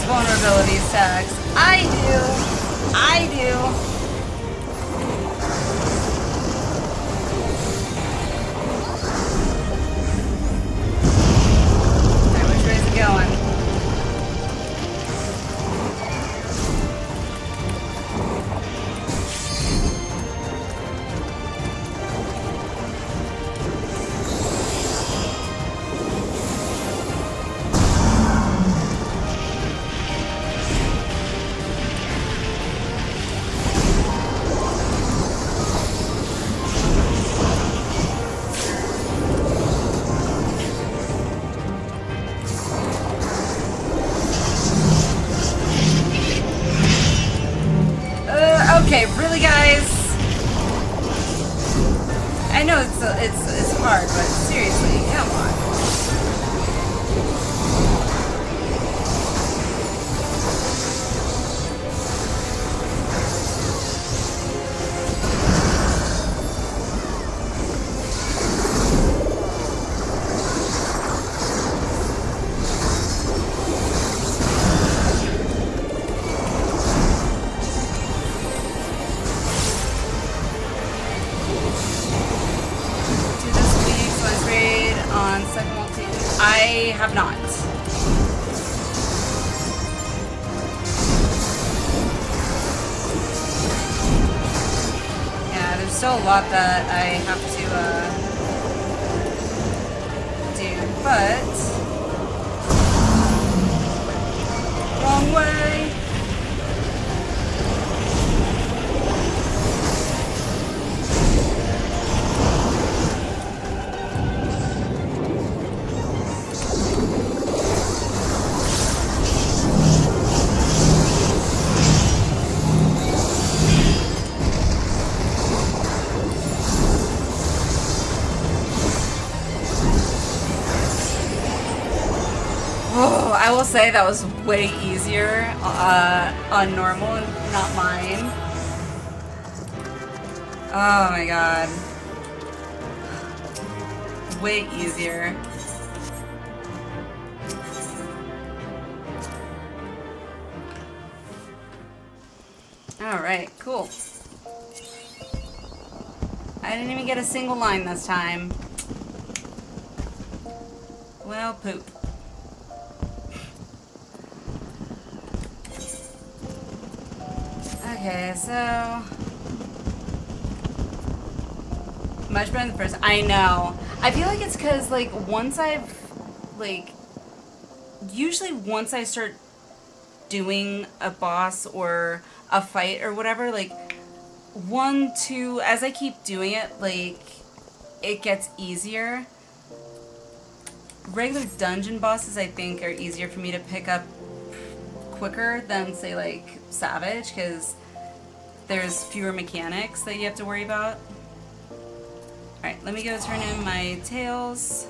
Vulnerability stacks. I do. I do. Alright, which way's it going? Okay, really, guys? I know it's hard, but seriously, come on. I have not. Yeah, there's still a lot that I have to do, but wrong way. I will say that was way easier on normal, not mine. Oh my god. Way easier. Alright, cool. I didn't even get a single line this time. Well, poop. Okay, so... much better than the first. I know. I feel like it's because, like, once I've, like... usually once I start doing a boss or a fight or whatever, like, 1, 2, as I keep doing it, like, it gets easier. Regular dungeon bosses, I think, are easier for me to pick up quicker than, say, like, Savage, because there's fewer mechanics that you have to worry about. Alright, let me go turn in my tails.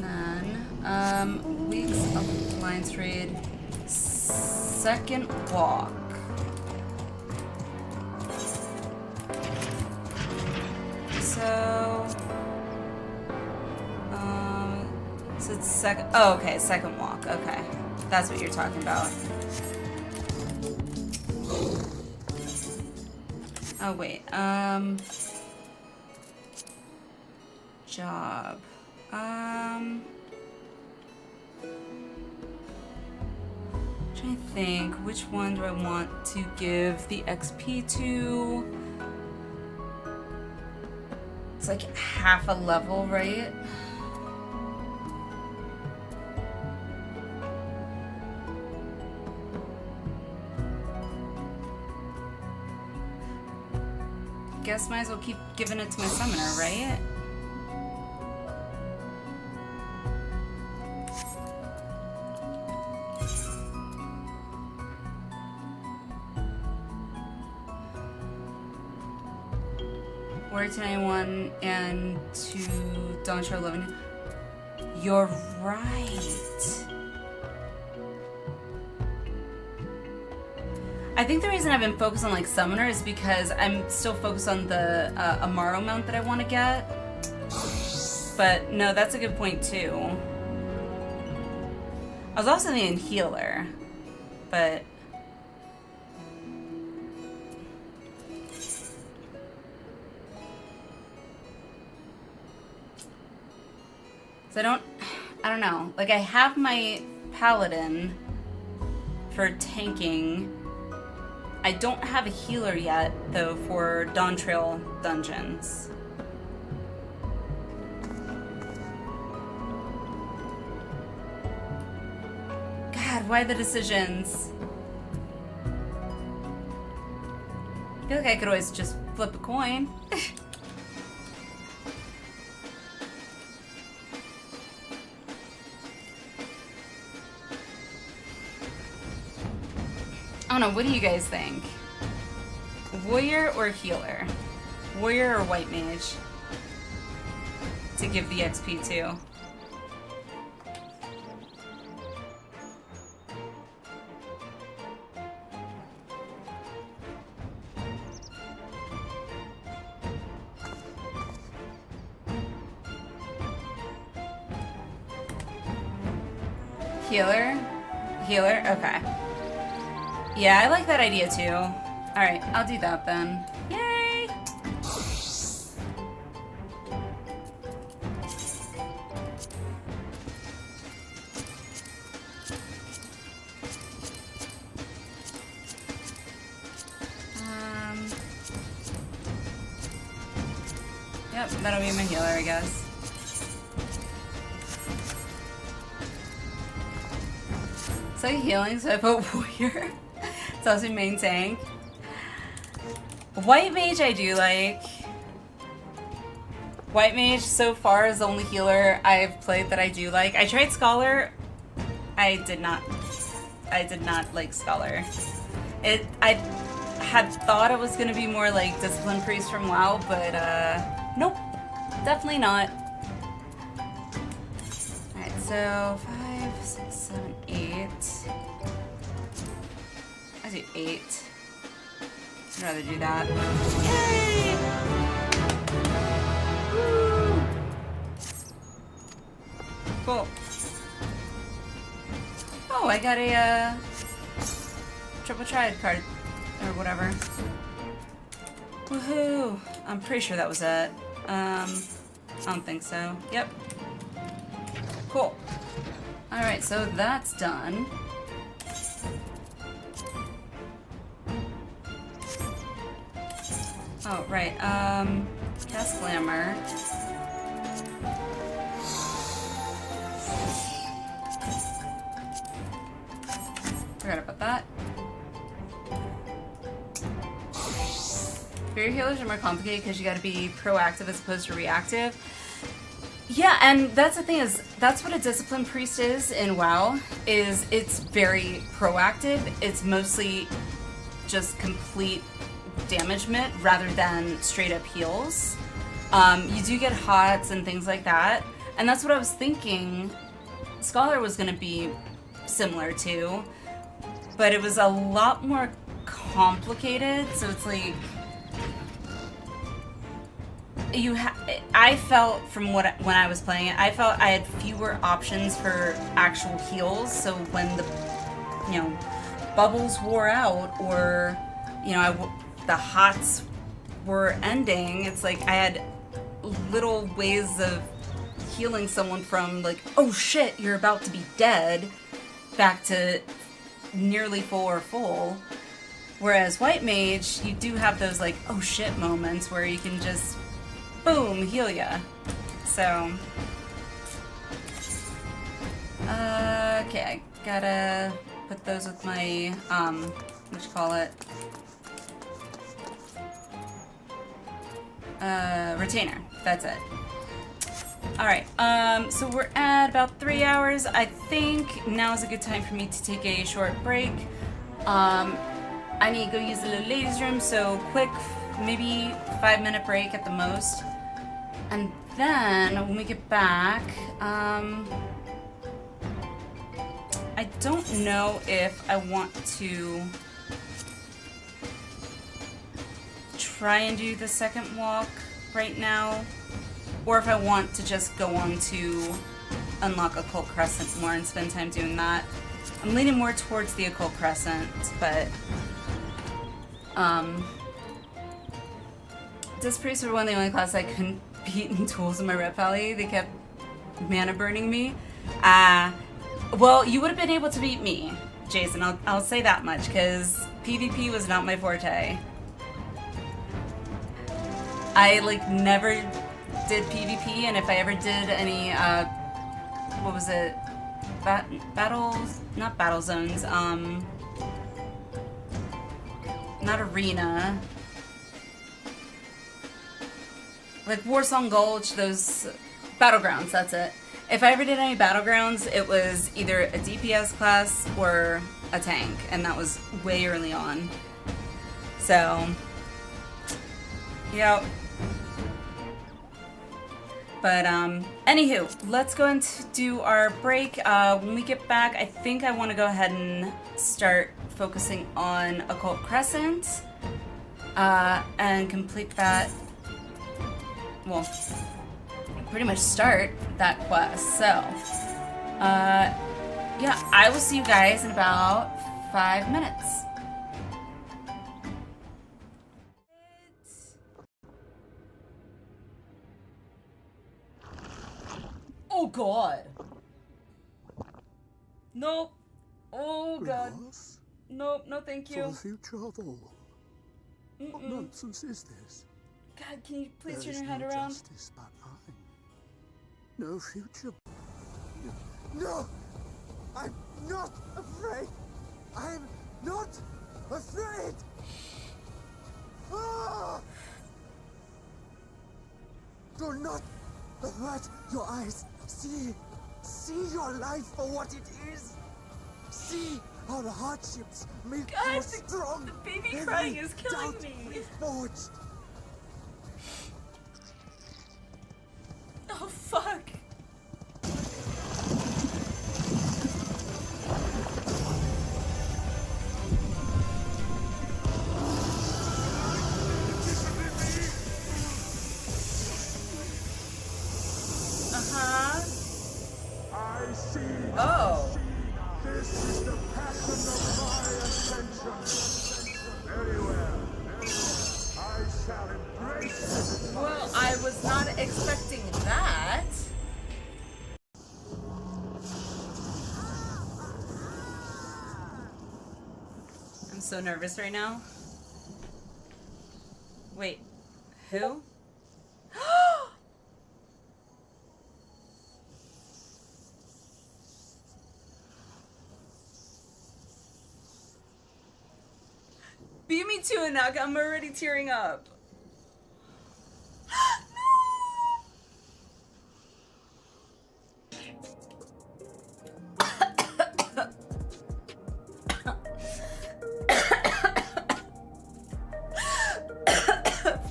None. Weeks of Lines Raid. Second walk. So it's second. Oh, okay, second walk. Okay, that's what you're talking about. Oh wait. Job. Trying to think, which one do I want to give the XP to? It's like half a level, right? Guess might as well keep giving it to my summoner, right? Warrior to 91 and to Dawnshore 11. You're right. I think the reason I've been focused on like Summoner is because I'm still focused on the Amaro mount that I want to get. But no, that's a good point too. I was also thinking Healer, but... So I don't know. Like I have my Paladin for tanking. I don't have a healer yet, though, for Dawn Trail dungeons. God, why the decisions? I feel like I could always just flip a coin. I don't know, what do you guys think? Warrior or healer? Warrior or white mage? To give the XP to. Healer? Healer? Okay. Yeah, I like that idea too. Alright, I'll do that then. Yay! Yep, that'll be my healer, I guess. It's like healing, so I put warrior. It's also main tank. White mage I do like. White mage so far is the only healer I've played that I do like. I tried Scholar. I did not like Scholar. I had thought it was gonna be more like Discipline Priest from WoW, but nope. Definitely not. Alright, so 5, 6, 7, 8. I do 8. I'd rather do that. Yay! Woo! Cool. Oh, I got a triple triad card or whatever. Woohoo! I'm pretty sure that was it. I don't think so. Yep. Cool. Alright, so that's done. Oh, right. Cast Glamour. Forgot about that. Barrier healers are more complicated because you gotta be proactive as opposed to reactive. Yeah, and that's the thing is, that's what a discipline priest is in WoW, is it's very proactive. It's mostly just complete damagement rather than straight up heals. You do get hots and things like that, and that's what I was thinking Scholar was gonna be similar to, but it was a lot more complicated, so it's like, I felt from when I was playing it, I felt I had fewer options for actual heals. So when the, bubbles wore out, or, the hots were ending, it's like I had little ways of healing someone from like, oh shit, you're about to be dead, back to nearly full or full. Whereas White Mage, you do have those like, oh shit moments where you can just boom, heal ya. So, okay, I gotta put those with my, what you call it? Retainer. That's it. Alright, so we're at about 3 hours. I think now is a good time for me to take a short break. I need to go use the little ladies' room, so quick, maybe 5-minute break at the most. And then, when we get back, I don't know if I want to try and do the second walk right now, or if I want to just go on to unlock Occult Crescent more and spend time doing that. I'm leaning more towards the Occult Crescent, but Disc Priests were one of the only classes I couldn't beat in Tools in my Rep Valley. They kept mana burning me. Well, you would have been able to beat me, Jason. I'll say that much, because PvP was not my forte. I never did PvP, and if I ever did any what was it? Battles? Not battle zones. Not arena. Like Warsong Gulch, those battlegrounds, that's it. If I ever did any battlegrounds, it was either a DPS class or a tank, and that was way early on. So, yep. But, anywho, let's go and do our break. When we get back, I think I want to go ahead and start focusing on Occult Crescent, and complete that, well, pretty much start that quest. So, yeah, I will see you guys in about 5 minutes. Oh god. Nope. Oh god. Loss? Nope, no thank you. For the future of all. What nonsense is this? God, can you please turn There is your head no around? justice but mine. No future. No! I'm not afraid! I'm not afraid! Ah! Do not avert your eyes. See your life for what it is. See how the hardships make God, you strong. the baby Every crying is killing doubt me. forged. Oh fuck. I see. Oh. This is the passion of my ascension. Very well. I shall embrace it. Well, I was not expecting that. I'm so nervous right now. Wait, who? Beat me to it, Naka. I'm already tearing up.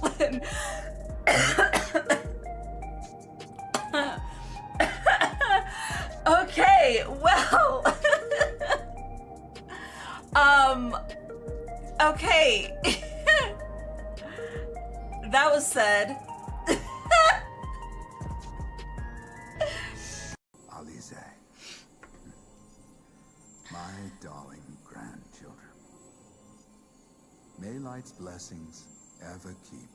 Flynn. Okay, well. Okay. That was said. Alize, my darling grandchildren, may light's blessings ever keep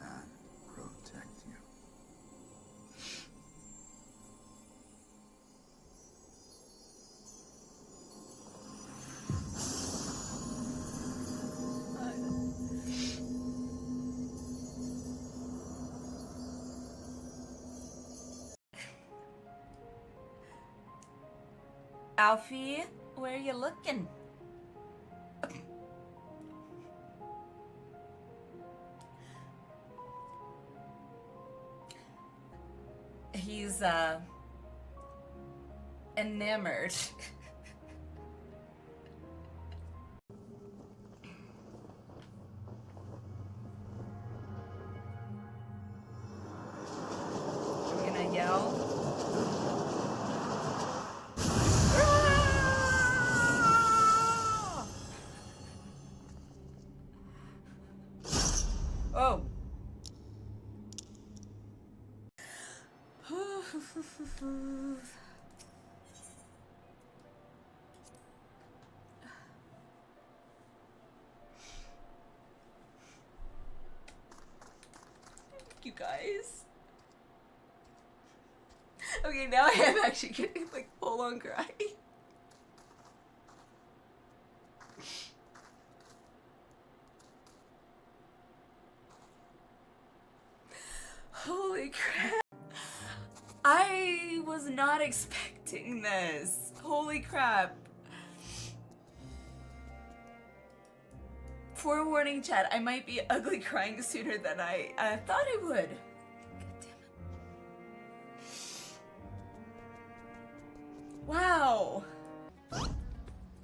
and protect you. Alfie, where are you looking? He's, enamored. I'm gonna yell. Oh. You guys. Okay, now I am actually getting like full on cry. Holy crap. I was not expecting this. Holy crap. Forewarning, chat, I might be ugly crying sooner than I thought I would. God damn it. Wow.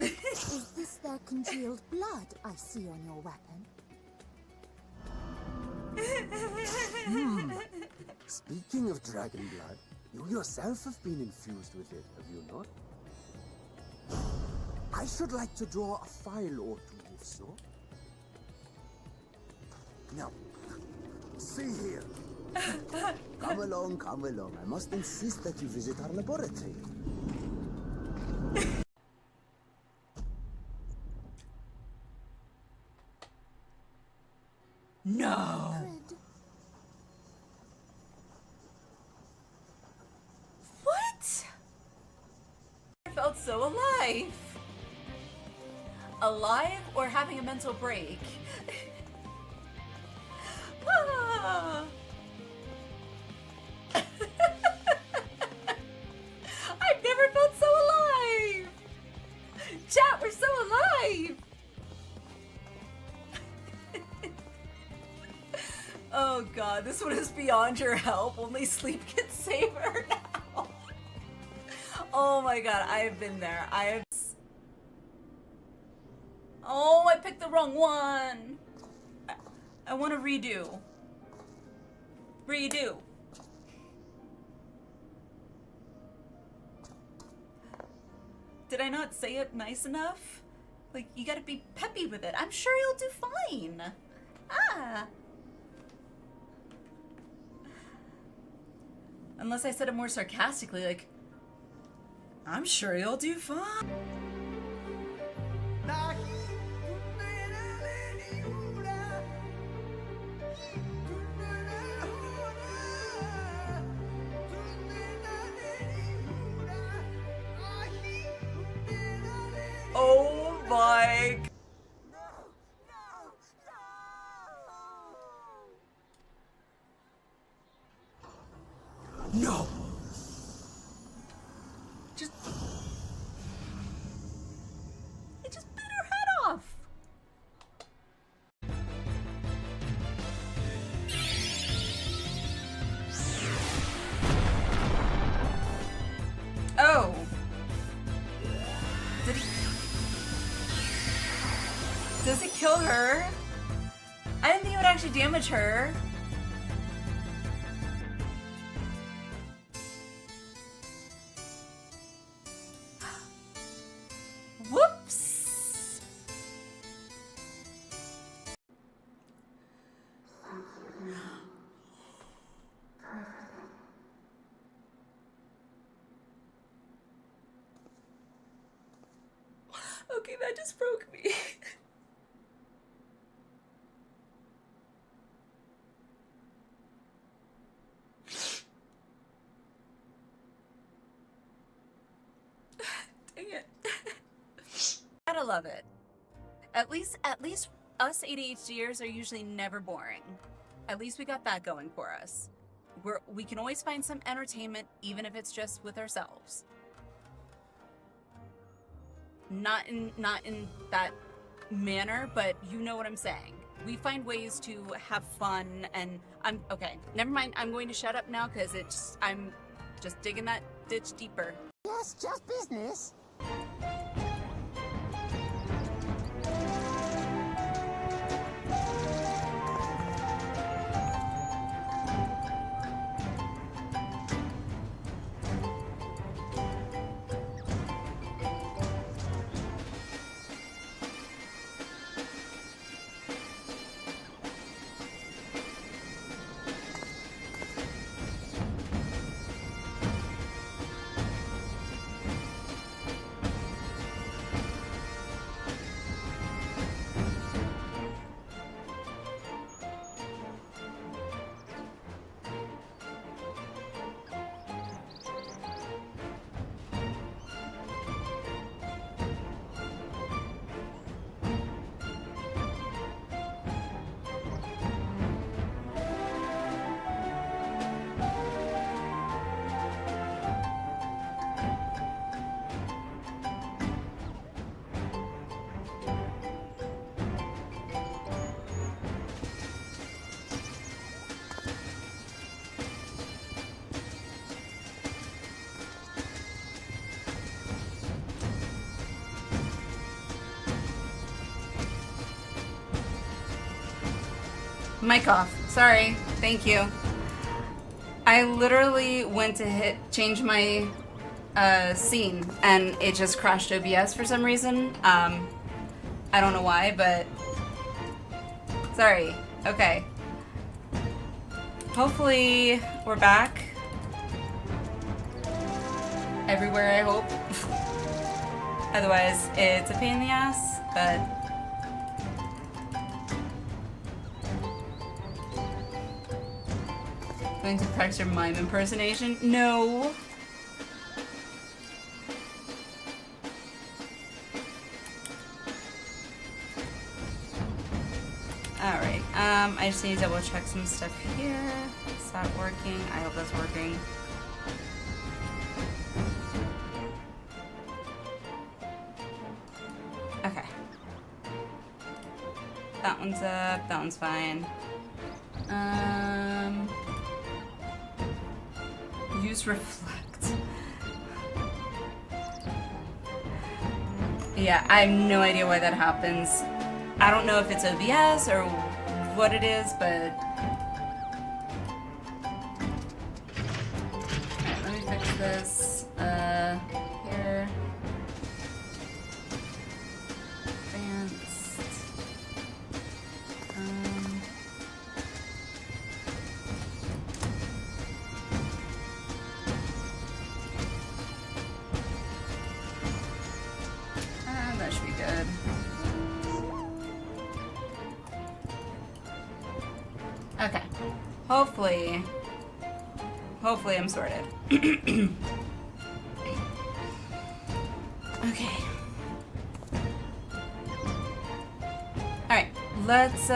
Is this their congealed blood I see on your weapon? Speaking of dragon blood, you yourself have been infused with it, have you not? I should like to draw a file or two, if so. Now, see here. Come along, come along. I must insist that you visit our laboratory. No. Cred. What? I felt so alive. Alive or having a mental break? Ah. I've never felt so alive. Chat, we're so alive. Oh god, this one is beyond your help. Only sleep can save her now. Oh my god, I have been there. Oh, I picked the wrong one. I want to redo. Redo. Did I not say it nice enough? Like, you gotta be peppy with it. I'm sure you'll do fine. Ah. Unless I said it more sarcastically, like, I'm sure you'll do fine. Oh my. No! It just bit her head off. Oh. Did he? Does it kill her? I didn't think it would actually damage her. Whoops. Okay, that just broke me. Dang it. Gotta love it. At least us ADHDers are usually never boring. At least we got that going for us. We can always find some entertainment, even if it's just with ourselves. Not in that manner, but you know what I'm saying. We find ways to have fun, and okay. Never mind. I'm going to shut up now because I'm just digging that ditch deeper. Yes, just business. Mic off. Sorry. Thank you. I literally went to change my scene and it just crashed OBS for some reason. I don't know why, but sorry. Okay. Hopefully we're back. Everywhere, I hope. Otherwise, it's a pain in the ass, but going to practice your mime impersonation? No. Alright, I just need to double check some stuff here. Is that working? I hope that's working. Okay. That one's up, that one's fine. Use reflect. Yeah, I have no idea why that happens. I don't know if it's OBS or what it is, but alright, let me fix this. Here. Advanced. good. Okay. Hopefully I'm sorted. Okay. Alright, let's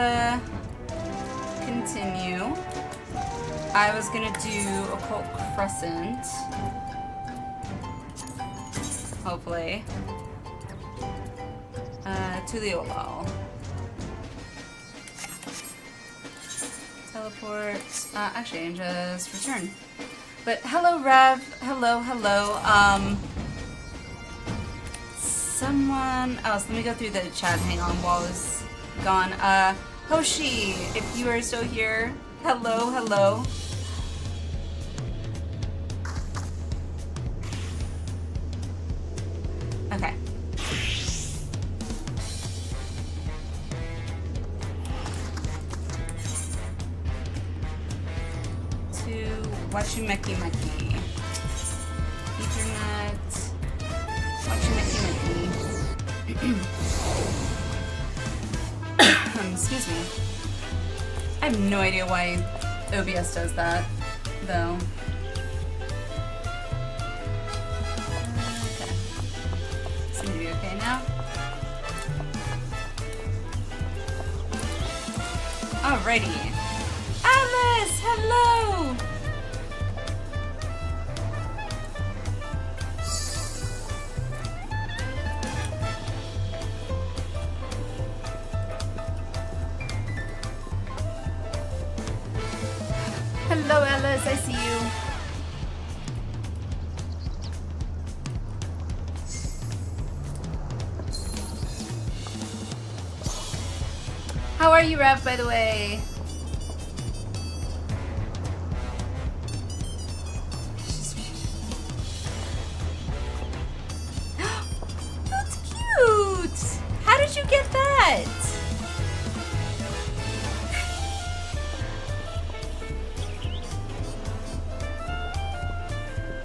continue. I was gonna do Occult Crescent. Hopefully. To the Olal. Teleport. Actually, and just return. But hello, Rev. Hello. Someone else. Let me go through the chat. Hang on, while I was gone. Hoshi, if you are still here, hello. Okay. Wachimeki Meki. Ethernet. Wachimeki Meki. Excuse me. I have no idea why OBS does that, though. Okay. Seem to be okay now. Alrighty. Alice, hello! Hello, Alice, I see you. How are you, Rev, by the way? That's cute! How did you get that?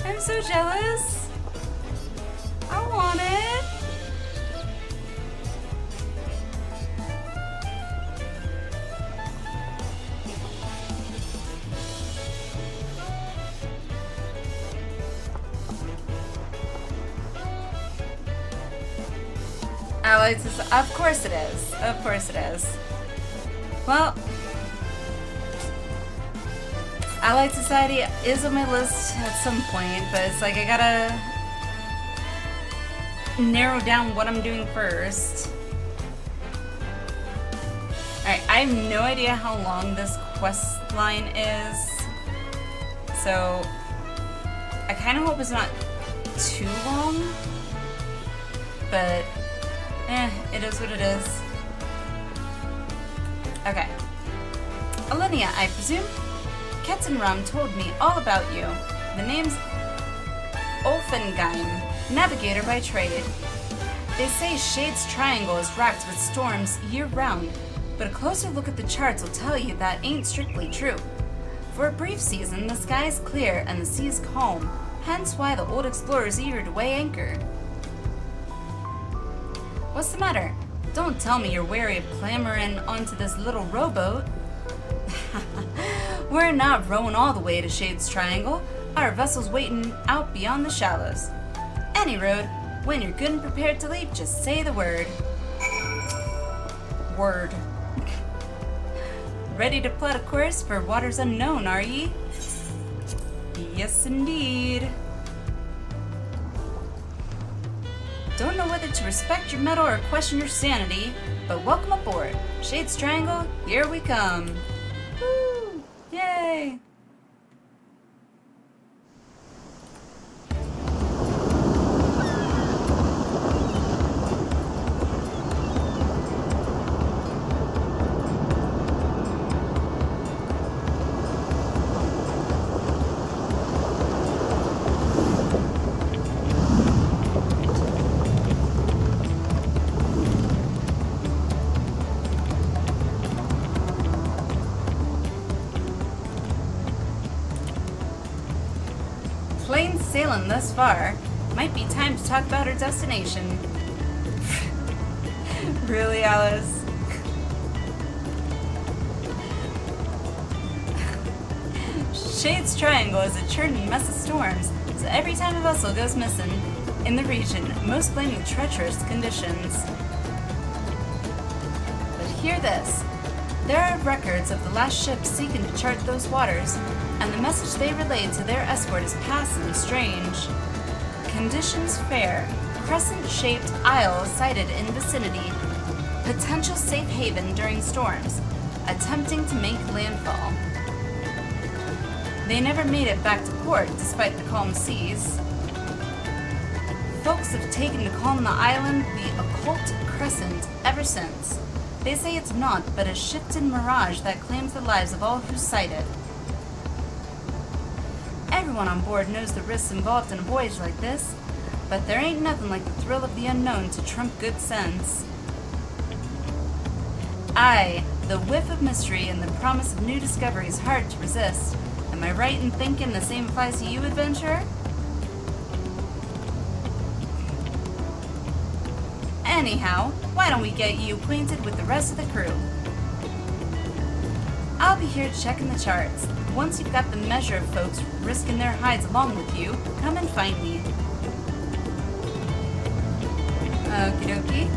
I'm so jealous. I want it. Allied Society. Of course it is. Of course it is. Well, Allied Society is on my list at some point, but it's like I gotta narrow down what I'm doing first. Alright, I have no idea how long this quest line is, so I kind of hope it's not too long, but it is what it is. Okay. Alenia, I presume? Ketzenram told me all about you. The name's Olfengeim, navigator by trade. They say Shade's Triangle is racked with storms year-round, but a closer look at the charts will tell you that ain't strictly true. For a brief season, the sky is clear and the sea is calm, hence why the old explorer's eager to weigh anchor. What's the matter? Don't tell me you're wary of clambering onto this little rowboat. We're not rowing all the way to Shade's Triangle. Our vessel's waiting out beyond the shallows. Any road, when you're good and prepared to leave, just say the word. Word. Ready to plot a course for waters unknown, are ye? Yes, indeed. Don't know whether to respect your mettle or question your sanity, but welcome aboard. Shade's Triangle, here we come. Woo! Yay! Sailing thus far, might be time to talk about our destination. Really, Alice? Shade's Triangle is a churning mess of storms, so every time a vessel goes missing in the region, most blame the treacherous conditions. But hear this. There are records of the last ship seeking to chart those waters, and the message they relayed to their escort is passing strange. Conditions fair. Crescent-shaped isle sighted in vicinity. Potential safe haven during storms. Attempting to make landfall. They never made it back to port despite the calm seas. Folks have taken to calling the island the Occult Crescent ever since. They say it's not but a shifted mirage that claims the lives of all who sight it. Everyone on board knows the risks involved in a voyage like this, but there ain't nothing like the thrill of the unknown to trump good sense. Aye, the whiff of mystery and the promise of new discovery is hard to resist. Am I right in thinking the same applies to you, adventurer? Anyhow, why don't we get you acquainted with the rest of the crew? I'll be here checking the charts. Once you've got the measure of folks risking their hides along with you, come and find me. Okie dokie.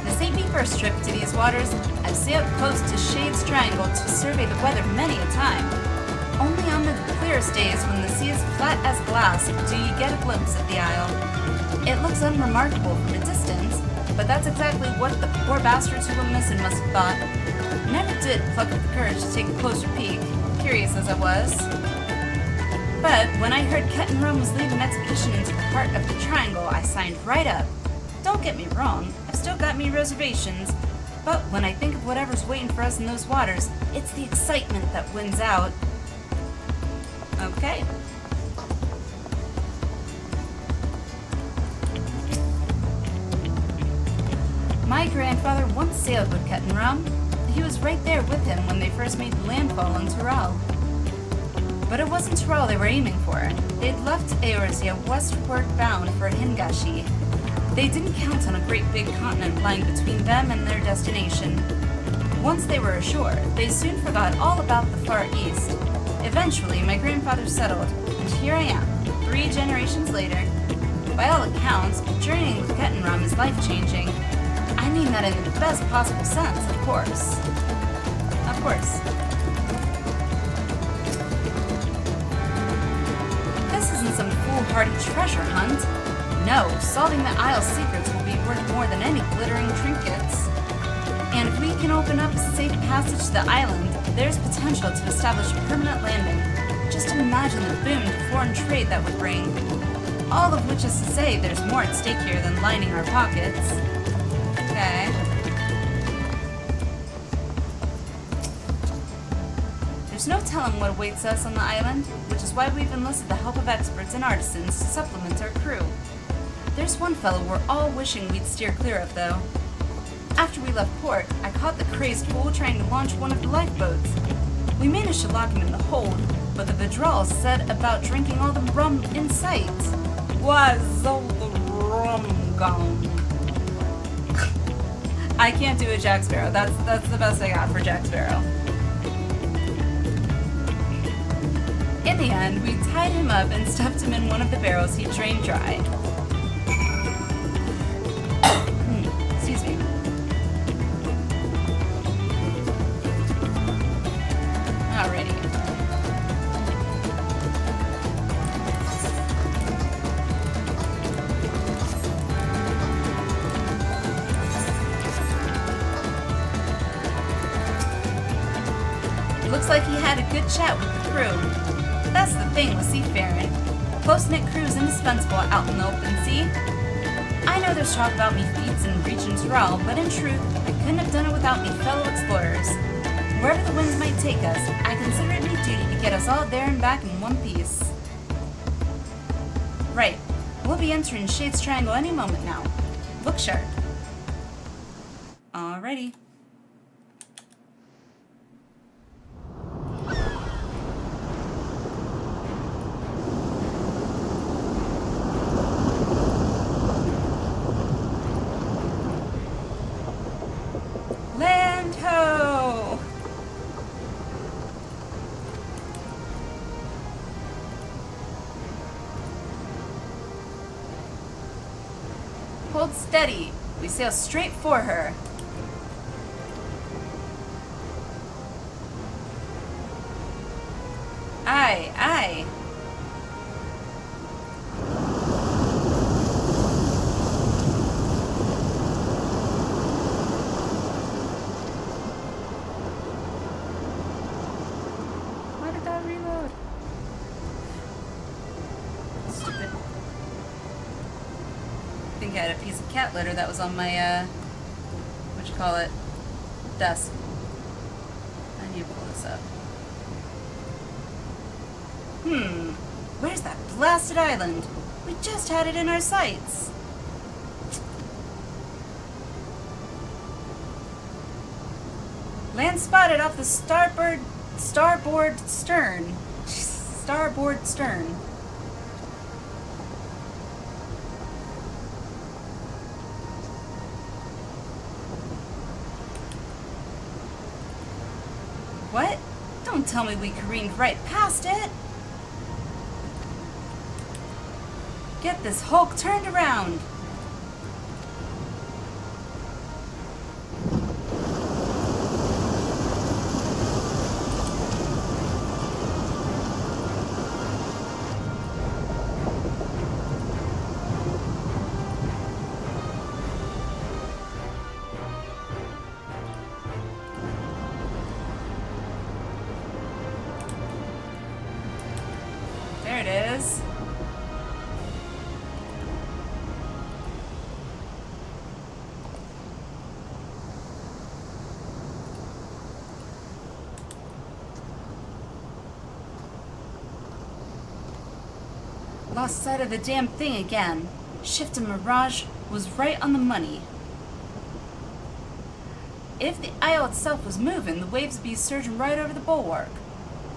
This ain't me first trip to these waters. I've sailed close to Shade's Triangle to survey the weather many a time. Only on the clearest days when the sea is flat as glass do you get a glimpse of the isle. It looks unremarkable from a distance, but that's exactly what the poor bastards who were missing must have thought. Never did pluck up the courage to take a closer peek, curious as I was. But when I heard Captain Rome was leading an expedition into the heart of the Triangle, I signed right up. Don't get me wrong, I've still got me reservations, but when I think of whatever's waiting for us in those waters, it's the excitement that wins out. Okay. My grandfather once sailed with Captain Rome. He was right there with him when they first made landfall in Tyrell. But it wasn't Tyrell they were aiming for. They'd left Eorzea westward bound for Hingashi. They didn't count on a great big continent lying between them and their destination. Once they were ashore, they soon forgot all about the Far East. Eventually, my grandfather settled, and here I am, 3 generations later. By all accounts, journeying with Captain Rome is life-changing. I mean that in the best possible sense, of course. Of course. This isn't some foolhardy treasure hunt. No, solving the Isle's secrets will be worth more than any glittering trinkets. And if we can open up a safe passage to the island, there's potential to establish a permanent landing. Just imagine the boom to foreign trade that would bring. All of which is to say there's more at stake here than lining our pockets. Okay. There's no telling what awaits us on the island, which is why we've enlisted the help of experts and artisans to supplement our crew. There's one fellow we're all wishing we'd steer clear of, though. After we left port, I caught the crazed fool trying to launch one of the lifeboats. We managed to lock him in the hold, but the withdrawal said about drinking all the rum in sight. Was all the rum gone? I can't do a Jack Sparrow. That's the best I got for Jack Sparrow. In the end, we tied him up and stuffed him in one of the barrels he drained dry. Excuse me. Alrighty. Looks like he had a good chat with the crew. That's the thing with seafaring. Close-knit crew is indispensable out in the open sea. I know there's talk about me feats in reaching Tyrell, but in truth, I couldn't have done it without me fellow explorers. Wherever the winds might take us, I consider it my duty to get us all there and back in one piece. Right, we'll be entering Shade's Triangle any moment now. Look sharp. Alrighty. hold steady. We sail straight for her. Aye, aye. Why did that reload? Stupid. I think I had a piece of cat litter that was on my, what you call it, desk. I need to pull this up. Where's that blasted island? We just had it in our sights. Land spotted off the starboard stern. Starboard stern. What? Don't tell me we careened right past it. Get this hulk turned around. There it is. Lost sight of the damn thing again. Shift and Mirage was right on the money. If the isle itself was moving, the waves would be surging right over the bulwark.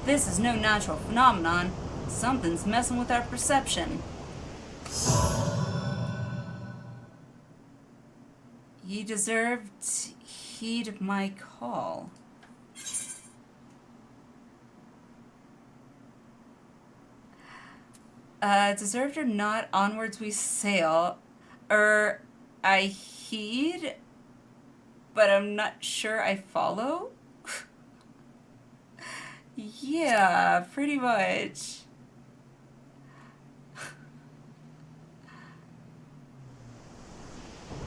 This is no natural phenomenon. Something's messing with our perception. Ye deserved heed my call. Deserved or not, onwards we sail. I heed, but I'm not sure I follow? Yeah, pretty much.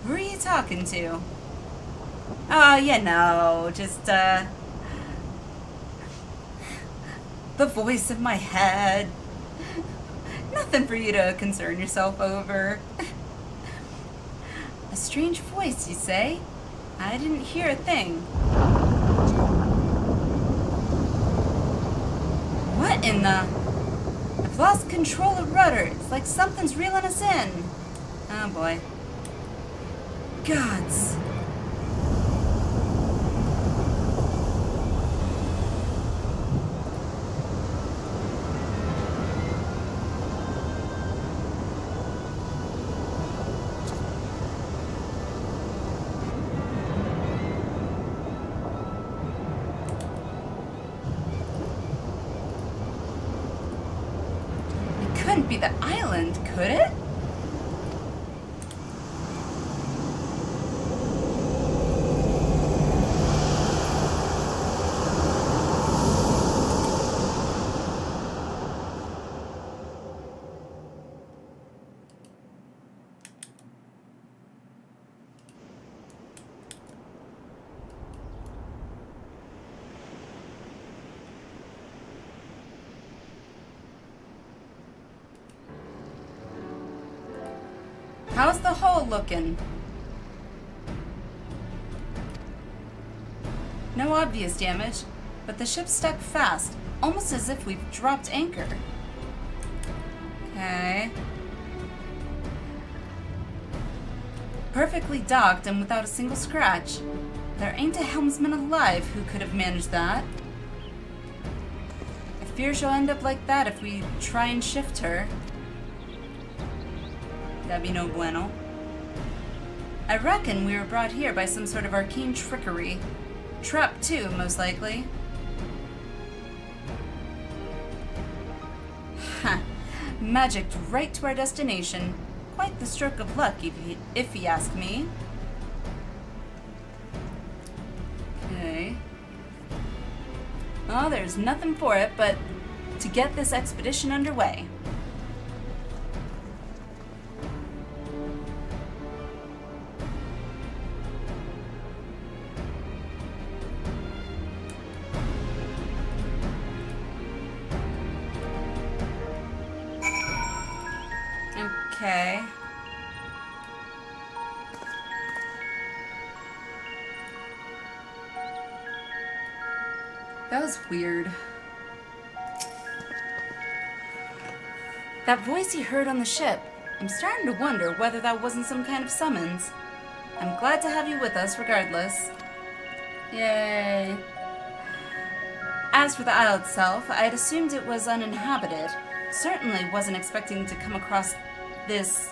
Who are you talking to? Oh, you know, just, the voice of my head. Nothing for you to concern yourself over. A strange voice, you say? I didn't hear a thing. What in the... I've lost control of rudder. It's like something's reeling us in. Oh boy. Gods. Couldn't be the island, could it? How's the hull looking? No obvious damage, but the ship's stuck fast, almost as if we've dropped anchor. Okay. Perfectly docked and without a single scratch. There ain't a helmsman alive who could have managed that. I fear she'll end up like that if we try and shift her. That'd be no bueno. I reckon we were brought here by some sort of arcane trickery. Trap too, most likely. Ha! Magicked right to our destination. Quite the stroke of luck, if you ask me. Okay. Well, there's nothing for it but to get this expedition underway. Okay. That was weird. That voice he heard on the ship. I'm starting to wonder whether that wasn't some kind of summons. I'm glad to have you with us regardless. Yay. As for the isle itself, I had assumed it was uninhabited. Certainly wasn't expecting to come across this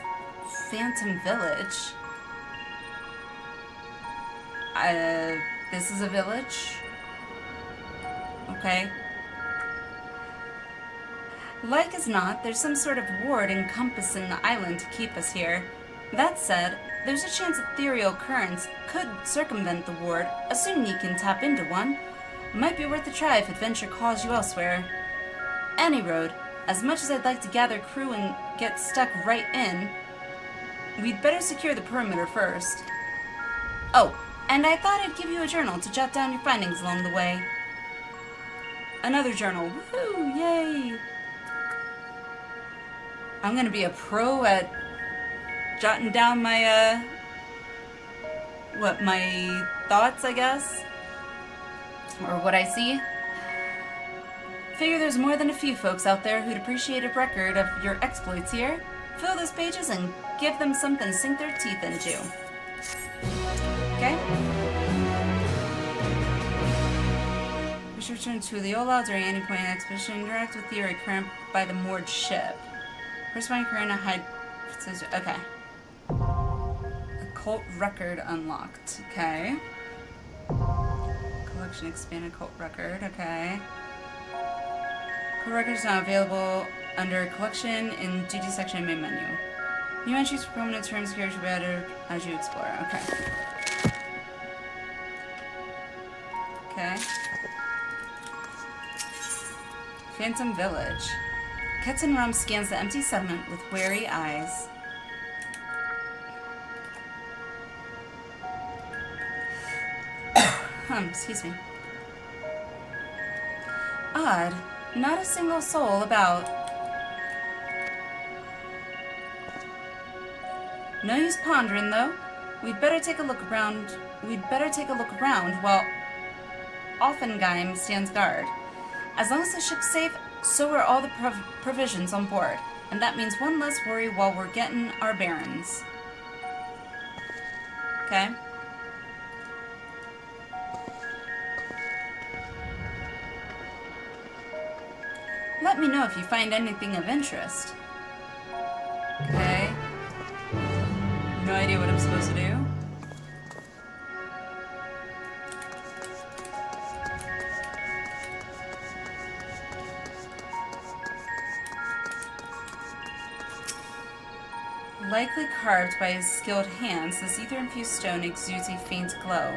phantom village. This is a village? Okay. Like as not, there's some sort of ward encompassing the island to keep us here. That said, there's a chance ethereal currents could circumvent the ward, assuming you can tap into one. Might be worth a try if adventure calls you elsewhere. Any road, as much as I'd like to gather crew and get stuck right in, we'd better secure the perimeter first. Oh, and I thought I'd give you a journal to jot down your findings along the way. Another journal. Woohoo! Yay! I'm gonna be a pro at jotting down my, my thoughts, I guess? Or what I see. Figure there's more than a few folks out there who'd appreciate a record of your exploits here. Fill those pages and give them something to sink their teeth into. Okay? We should return to Leola during any point in the expedition. Interact with Theory current by the moored ship. Corresponding current hide. Okay. Occult record unlocked. Okay. Collection expanded occult record. Okay. Occult record is now available under collection in duty section main menu. New entries for permanent terms here should be added as you explore. Okay. Okay. Phantom Village. Ketan Rum scans the empty settlement with wary eyes. Excuse me. Odd. Not a single soul about. No use pondering, though. We'd better take a look around while Offenheim stands guard. As long as the ship's safe, so are all the provisions on board. And that means one less worry while we're getting our bearings. Okay? Let me know if you find anything of interest. Okay. No idea what I'm supposed to do. Likely carved by his skilled hands, this ether-infused stone exudes a faint glow.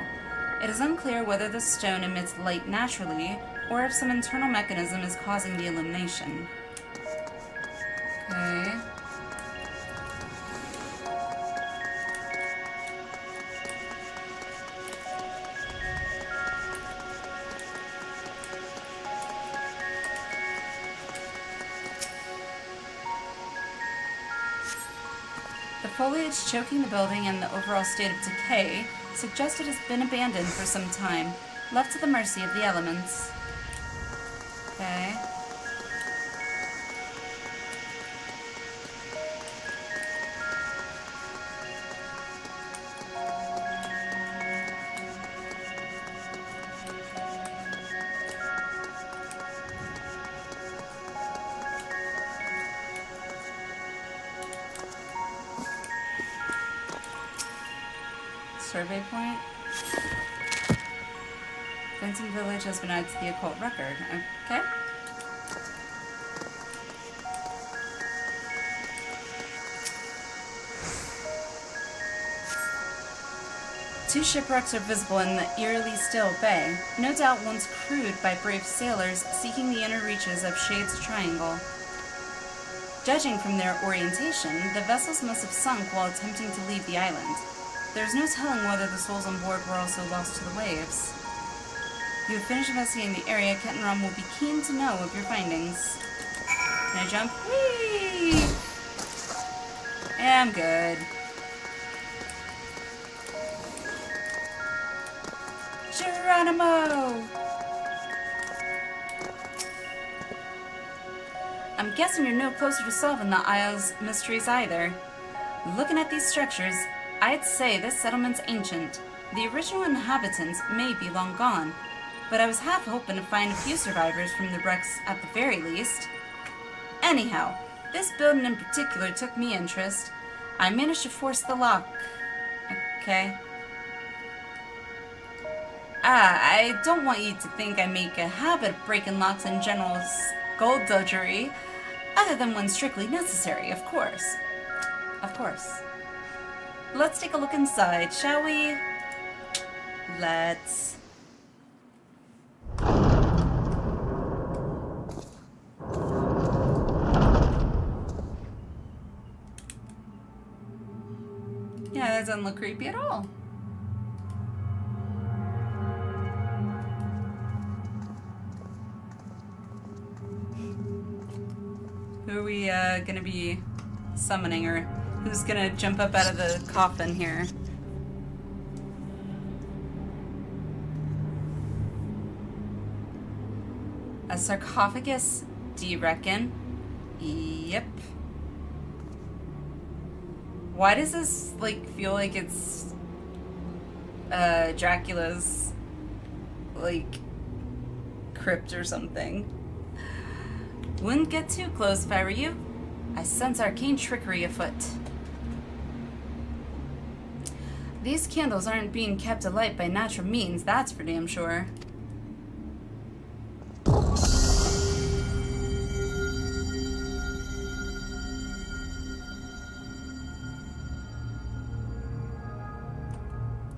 It is unclear whether the stone emits light naturally, or if some internal mechanism is causing the illumination. Okay. The foliage choking the building and the overall state of decay suggest it has been abandoned for some time, left to the mercy of the elements. Okay. Survey point. Vincent Village has been added to the occult record. Okay. 2 shipwrecks are visible in the eerily still bay, no doubt once crewed by brave sailors seeking the inner reaches of Shade's Triangle. Judging from their orientation, the vessels must have sunk while attempting to leave the island. There's no telling whether the souls on board were also lost to the waves. You have finished investigating the area. Ket and Rum will be keen to know of your findings. Can I jump? Whee! Yeah, I'm good. Geronimo! I'm guessing you're no closer to solving the Isle's mysteries either. Looking at these structures, I'd say this settlement's ancient. The original inhabitants may be long gone, but I was half hoping to find a few survivors from the wrecks at the very least. Anyhow, this building in particular took me interest. I managed to force the lock. Okay. I don't want you to think I make a habit of breaking locks in general skullduggery, other than when strictly necessary, of course. Of course. Let's take a look inside, shall we? Let's. Yeah, that doesn't look creepy at all. Who are we gonna be summoning, or who's gonna jump up out of the coffin here? A sarcophagus, do you reckon? Yep. Why does this, like, feel like it's Dracula's, like, crypt or something? Wouldn't get too close if I were you. I sense arcane trickery afoot. These candles aren't being kept alight by natural means, that's for damn sure.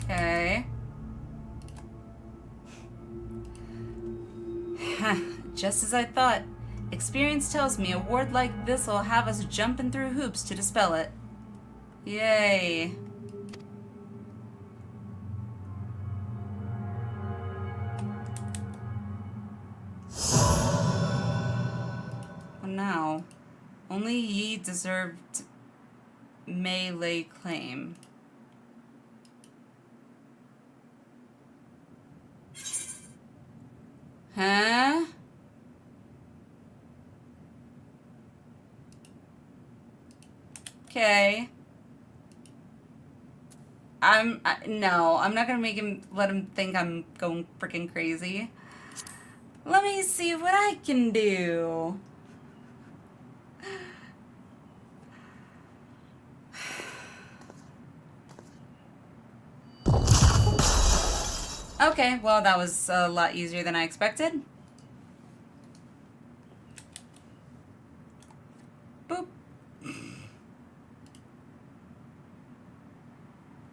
Okay. Just as I thought. Experience tells me a ward like this will have us jumping through hoops to dispel it. Yay. Well, now, only ye deserved melee claim. Huh? Okay. No, I'm not gonna let him think I'm going freaking crazy. Let me see what I can do. Okay, well, that was a lot easier than I expected. Boop.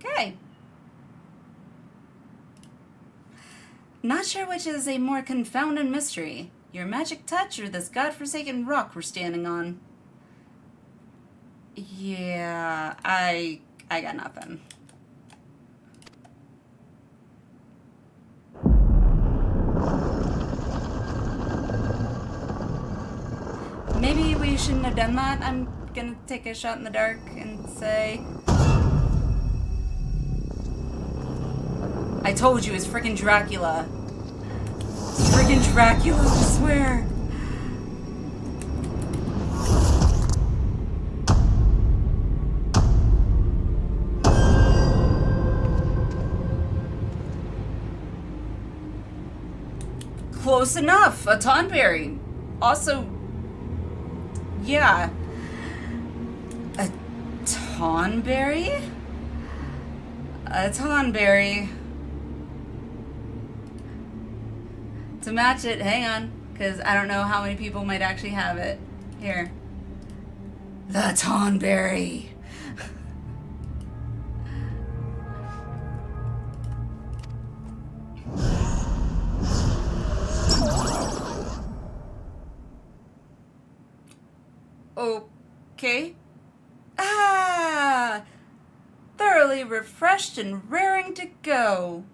Okay. Not sure which is a more confounding mystery. Your magic touch or this godforsaken rock we're standing on? Yeah, I got nothing. Maybe we shouldn't have done that. I'm gonna take a shot in the dark and say... I told you, it's freaking Dracula. It's freaking Dracula, I swear. Close enough. A tonberry. Also, yeah. A tonberry? A tonberry. To match it, hang on, because I don't know how many people might actually have it. Here. The tonberry. Okay. Ah! Thoroughly refreshed and raring to go.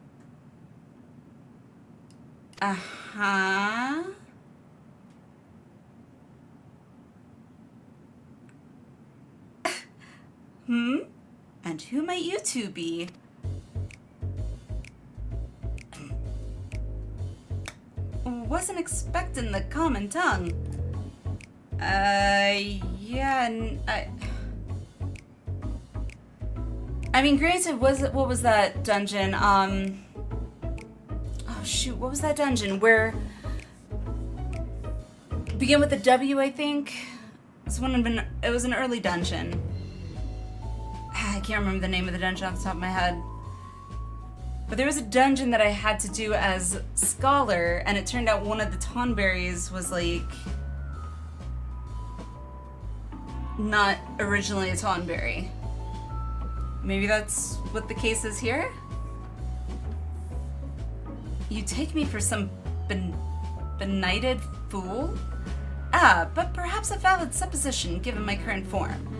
Uh-huh. And who might you two be? Wasn't expecting the common tongue. Yeah, I mean, granted, what was that dungeon? Oh shoot, what was that dungeon where begin with the W, I think? It was an early dungeon. I can't remember the name of the dungeon off the top of my head. But there was a dungeon that I had to do as Scholar, and it turned out one of the Tonberries was, like, not originally a Tonberry. Maybe that's what the case is here? You take me for some benighted fool? Ah, but perhaps a valid supposition given my current form.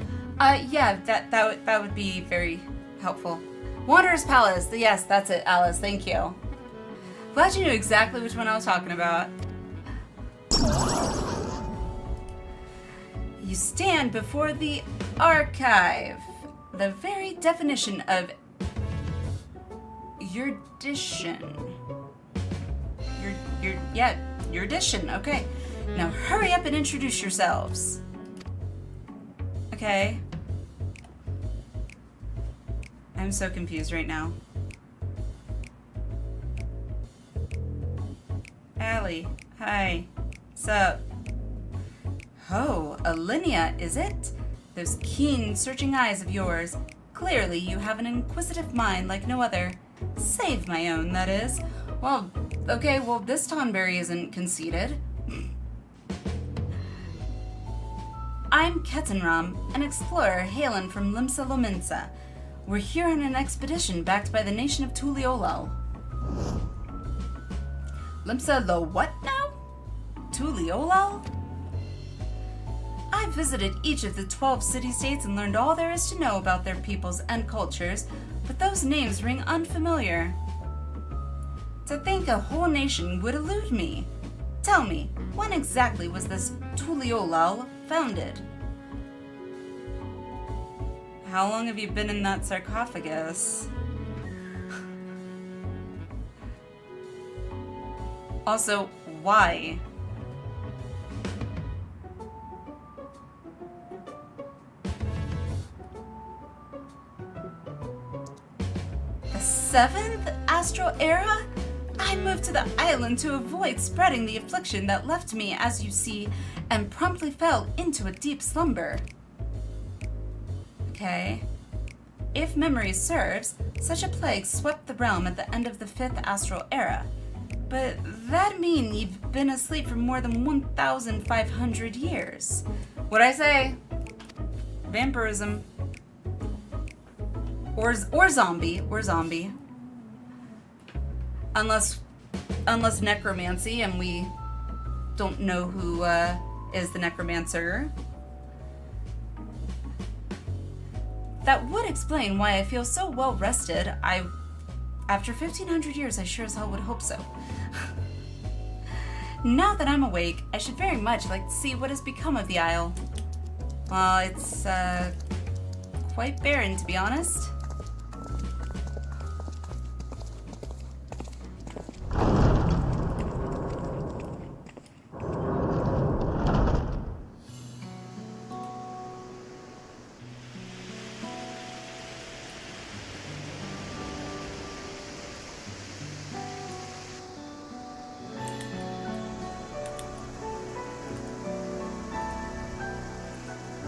Yeah, that would be very helpful. Wanderer's Palace. Yes, that's it, Alice. Thank you. Glad you knew exactly which one I was talking about. You stand before the archive. The very definition of erudition. Erudition. Okay. Now hurry up and introduce yourselves. Okay. I'm so confused right now. Allie, hi. Sup? Oh, Alinea, is it? Those keen, searching eyes of yours. Clearly, you have an inquisitive mind like no other. Save my own, that is. Well, okay, well, this Tonberry isn't conceited. I'm Ketenram, an explorer hailing from Limsa Lominsa. We're here on an expedition backed by the nation of Tuliolal. Limsa Lo what now? Tuliolal? I've visited each of the 12 city-states and learned all there is to know about their peoples and cultures, but those names ring unfamiliar. To think a whole nation would elude me. Tell me, when exactly was this Tuliolal founded? How long have you been in that sarcophagus? Also, why? The 7th Astral Era? I moved to the island to avoid spreading the affliction that left me, as you see, and promptly fell into a deep slumber. Okay. If memory serves, such a plague swept the realm at the end of the 5th Astral Era. But that mean you've been asleep for more than 1,500 years. What'd I say? Vampirism. Or zombie. Or zombie. Unless necromancy, and we don't know who is the necromancer. That would explain why I feel so well rested. After 1,500 years, I sure as hell would hope so. Now that I'm awake, I should very much like to see what has become of the Isle. Well, it's quite barren, to be honest.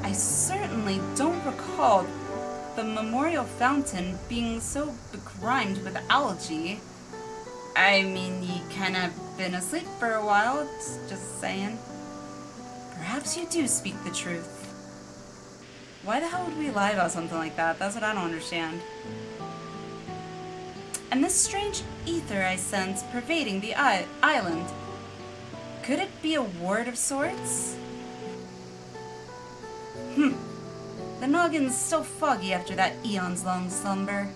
I certainly don't recall the memorial fountain being so begrimed with algae. I mean, you kind of been asleep for a while, just saying. Perhaps you do speak the truth. Why the hell would we lie about something like that? That's what I don't understand. And this strange ether I sense pervading the island. Could it be a ward of sorts? The noggin's still foggy after that eons-long slumber.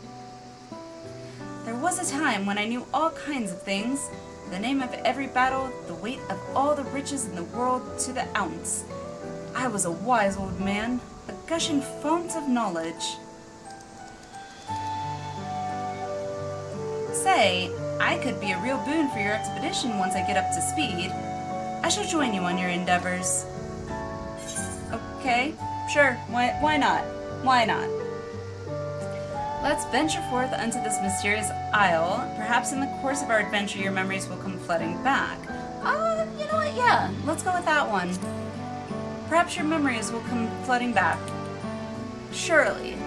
There was a time when I knew all kinds of things, the name of every battle, the weight of all the riches in the world to the ounce. I was a wise old man, a gushing fount of knowledge. Say, I could be a real boon for your expedition once I get up to speed. I shall join you on your endeavors. Okay, sure, why not? Why not? Let's venture forth unto this mysterious isle. Perhaps in the course of our adventure your memories will come flooding back. You know what, yeah, let's go with that one. Perhaps your memories will come flooding back. Surely.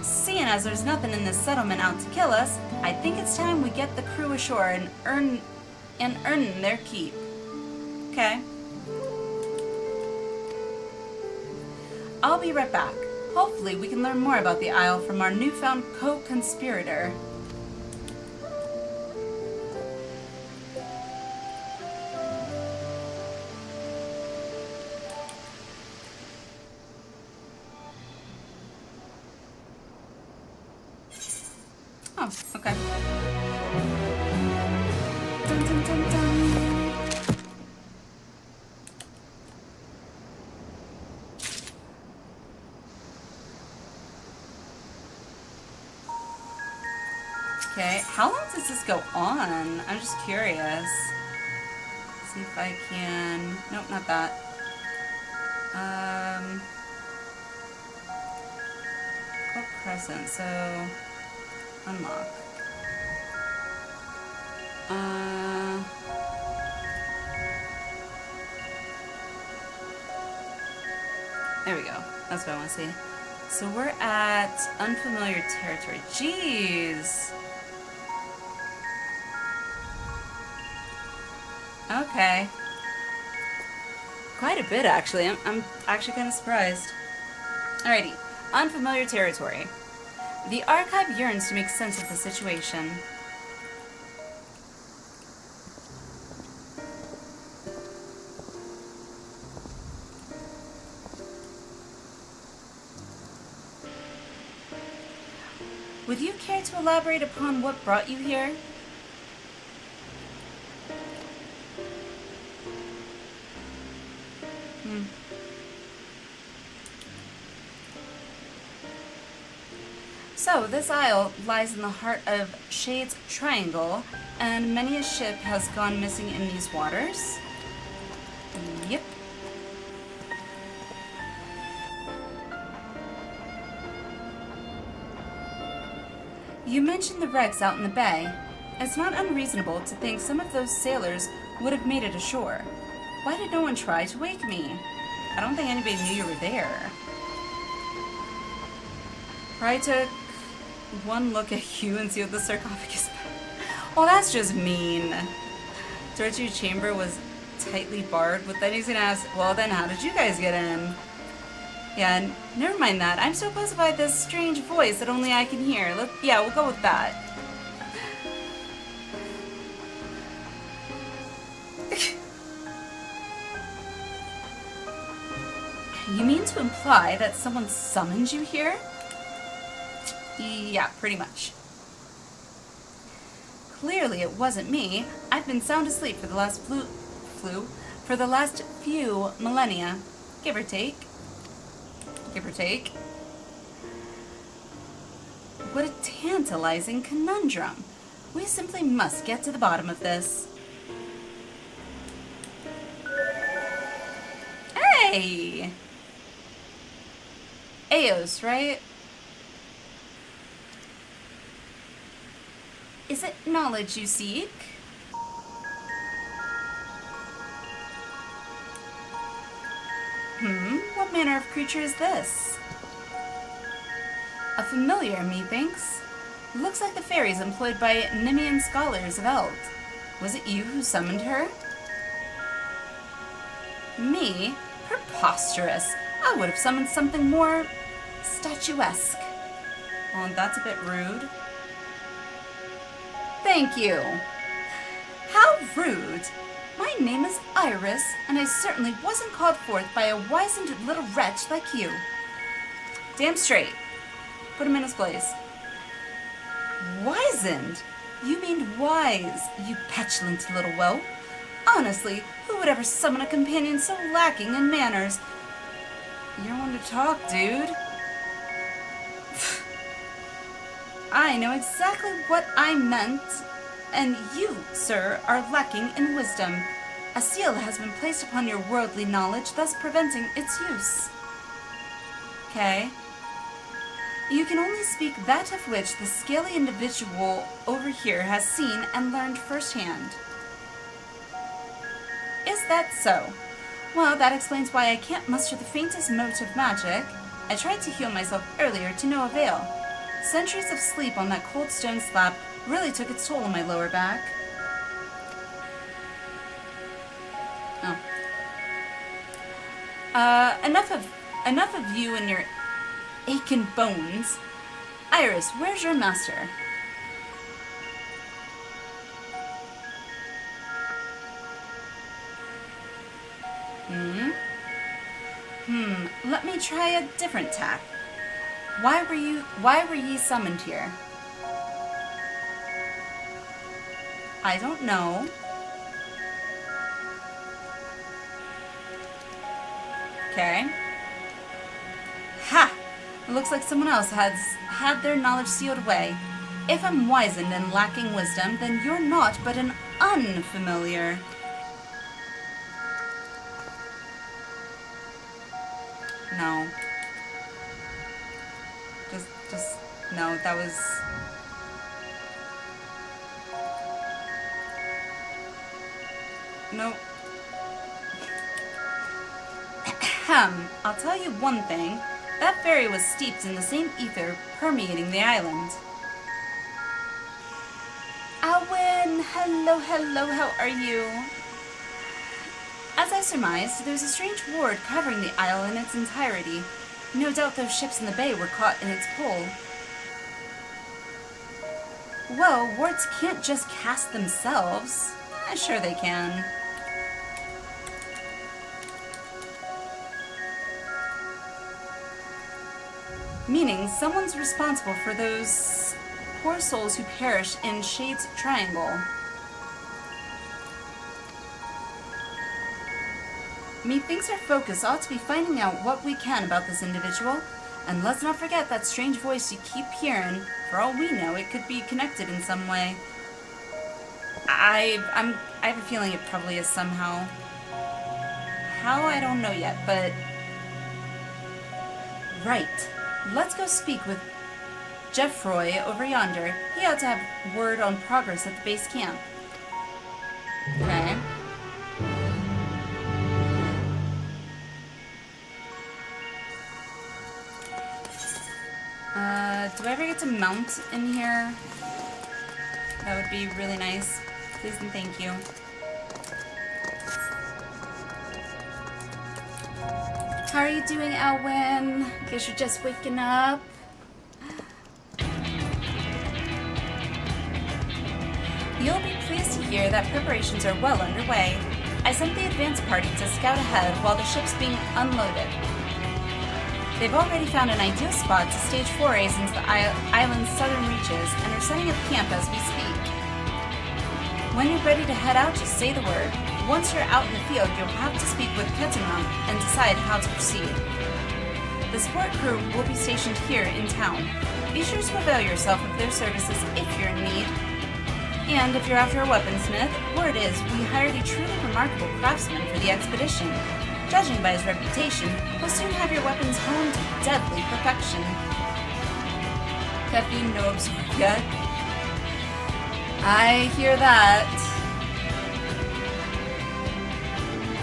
Seeing as there's nothing in this settlement out to kill us, I think it's time we get the crew ashore and earn their keep. Okay. I'll be right back. Hopefully we can learn more about the Isle from our newfound co-conspirator. Oh, okay. Dun, dun, dun, dun. Okay, how long does this go on? I'm just curious. See if I can... Nope, not that. Occult Crescent, so... Unlock. There we go. That's what I want to see. So we're at unfamiliar territory. Jeez! Okay. Quite a bit, actually. I'm actually kind of surprised. Alrighty. Unfamiliar territory. The archive yearns to make sense of the situation. Would you care to elaborate upon what brought you here? So, this isle lies in the heart of Shade's Triangle, and many a ship has gone missing in these waters. Yep. You mentioned the wrecks out in the bay. It's not unreasonable to think some of those sailors would have made it ashore. Why did no one try to wake me? I don't think anybody knew you were there. Probably took one look at you and sealed the sarcophagus. Well, that's just mean. Door to your chamber was tightly barred, but then he's gonna ask, well then how did you guys get in? Yeah, never mind that. I'm so puzzled by this strange voice that only I can hear. Yeah, we'll go with that. You mean to imply that someone summoned you here? Yeah, pretty much. Clearly it wasn't me. I've been sound asleep for the last for the last few millennia. Give or take. Give or take. What a tantalizing conundrum. We simply must get to the bottom of this. Hey! Eos, right? Is it knowledge you seek? What manner of creature is this? A familiar, methinks. Looks like the fairies employed by Nemean scholars of Eld. Was it you who summoned her? Me? Preposterous. I would have summoned something more statuesque. Well, that's a bit rude. Thank you. How rude. My name is Iris, and I certainly wasn't called forth by a wizened little wretch like you. Damn straight. Put him in his place. Wizened? You mean wise, you petulant little whelp. Honestly, who would ever summon a companion so lacking in manners? You're one to talk, dude. I know exactly what I meant, and you, sir, are lacking in wisdom. A seal has been placed upon your worldly knowledge, thus preventing its use. Okay. You can only speak that of which the scaly individual over here has seen and learned firsthand. Is that so? Well, that explains why I can't muster the faintest mote of magic. I tried to heal myself earlier to no avail. Centuries of sleep on that cold stone slab really took its toll on my lower back. Oh. Enough of you and your aching bones. Iris, where's your master? Let me try a different tack. Why were ye summoned here? I don't know. Okay. Ha! It looks like someone else has had their knowledge sealed away. If I'm wizened and lacking wisdom, then you're not but an unfamiliar. No. Just, no, that was... Nope. I'll tell you one thing. That fairy was steeped in the same ether permeating the island. Alwyn! Hello, how are you? As I surmised, there's a strange ward covering the isle in its entirety. No doubt those ships in the bay were caught in its pull. Well, wards can't just cast themselves. Sure they can. Meaning, someone's responsible for those poor souls who perish in Shade's Triangle. Methinks our focus ought to be finding out what we can about this individual, and let's not forget that strange voice you keep hearing. For all we know, it could be connected in some way. I have a feeling it probably is somehow. How, I don't know yet, but... Right. Let's go speak with Jeffroy over yonder. He ought to have word on progress at the base camp. Okay. Do I ever get to mount in here? That would be really nice. Please and thank you. How are you doing, Alwyn? Guess you're just waking up. You'll be pleased to hear that preparations are well underway. I sent the advance party to scout ahead while the ship's being unloaded. They've already found an ideal spot to stage forays into the island's southern reaches and are setting up camp as we speak. When you're ready to head out, just say the word. Once you're out in the field, you'll have to speak with Ketanum and decide how to proceed. The support crew will be stationed here in town. Be sure to avail yourself of their services if you're in need. And if you're after a weaponsmith, word is we hired a truly remarkable craftsman for the expedition. Judging by his reputation, he'll soon have your weapons honed to deadly perfection. Caffeine no absorb yet. I hear that.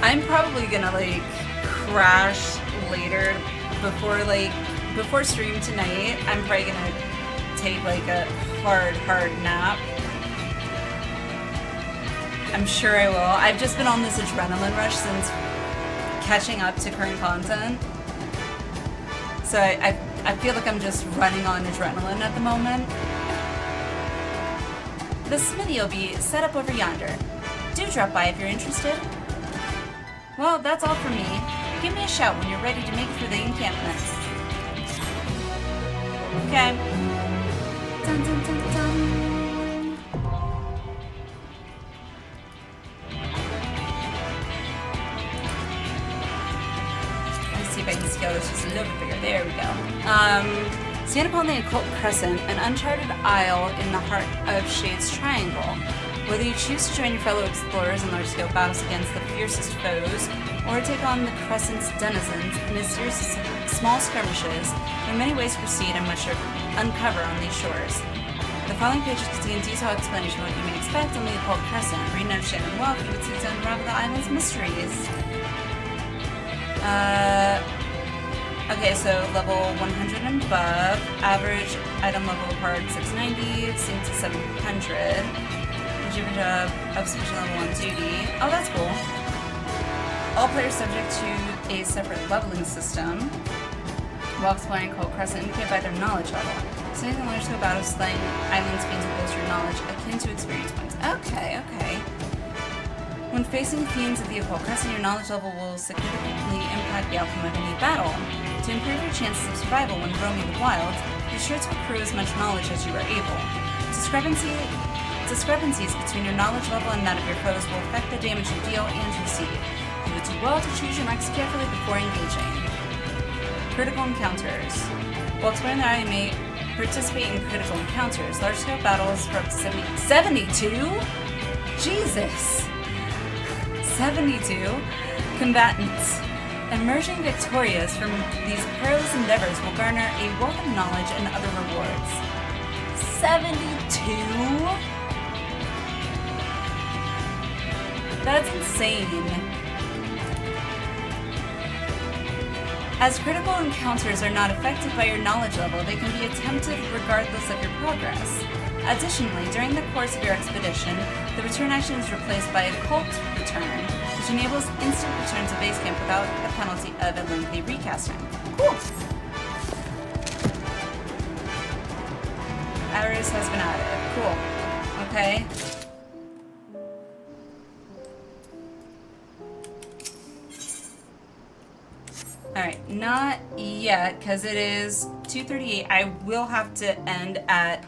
I'm probably gonna crash later before stream tonight. I'm probably gonna take a hard nap. I'm sure I will. I've just been on this adrenaline rush since catching up to current content. So I feel like I'm just running on adrenaline at the moment. The smithy will be set up over yonder. Do drop by if you're interested. Well, that's all from me. Give me a shout when you're ready to make it through the encampments. Okay. Dun, dun, dun, dun. Let's see if I can scale this just a little bit bigger. There we go. Stand upon the Occult Crescent, an uncharted isle in the heart of Shade's Triangle. Whether you choose to join your fellow explorers in large-scale battles against the fiercest foes, or take on the Crescent's denizens in a series of small skirmishes, there are many ways to proceed and much to uncover on these shores. The following pages contain detailed explanation of what you may expect on the Occult Crescent. Read and understand them well if you would seek to unravel the island's mysteries. Okay, so level 100 and above, average item level card 690, sync to 700. Jibber job of sufficient level 1 duty. Oh, that's cool. All players subject to a separate leveling system while exploring Occult Crescent indicated by their knowledge level. So anything learns to about slaying islands gains a boost your knowledge akin to experience points. Okay, okay. When facing themes of the Occult Crescent, your knowledge level will significantly impact the outcome of any battle. To improve your chances of survival when roaming the wilds, be sure to accrue as much knowledge as you are able. Discrepancies between your knowledge level and that of your foes will affect the damage you deal and receive. You would do well to choose your marks carefully before engaging. Critical encounters. While exploring the area, you may participate in critical encounters. Large-scale battles for up to 72? Jesus! 72 combatants. Emerging victorious from these perilous endeavors will garner a wealth of knowledge and other rewards. 72? That's insane. As critical encounters are not affected by your knowledge level, they can be attempted regardless of your progress. Additionally, during the course of your expedition, the return action is replaced by Occult Return, which enables instant return to base camp without the penalty of a lengthy recasting. Cool! Arrows has been added. Cool. Okay. Alright, not yet, because it is 2:38. I will have to end at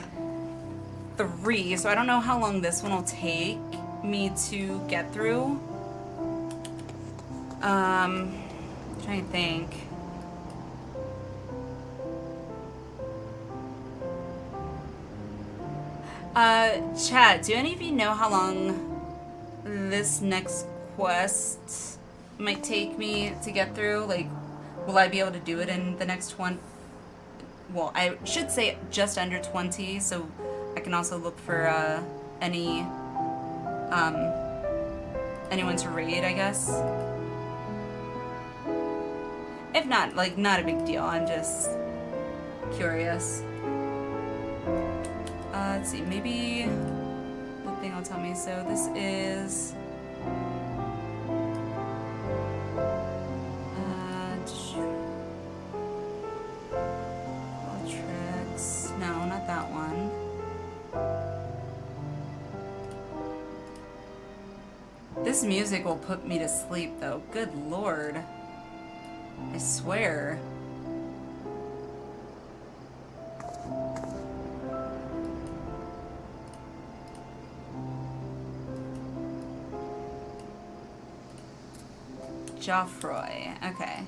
3, so I don't know how long this one will take me to get through. Trying to think. Chat, do any of you know how long this next quest might take me to get through? Like, will I be able to do it in the next one? Well, I should say just under 20, so I can also look for anyone to raid, I guess. If not, like, not a big deal. I'm just curious. Let's see, maybe the thing will tell me. So this is tricks. No, not that one. This music will put me to sleep, though. Good lord. I swear. Geoffroy. Okay.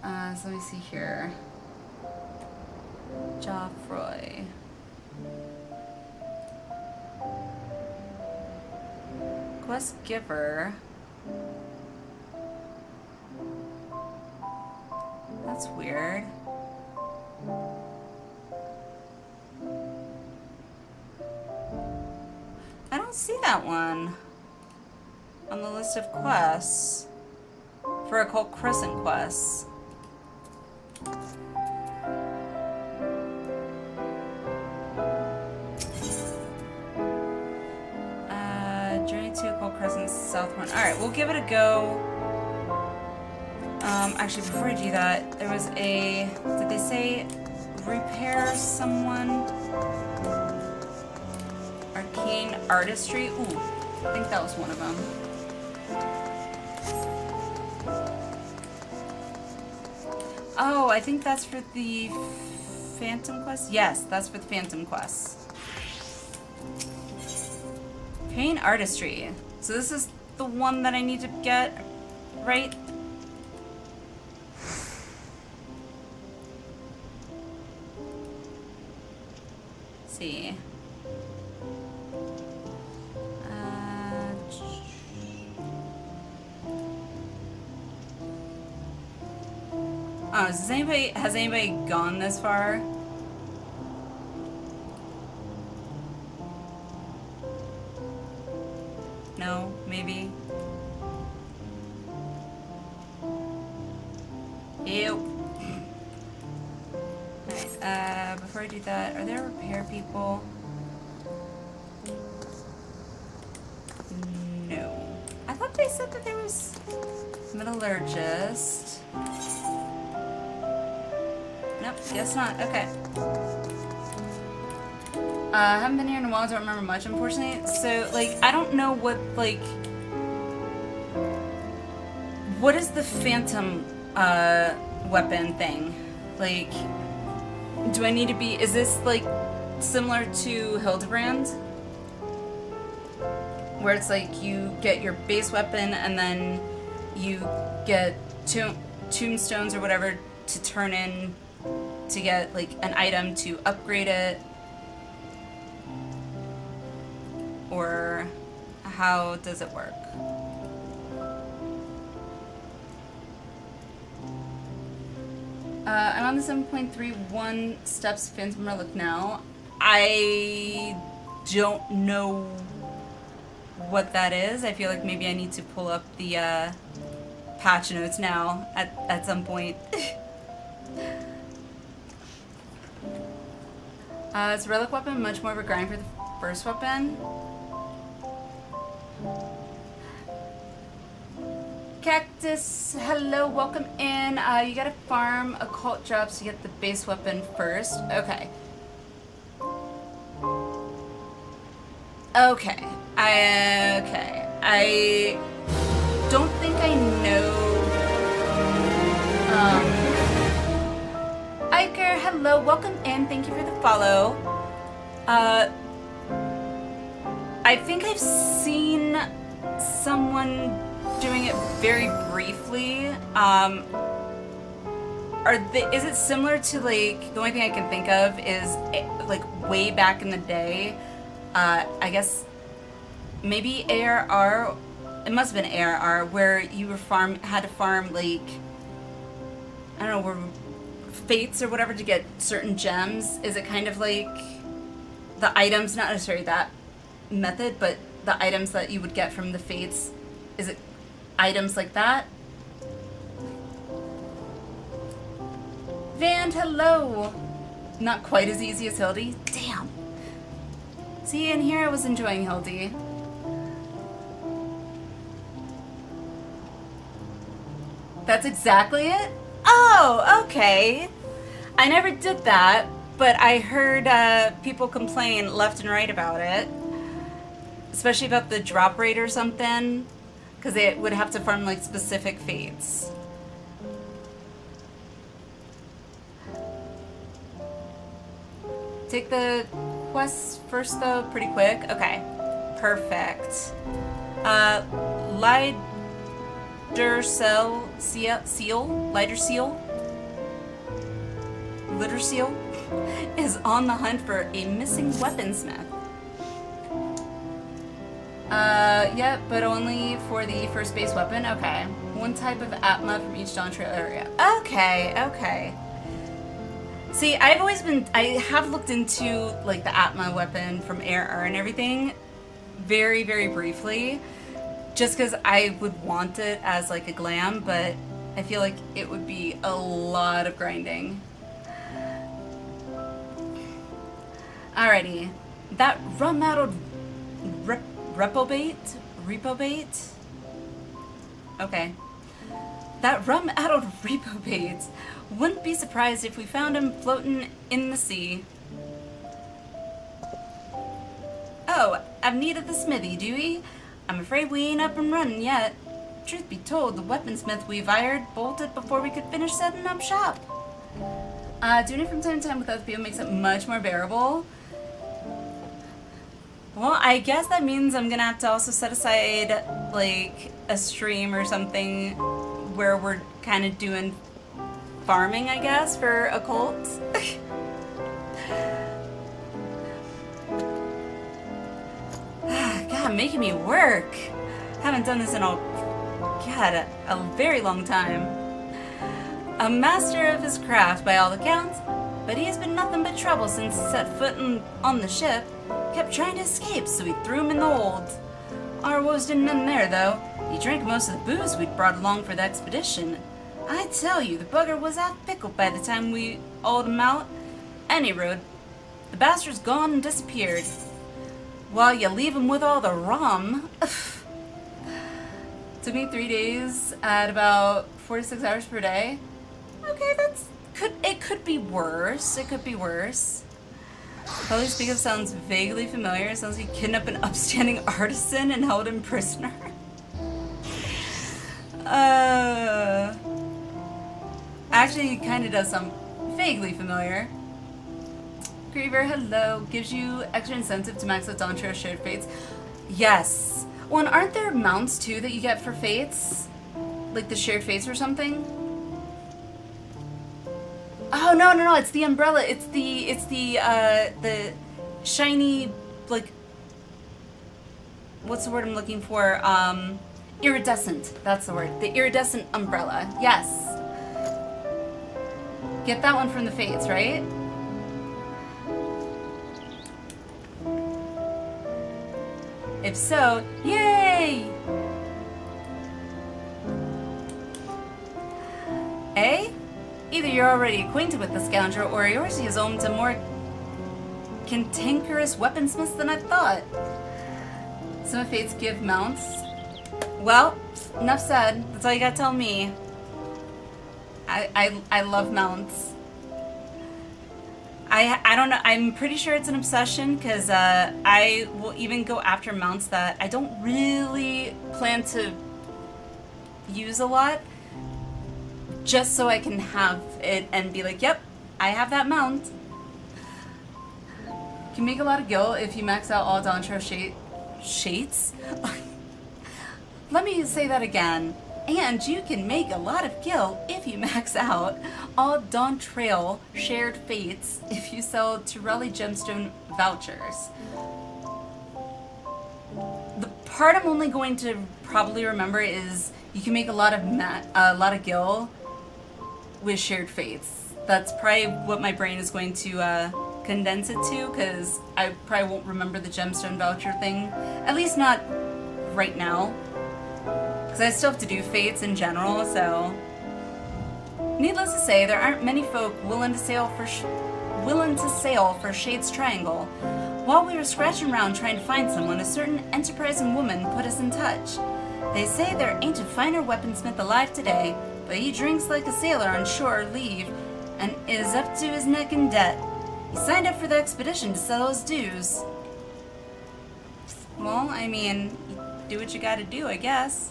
So let me see here. Geoffroy. Quest giver. That's weird. I don't see that one on the list of quests for Occult Crescent quests. Journey to Occult Crescent Southhorn. Alright, we'll give it a go. Actually, before I do that, there was a... Did they say repair someone? Arcane Artistry? Ooh, I think that was one of them. Oh, I think that's for the Phantom Quest? Yes, that's for the Phantom Quest. Paint Artistry. So this is the one that I need to get, right? Let's see. Oh, has anybody gone this far? No, maybe. Ew. Alright, before I do that, are there repair people? No. I thought they said that there was metallurgist. Nope, guess not. Okay. I haven't been here in a while, don't remember much, unfortunately. So, like, I don't know what, like... What is the Phantom, weapon thing? Like, do I need to be... Is this, like, similar to Hildebrand? Where it's like, you get your base weapon, and then you get tombstones or whatever to turn in to get, like, an item to upgrade it? Or how does it work? I'm on the 7.31 steps Phantom Relic now. I don't know what that is. I feel like maybe I need to pull up the patch notes now at some point. It's a relic weapon, much more of a grind for the first weapon. Cactus, hello, welcome in. You gotta farm occult drops to get the base weapon first. Okay. Okay. I don't think I know. Iker, hello, welcome in. Thank you for the follow. I think I've seen someone doing it very briefly. Is it similar to, like, the only thing I can think of is like way back in the day, I guess maybe ARR, it must have been ARR, where you were had to farm, like, I don't know, fates or whatever to get certain gems. Is it kind of like the items, not necessarily that method, but the items that you would get from the fates? Is it items like that? Van, hello! Not quite as easy as Hildy. Damn. See, in here I was enjoying Hildy. That's exactly it? Oh, okay. I never did that, but I heard people complain left and right about it. Especially about the drop rate or something. Because they would have to farm, like, specific fates. Take the quest first, though, pretty quick. Okay. Perfect. Lighter seal is on the hunt for a missing weaponsmith. Yeah, but only for the first base weapon. Okay. One type of Atma from each Dawn Trail area. Okay. See, I have looked into, like, the Atma weapon from ARR and everything very, very briefly. Just because I would want it as, like, a glam, but I feel like it would be a lot of grinding. Alrighty. That rum-addled reprobate? Okay. That rum-addled reprobate. Wouldn't be surprised if we found him floating in the sea. Oh, Avnita the Smithy, do we? I'm afraid we ain't up and running yet. Truth be told, the weaponsmith we've hired bolted before we could finish setting up shop. Doing it from time to time with other people makes it much more bearable. Well, I guess that means I'm gonna have to also set aside, like, a stream or something where we're kind of doing farming, I guess, for Occult. God, making me work. Haven't done this in a very long time. A master of his craft by all accounts, but he has been nothing but trouble since he set foot on the ship. Kept trying to escape, so we threw him in the hold. Our woes didn't end there, though. He drank most of the booze we'd brought along for the expedition. I tell you, the bugger was half pickled by the time we hauled him out. Any road, the bastard's gone and disappeared. While you leave him with all the rum. Took me 3 days at about 4 to 6 hours per day. Okay, it could be worse. It could be worse. Probably Speak of sounds vaguely familiar. Sounds like you kidnapped an upstanding artisan and held him prisoner. Actually, it kind of does sound vaguely familiar. Griever, hello. Gives you extra incentive to max out Dawntrail shared fates. Yes. Well, and aren't there mounts too that you get for fates? Like the shared fates or something? Oh no, it's the umbrella. It's the shiny, like, what's the word I'm looking for? Iridescent. That's the word. The iridescent umbrella. Yes. Get that one from the fates, right? If so, yay! Eh? Either you're already acquainted with the scoundrel, or yours is home to more cantankerous weaponsmiths than I thought. Some fates give mounts. Well, enough said. That's all you gotta tell me. I love mounts. I don't know. I'm pretty sure it's an obsession because I will even go after mounts that I don't really plan to use a lot, just so I can have it and be like, yep, I have that mount. You can make a lot of gil if you max out all Dawntrail shades. Let me say that again. And you can make a lot of gil if you max out all Dawntrail shared fates if you sell Turelli gemstone vouchers. The part I'm only going to probably remember is you can make a lot of gil with shared fates. That's probably what my brain is going to condense it to, because I probably won't remember the gemstone voucher thing, at least not right now. Because I still have to do fates in general, so... Needless to say, there aren't many folk willing to sail for Shade's Triangle. While we were scratching around trying to find someone, a certain enterprising woman put us in touch. They say there ain't a finer weaponsmith alive today, but he drinks like a sailor on shore leave, and is up to his neck in debt. He signed up for the expedition to settle his dues. Well, I mean, do what you gotta do, I guess.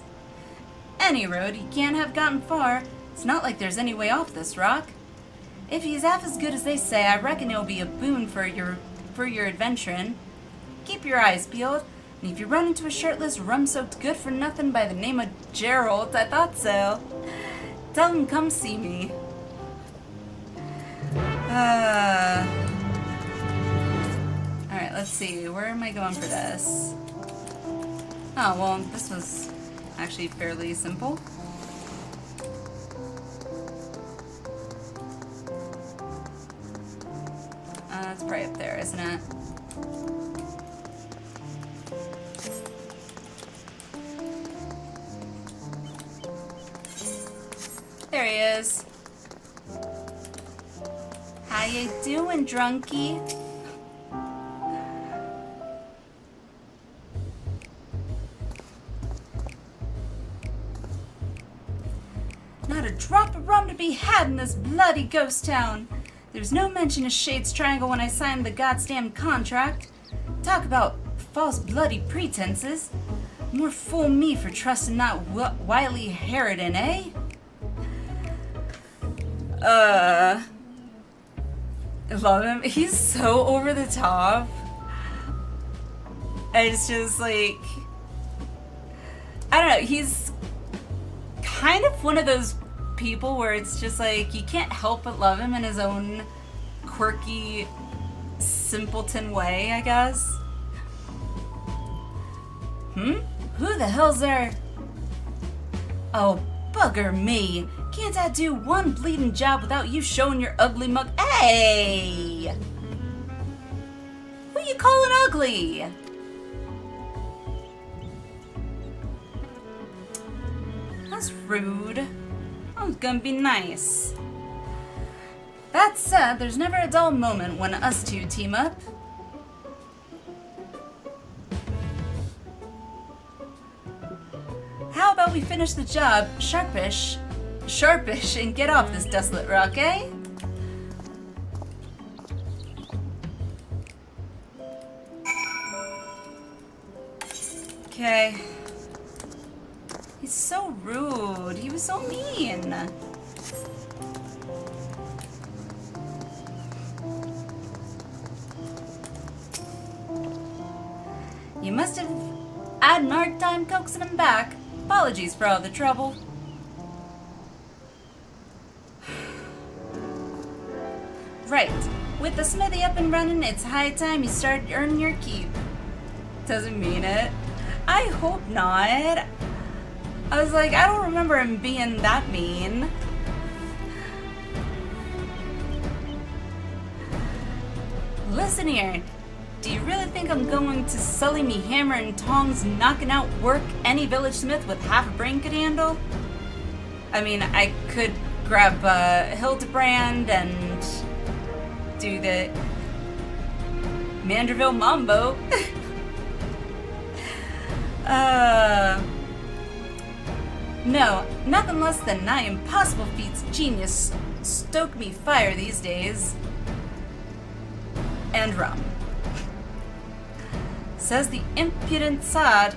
Any road, he can't have gotten far. It's not like there's any way off this rock. If he's half as good as they say, I reckon it'll be a boon for your adventuring. Keep your eyes peeled, and if you run into a shirtless, rum-soaked good-for-nothing by the name of Gerald, I thought so, tell him come see me. Alright, let's see. Where am I going for this? Oh, well, this was actually fairly simple. It's probably up there, isn't it? There he is. How you doing, drunkie? Not a drop of rum to be had in this bloody ghost town. There's no mention of Shade's Triangle when I signed the goddamn contract. Talk about false bloody pretenses. More fool me for trusting that wily Harridan, eh? I love him. He's so over the top. It's just like, I don't know, he's kind of one of those people where it's just like, you can't help but love him in his own quirky, simpleton way, I guess. Who the hell's there? Oh, bugger me. Can't I do one bleeding job without you showing your ugly mug? Hey! Who you calling ugly? That's rude. I was gonna be nice. That said, there's never a dull moment when us two team up. How about we finish the job sharpish, and get off this desolate rock, eh? Okay. He's so rude. He was so mean. You must have had an hard time coaxing him back. Apologies for all the trouble. Right. With the smithy up and running, it's high time you start earning your keep. Doesn't mean it. I hope not. I was like, I don't remember him being that mean. Listen here. Do you really think I'm going to sully me hammer and tongs knocking out work any village smith with half a brain could handle? I mean, I could grab Hildebrand and do the Manderville Mambo. No, nothing less than nigh impossible feats of genius stoke me fire these days. And rum. Says the impudent sot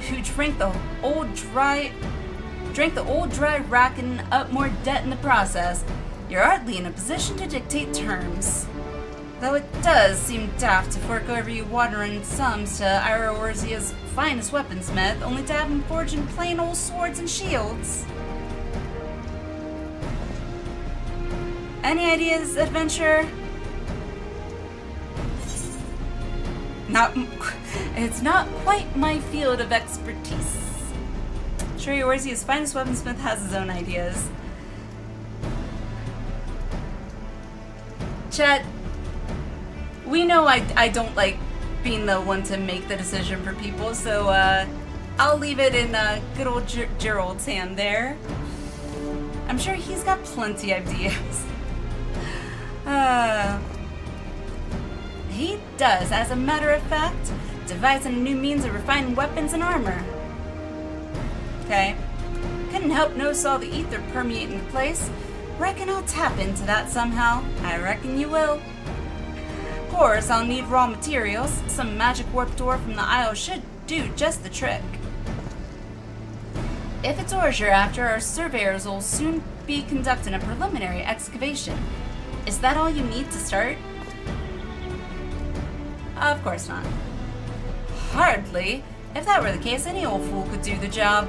who drank the old dry, racking up more debt in the process. You're hardly in a position to dictate terms. Though it does seem daft to fork over you watering sums to Ira Orzia's finest weaponsmith, only to have him forging plain old swords and shields. Any ideas, adventurer? It's not quite my field of expertise. Sure, Orzia's finest weaponsmith has his own ideas. Chet, we know I don't like being the one to make the decision for people, so I'll leave it in good old Gerald's hand there. I'm sure he's got plenty of ideas. He does, as a matter of fact, devising a new means of refining weapons and armor. Okay. Couldn't help notice all the ether permeating the place. Reckon I'll tap into that somehow. I reckon you will. Of course, I'll need raw materials. Some magic warp door from the Isle should do just the trick. If it's ores you're after, our surveyors will soon be conducting a preliminary excavation. Is that all you need to start? Of course not. Hardly. If that were the case, any old fool could do the job.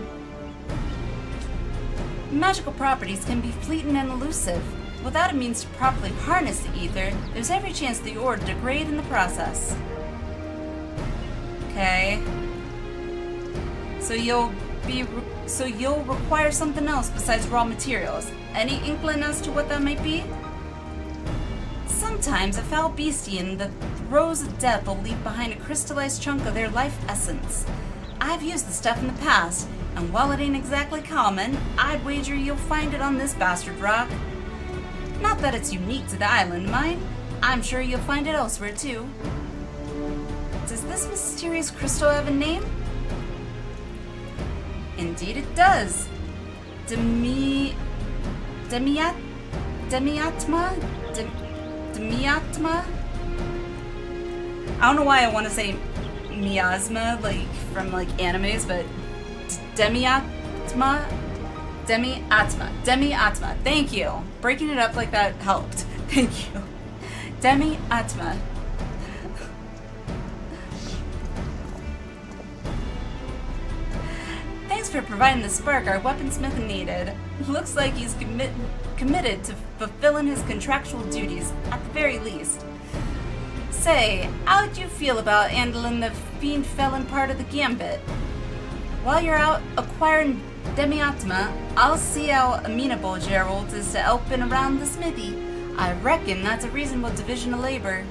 Magical properties can be fleeting and elusive. Without a means to properly harness the ether, there's every chance the ore to degrade in the process. Okay. So you'll require something else besides raw materials. Any inkling as to what that might be? Sometimes a foul beastie in the throes of death will leave behind a crystallized chunk of their life essence. I've used the stuff in the past, and while it ain't exactly common, I'd wager you'll find it on this bastard rock. Not that it's unique to the island, mind. I'm sure you'll find it elsewhere too. Does this mysterious crystal have a name? Indeed it does. Demiatma? I don't know why I want to say miasma, like, from, like, animes, but demi-atma? Demi-atma. Thank you. Breaking it up like that helped. Thank you. Demi-atma. Thanks for providing the spark our weaponsmith needed. Looks like he's committed to fulfilling his contractual duties, at the very least. Say, how'd you feel about handling the fiend felon part of the gambit? While you're out acquiring Demi-Atma, I'll see how amenable Gerald is to helping around the smithy. I reckon that's a reasonable division of labor.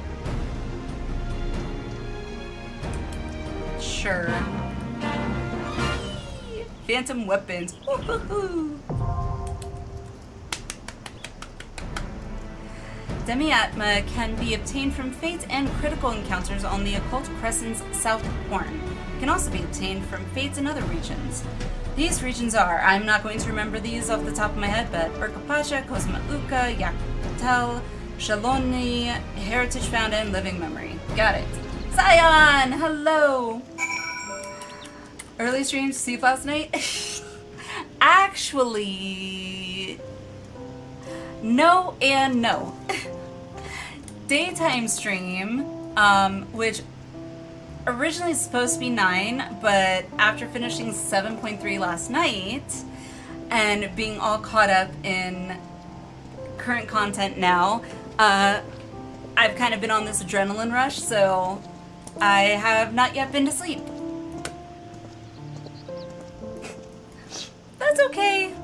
Sure. Phantom weapons. Woo-hoo-hoo. Demi-Atma can be obtained from Fate and critical encounters on the Occult Crescent's South Horn. It can also be obtained from Fates in other regions. These regions are, I'm not going to remember these off the top of my head, but Urkapacha, Kozmauka, Yakutel, Shaloni, Heritage Fountain, Living Memory. Got it. Zion! Hello! Early stream sleep last night? Actually, no and no. Daytime stream, which originally is supposed to be 9, but after finishing 7.3 last night and being all caught up in current content now, I've kind of been on this adrenaline rush, so I have not yet been to sleep. That's okay.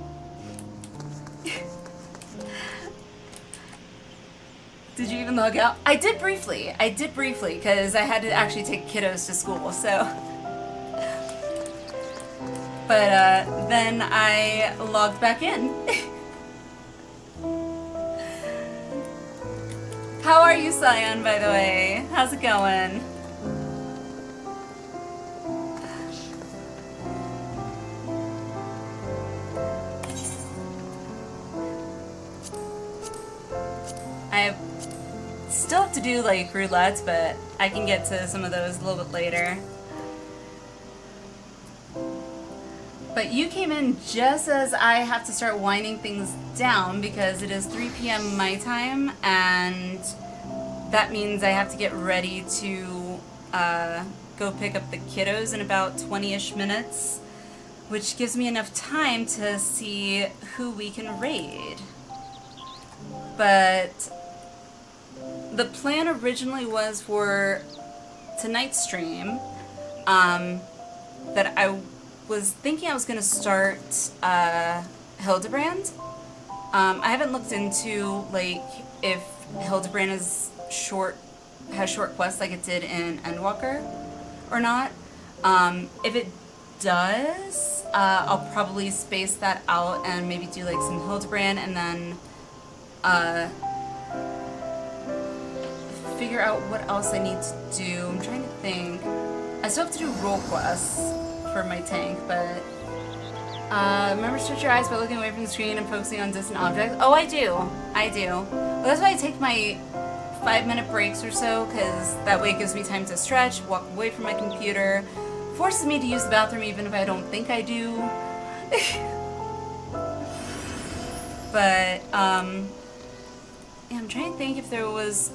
Did you even log out? I did briefly, because I had to actually take kiddos to school, so. But then I logged back in. How are you, Sion, by the way? How's it going? I still have to do like roulettes, but I can get to some of those a little bit later. But you came in just as I have to start winding things down because it is 3 p.m. my time, and that means I have to get ready to go pick up the kiddos in about 20-ish minutes, which gives me enough time to see who we can raid. But the plan originally was for tonight's stream, that I was thinking I was going to start Hildebrand. I haven't looked into like if Hildebrand has short quests like it did in Endwalker or not. If it does, I'll probably space that out and maybe do like some Hildebrand and then figure out what else I need to do. I'm trying to think. I still have to do role quests for my tank, but remember to shut your eyes by looking away from the screen and focusing on distant objects. Oh, I do. Well, that's why I take my 5-minute breaks or so, because that way it gives me time to stretch, walk away from my computer, forces me to use the bathroom even if I don't think I do. But yeah, I'm trying to think if there was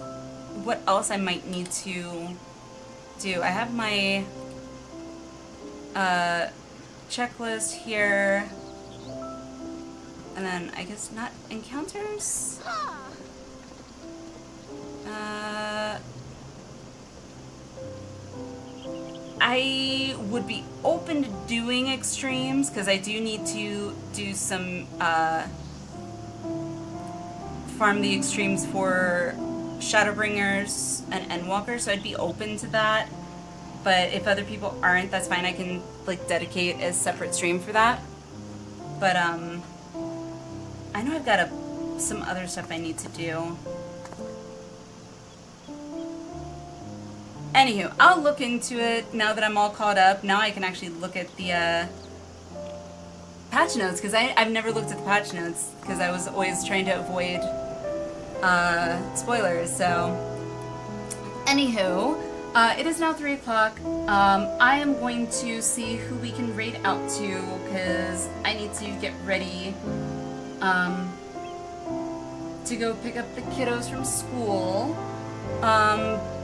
what else I might need to do. I have my checklist here, and then I guess not encounters. I would be open to doing extremes because I do need to do some farm the extremes for Shadowbringers and Endwalker, so I'd be open to that. But if other people aren't, that's fine. I can like dedicate a separate stream for that. But I know I've got some other stuff I need to do. Anywho, I'll look into it now that I'm all caught up. Now I can actually look at the patch notes, because I've never looked at the patch notes because I was always trying to avoid spoilers. So, anywho, It is now 3 o'clock. I am going to see who we can raid out to because I need to get ready to go pick up the kiddos from school.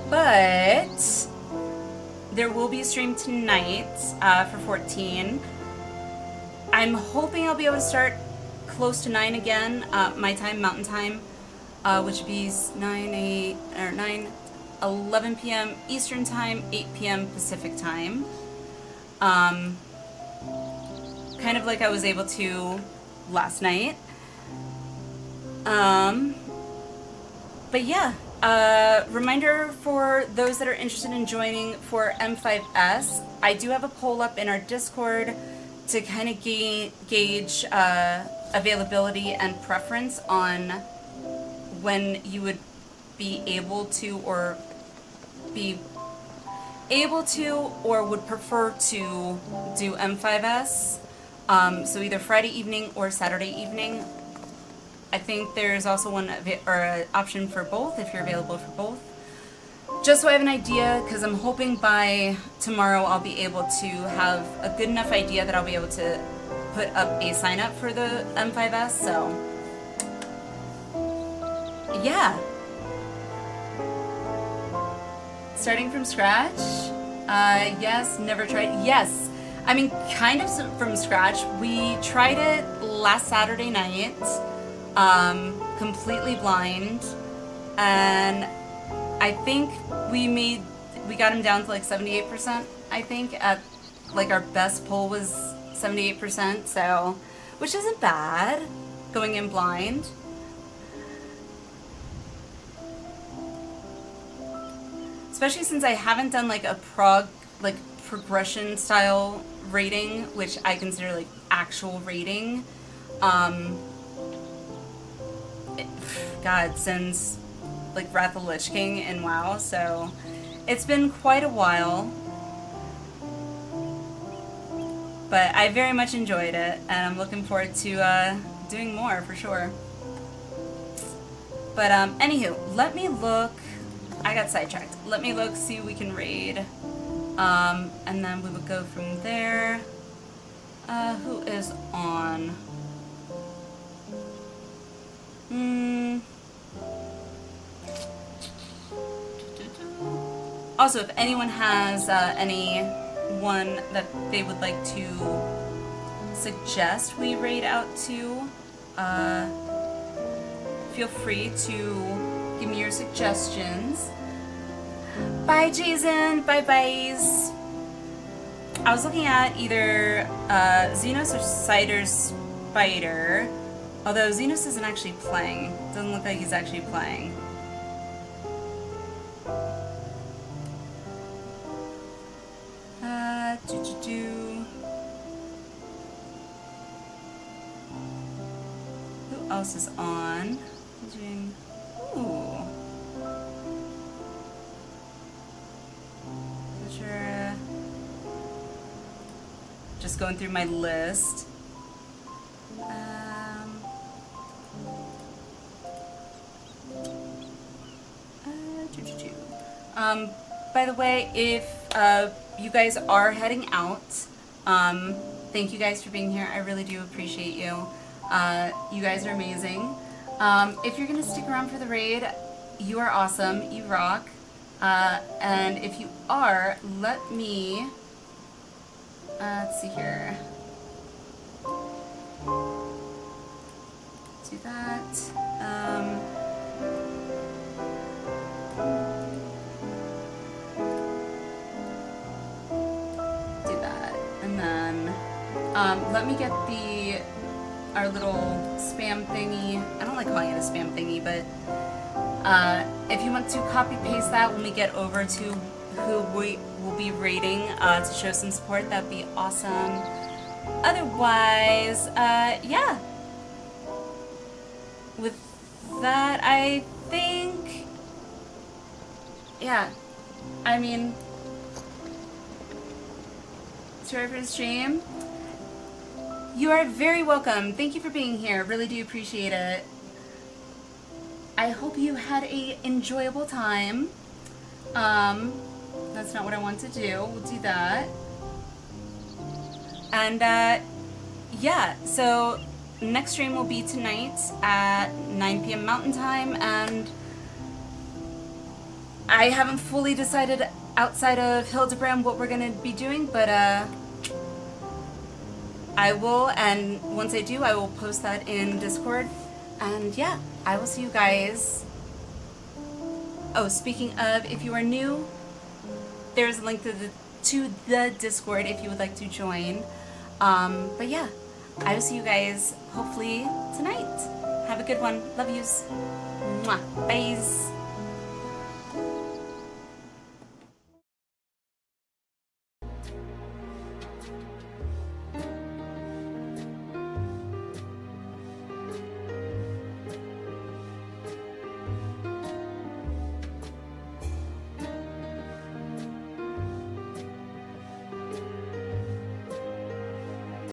But there will be a stream tonight for 14. I'm hoping I'll be able to start close to 9 again, my time, Mountain Time, which would be 11 p.m. Eastern Time, 8 p.m. Pacific Time. Kind of like I was able to last night. But yeah, reminder for those that are interested in joining for M5S, I do have a poll up in our Discord to kind of gauge availability and preference on when you would be able to or would prefer to do M5S. So either Friday evening or Saturday evening. I think there's also an option for both if you're available for both. Just so I have an idea, because I'm hoping by tomorrow I'll be able to have a good enough idea that I'll be able to put up a sign up for the M5S. So yeah. Starting from scratch? Yes, never tried. Yes, I mean, kind of from scratch. We tried it last Saturday night, completely blind, and I think we got him down to like 78%, I think, at like our best pull was 78%, so, which isn't bad, going in blind. Especially since I haven't done like a progression style rating, which I consider like actual rating. God, since like Wrath of the Lich King in WoW, so it's been quite a while. But I very much enjoyed it, and I'm looking forward to doing more for sure. But anywho, let me look. I got sidetracked. Let me look, see who we can raid. And then we would go from there. Who is on? Also, if anyone has anyone that they would like to suggest we raid out to, feel free to give me your suggestions. Bye, Jason. Bye-byes. I was looking at either Xenos or Cider Spider, although Xenos isn't actually playing. Doesn't look like he's actually playing. Who else is on? Ooh. Sure. Just going through my list. By the way, if you guys are heading out, thank you guys for being here. I really do appreciate you. You guys are amazing. If you're gonna stick around for the raid, you are awesome. You rock. And if you are, let me. Let's see here. Do that. Do that, and then let me get our little spam thingy. I don't like calling it a spam thingy, but if you want to copy paste that when we get over to who we will be rating to show some support, that'd be awesome. Otherwise, yeah. With that, I think, yeah. I mean, sorry for the stream. You are very welcome. Thank you for being here. Really do appreciate it. I hope you had a enjoyable time. That's not what I want to do. We'll do that. And yeah, so next stream will be tonight at 9 p.m. Mountain Time, and I haven't fully decided outside of Hildebrand what we're gonna be doing, but I will, and once I do, I will post that in Discord. And yeah, I will see you guys. Oh, speaking of, if you are new, there's a link to the Discord if you would like to join. But yeah, I will see you guys hopefully tonight. Have a good one. Love yous. Mwah. Bye.